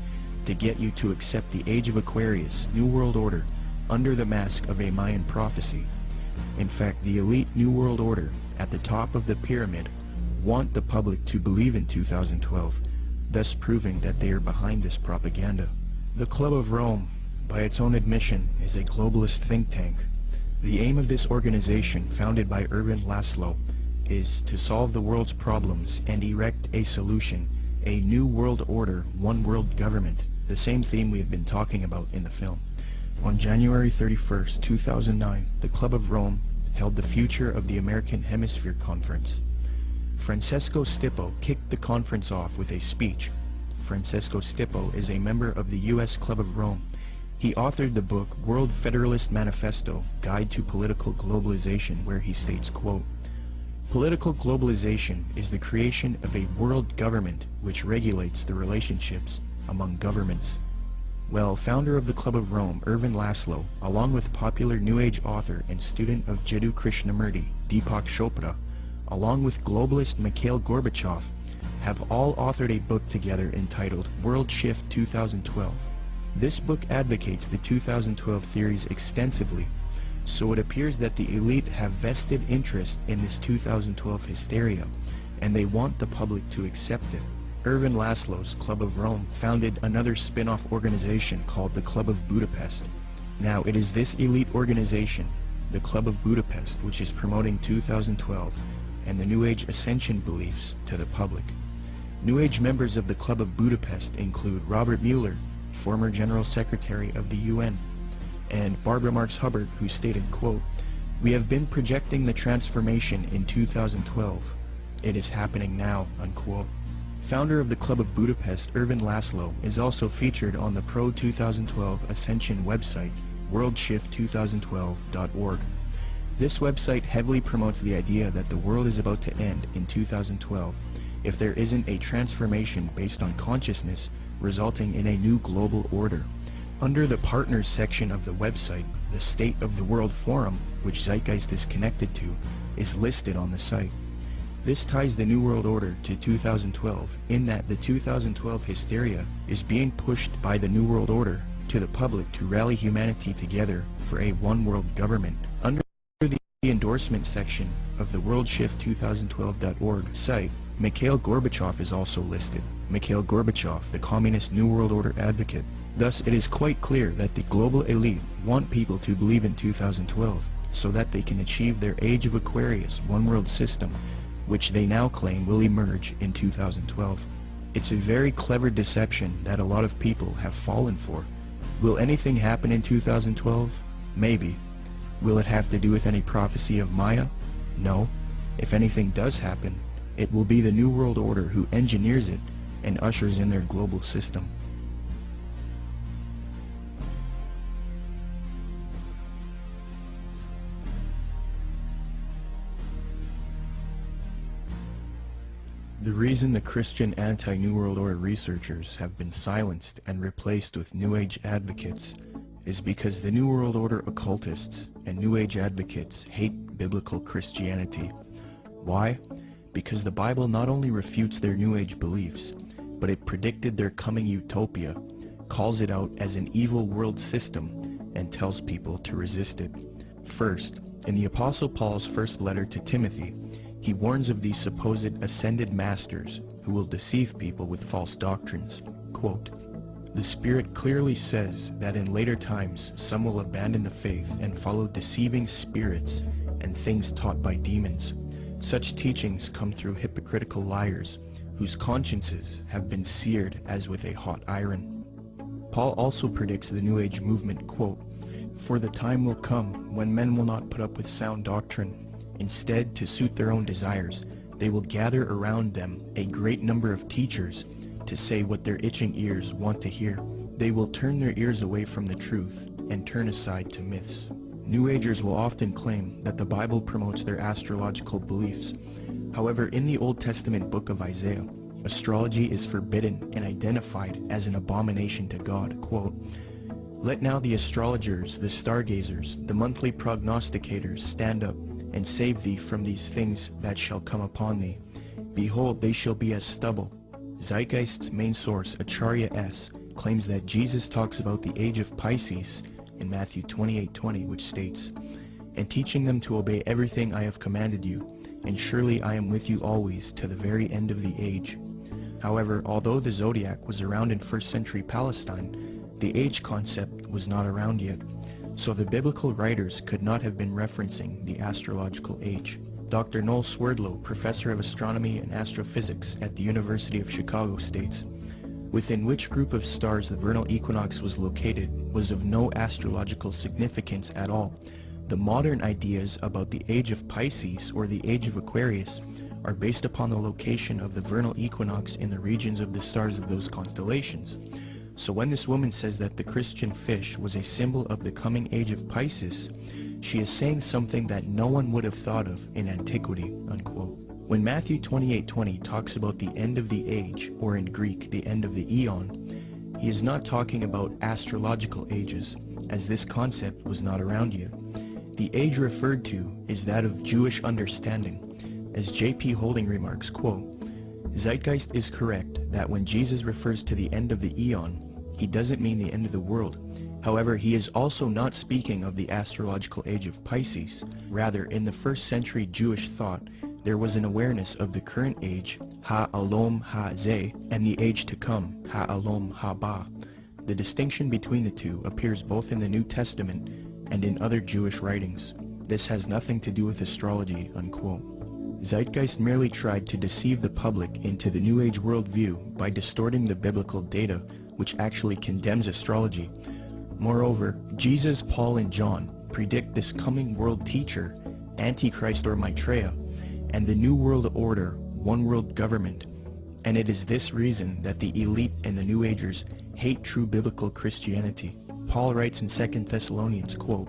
to get you to accept the Age of Aquarius, New World Order, under the mask of a Mayan prophecy. In fact, the elite New World Order at the top of the pyramid want the public to believe in 2012, thus proving that they are behind this propaganda. The Club of Rome, by its own admission, is a globalist think tank. The aim of this organization, founded by Ervin Laszlo, is to solve the world's problems and erect a solution, a new world order, one world government, the same theme we have been talking about in the film. On January 31st, 2009, the Club of Rome held the Future of the American Hemisphere Conference. Francesco Stippo kicked the conference off with a speech. Francesco Stippo is a member of the U.S. Club of Rome. He authored the book World Federalist Manifesto, Guide to Political Globalization, where he states, quote, "Political globalization is the creation of a world government which regulates the relationships among governments." Well, founder of the Club of Rome, Ervin Laszlo, along with popular New Age author and student of Jiddu Krishnamurti, Deepak Chopra, along with globalist Mikhail Gorbachev, have all authored a book together entitled World Shift 2012. This book advocates the 2012 theories extensively, so it appears that the elite have vested interest in this 2012 hysteria, and they want the public to accept it. Ervin Laszlo's Club of Rome founded another spin-off organization called the Club of Budapest. Now, it is this elite organization, the Club of Budapest, which is promoting 2012 and the New Age ascension beliefs to the public. New Age members of the Club of Budapest include Robert Mueller, former General Secretary of the UN, and Barbara Marx Hubbard, who stated, quote, "We have been projecting the transformation in 2012. It is happening now," unquote. Founder of the Club of Budapest, Ervin Laszlo, is also featured on the Pro-2012 Ascension website, worldshift2012.org. This website heavily promotes the idea that the world is about to end in 2012 if there isn't a transformation based on consciousness resulting in a new global order. Under the Partners section of the website, the State of the World Forum, which Zeitgeist is connected to, is listed on the site. This ties the New World Order to 2012 in that the 2012 hysteria is being pushed by the New World Order to the public to rally humanity together for a one-world government. Under the endorsement section of the worldshift2012.org site, Mikhail Gorbachev is also listed. Mikhail Gorbachev, the Communist New World Order advocate. Thus, it is quite clear that the global elite want people to believe in 2012 so that they can achieve their Age of Aquarius one-world system, which they now claim will emerge in 2012. It's a very clever deception that a lot of people have fallen for. Will anything happen in 2012? Maybe. Will it have to do with any prophecy of Maya? No. If anything does happen, it will be the New World Order who engineers it and ushers in their global system. The reason the Christian anti-New World Order researchers have been silenced and replaced with New Age advocates is because the New World Order occultists and New Age advocates hate biblical Christianity. Why? Because the Bible not only refutes their New Age beliefs, but it predicted their coming utopia, calls it out as an evil world system, and tells people to resist it. First, in the Apostle Paul's first letter to Timothy, he warns of these supposed ascended masters who will deceive people with false doctrines. Quote, "The Spirit clearly says that in later times some will abandon the faith and follow deceiving spirits and things taught by demons. Such teachings come through hypocritical liars whose consciences have been seared as with a hot iron." Paul also predicts the New Age movement, quote, "For the time will come when men will not put up with sound doctrine. Instead, to suit their own desires, they will gather around them a great number of teachers to say what their itching ears want to hear. They will turn their ears away from the truth and turn aside to myths." New Agers will often claim that the Bible promotes their astrological beliefs. However, in the Old Testament book of Isaiah, astrology is forbidden and identified as an abomination to God. Quote, "Let now the astrologers, the stargazers, the monthly prognosticators stand up and save thee from these things that shall come upon thee. Behold, they shall be as stubble." Zeitgeist's main source, Acharya S., claims that Jesus talks about the age of Pisces in Matthew 28:20, which states, "And teaching them to obey everything I have commanded you, and surely I am with you always to the very end of the age." However, although the zodiac was around in 1st century Palestine, the age concept was not around yet, so the biblical writers could not have been referencing the astrological age. Dr. Noel Swerdlow, professor of astronomy and astrophysics at the University of Chicago, states, "Within which group of stars the vernal equinox was located was of no astrological significance at all. The modern ideas about the age of Pisces or the age of Aquarius are based upon the location of the vernal equinox in the regions of the stars of those constellations. So when this woman says that the Christian fish was a symbol of the coming age of Pisces, she is saying something that no one would have thought of in antiquity." Unquote. When Matthew 28:20 talks about the end of the age, or in Greek, the end of the eon, he is not talking about astrological ages, as this concept was not around yet. The age referred to is that of Jewish understanding. As J.P. Holding remarks, quote, "Zeitgeist is correct that when Jesus refers to the end of the eon, he doesn't mean the end of the world. However, he is also not speaking of the astrological age of Pisces. Rather, in the 1st century Jewish thought, there was an awareness of the current age, ha-alom ha-zeh, and the age to come, ha-alom ha-ba. The distinction between the two appears both in the New Testament and in other Jewish writings. This has nothing to do with astrology." Unquote. Zeitgeist merely tried to deceive the public into the New Age worldview by distorting the biblical data, which actually condemns astrology. Moreover, Jesus, Paul, and John predict this coming world teacher, Antichrist or Maitreya, and the New World Order, one world government, and it is this reason that the elite and the New Agers hate true biblical Christianity. Paul writes in 2 Thessalonians, quote,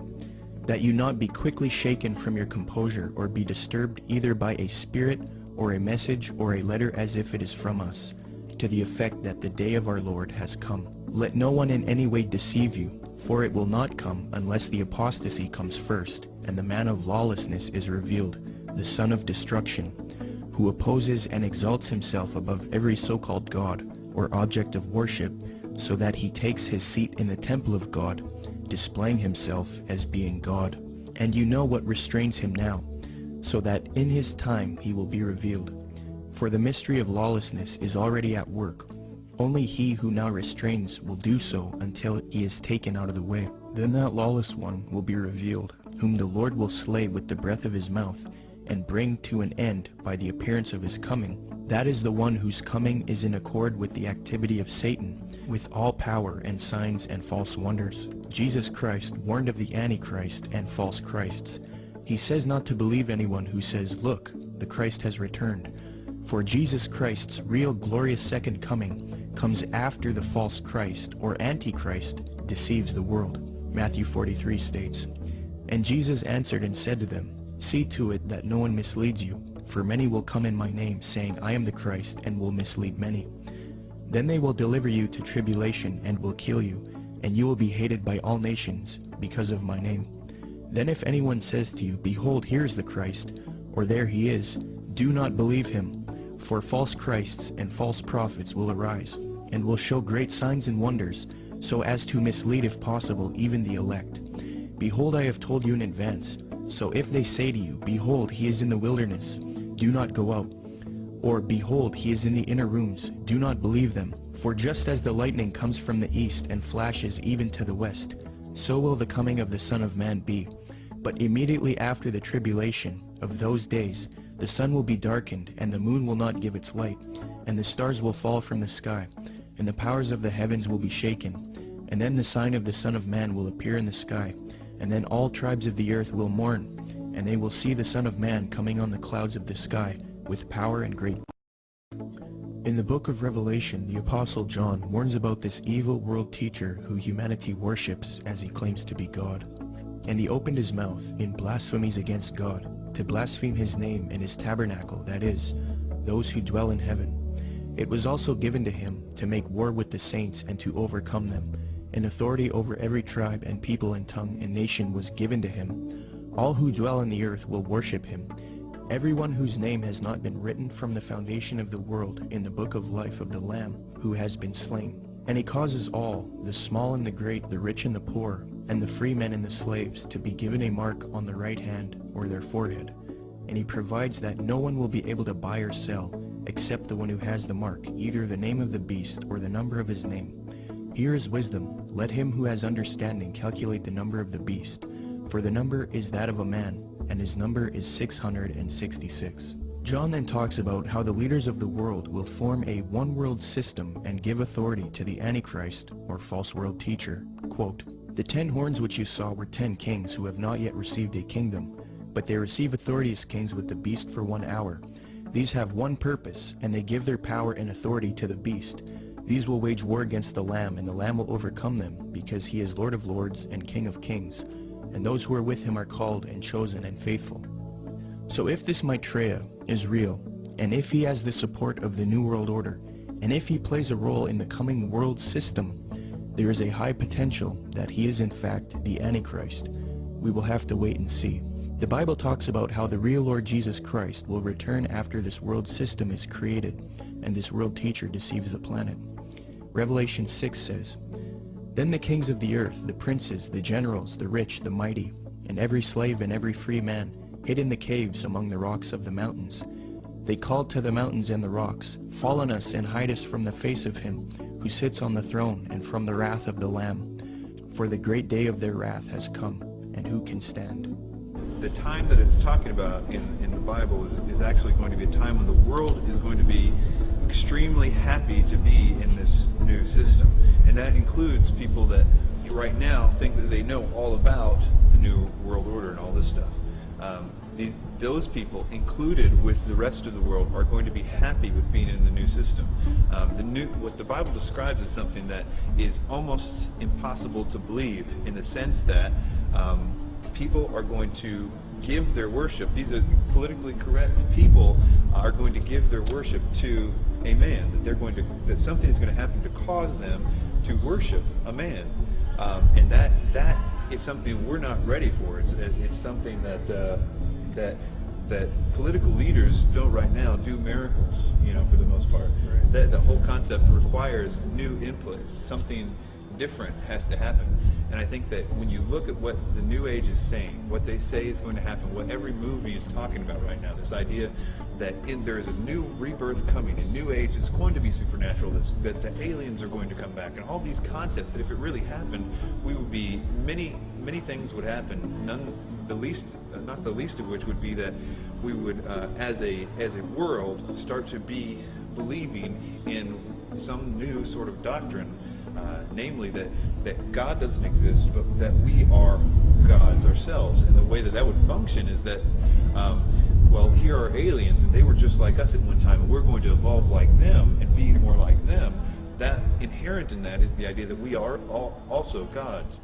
"That you not be quickly shaken from your composure or be disturbed either by a spirit or a message or a letter as if it is from us, to the effect that the day of our Lord has come. Let no one in any way deceive you, for it will not come unless the apostasy comes first, and the man of lawlessness is revealed, the son of destruction, who opposes and exalts himself above every so-called God or object of worship, so that he takes his seat in the temple of God, displaying himself as being God. And you know what restrains him now, so that in his time he will be revealed. For the mystery of lawlessness is already at work. Only he who now restrains will do so until he is taken out of the way. Then that lawless one will be revealed, whom the Lord will slay with the breath of his mouth, and bring to an end by the appearance of his coming. That is the one whose coming is in accord with the activity of Satan, with all power and signs and false wonders. Jesus Christ warned of the Antichrist and false Christs. He says not to believe anyone who says, 'Look, the Christ has returned.' For Jesus Christ's real glorious second coming comes after the false Christ or Antichrist deceives the world." Matthew 43 states, "And Jesus answered and said to them, See to it that no one misleads you, for many will come in my name, saying, I am the Christ, and will mislead many. Then they will deliver you to tribulation and will kill you, and you will be hated by all nations because of my name. Then if anyone says to you, Behold, here is the Christ, or there he is, do not believe him, for false Christs and false prophets will arise, and will show great signs and wonders, so as to mislead if possible even the elect. Behold, I have told you in advance. So if they say to you, Behold, he is in the wilderness, do not go out. Or, Behold, he is in the inner rooms, do not believe them. For just as the lightning comes from the east and flashes even to the west, so will the coming of the Son of Man be. But immediately after the tribulation of those days, the sun will be darkened, and the moon will not give its light, and the stars will fall from the sky, and the powers of the heavens will be shaken. And then the sign of the Son of Man will appear in the sky, and then all tribes of the earth will mourn, and they will see the Son of Man coming on the clouds of the sky with power and great. In the book of Revelation, the Apostle John warns about this evil world teacher who humanity worships as he claims to be God. And he opened his mouth in blasphemies against God, to blaspheme his name and his tabernacle, that is, those who dwell in heaven. It was also given to him to make war with the saints and to overcome them. And authority over every tribe and people and tongue and nation was given to him. All who dwell on the earth will worship him. Everyone whose name has not been written from the foundation of the world in the book of life of the Lamb who has been slain. And he causes all, the small and the great, the rich and the poor, and the free men and the slaves, to be given a mark on the right hand or their forehead. And he provides that no one will be able to buy or sell, except the one who has the mark, either the name of the beast or the number of his name. Here is wisdom. Let him who has understanding calculate the number of the beast, for the number is that of a man, and his number is 666. John then talks about how the leaders of the world will form a one-world system and give authority to the Antichrist, or false world teacher. Quote, The 10 horns which you saw were 10 kings who have not yet received a kingdom, but they receive authority as kings with the beast for 1 hour. These have one purpose, and they give their power and authority to the beast. These will wage war against the Lamb, and the Lamb will overcome them, because he is Lord of lords and King of kings, and those who are with him are called and chosen and faithful. So if this Maitreya is real, and if he has the support of the New World Order, and if he plays a role in the coming world system, there is a high potential that he is in fact the Antichrist. We will have to wait and see. The Bible talks about how the real Lord Jesus Christ will return after this world system is created, and this world teacher deceives the planet. Revelation 6 says, Then the kings of the earth, the princes, the generals, the rich, the mighty, and every slave and every free man, hid in the caves among the rocks of the mountains. They called to the mountains and the rocks, Fall on us and hide us from the face of him who sits on the throne and from the wrath of the Lamb. For the great day of their wrath has come, and who can stand? The time that it's talking about in the Bible is actually going to be a time when the world is going to be extremely happy to be in this new system. And that includes people that right now think that they know all about the New World Order and all this stuff. Those people, included with the rest of the world, are going to be happy with being in the new system. What the Bible describes as something that is almost impossible to believe, in the sense that people are going to give their worship. These are politically correct people are going to give their worship to a man. That something is going to happen to cause them to worship a man, and that is something we're not ready for. It's something that political leaders don't right now do miracles, for the most part. Right. The whole concept requires new input. Something different has to happen. And I think that when you look at what the New Age is saying, what they say is going to happen, what every movie is talking about right now, this idea that there is a new rebirth coming, a New Age is going to be supernatural, that the aliens are going to come back, and all these concepts that if it really happened, we would be, many things would happen, not the least of which would be that we would, as a world, start to be believing in some new sort of doctrine, namely that God doesn't exist, but that we are gods ourselves. And the way that would function is that, well, here are aliens, and they were just like us at one time, and we're going to evolve like them and be more like them. That inherent in that is the idea that we are also gods.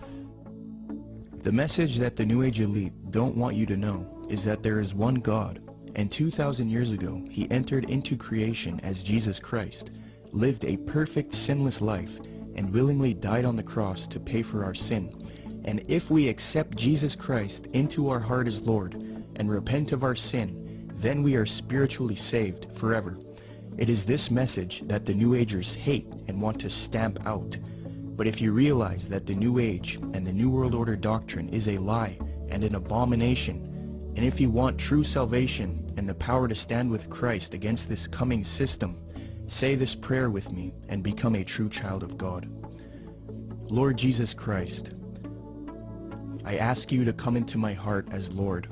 The message that the New Age elite don't want you to know is that there is one God, And 2,000 years ago, he entered into creation as Jesus Christ, lived a perfect sinless life, and willingly died on the cross to pay for our sin. And if we accept Jesus Christ into our heart as Lord and repent of our sin, then we are spiritually saved forever. It is this message that the New Agers hate and want to stamp out. But if you realize that the New Age and the New World Order doctrine is a lie and an abomination, and if you want true salvation and the power to stand with Christ against this coming system, say this prayer with me and become a true child of God. Lord Jesus Christ, I ask you to come into my heart as Lord.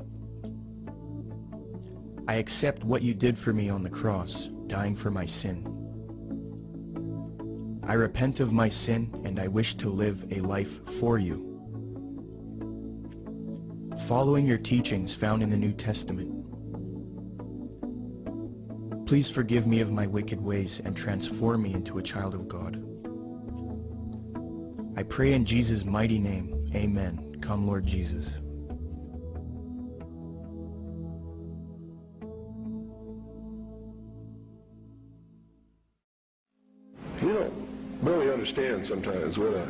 I accept what you did for me on the cross, dying for my sin. I repent of my sin and I wish to live a life for you, following your teachings found in the New Testament. Please forgive me of my wicked ways and transform me into a child of God. I pray in Jesus' mighty name, amen. Come, Lord Jesus. You don't really understand sometimes what a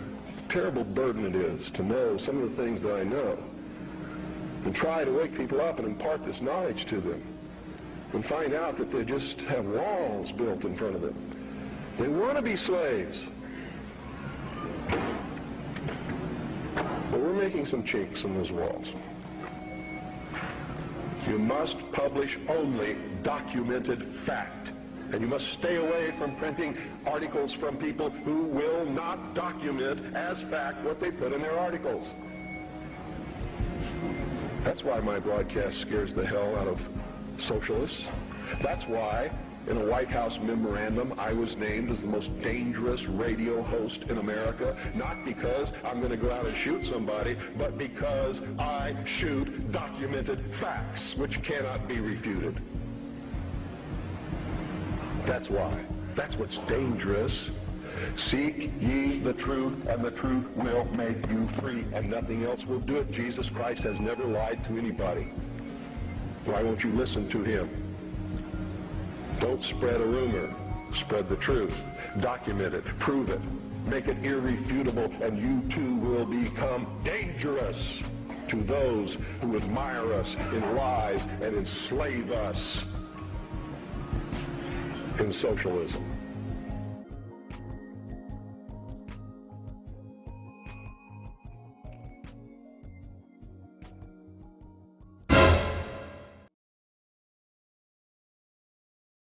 terrible burden it is to know some of the things that I know, and try to wake people up and impart this knowledge to them, and find out that they just have walls built in front of them. They want to be slaves. But we're making some chinks in those walls. You must publish only documented fact. And you must stay away from printing articles from people who will not document as fact what they put in their articles. That's why my broadcast scares the hell out of socialists. That's why in a White House memorandum I was named as the most dangerous radio host in America, not because I'm going to go out and shoot somebody, but because I shoot documented facts which cannot be refuted. That's why. That's what's dangerous. Seek ye the truth, and the truth will make you free, and nothing else will do it. Jesus Christ has never lied to anybody. Why won't you listen to him? Don't spread a rumor. Spread the truth. Document it. Prove it. Make it irrefutable, and you too will become dangerous to those who admire us in lies and enslave us in socialism.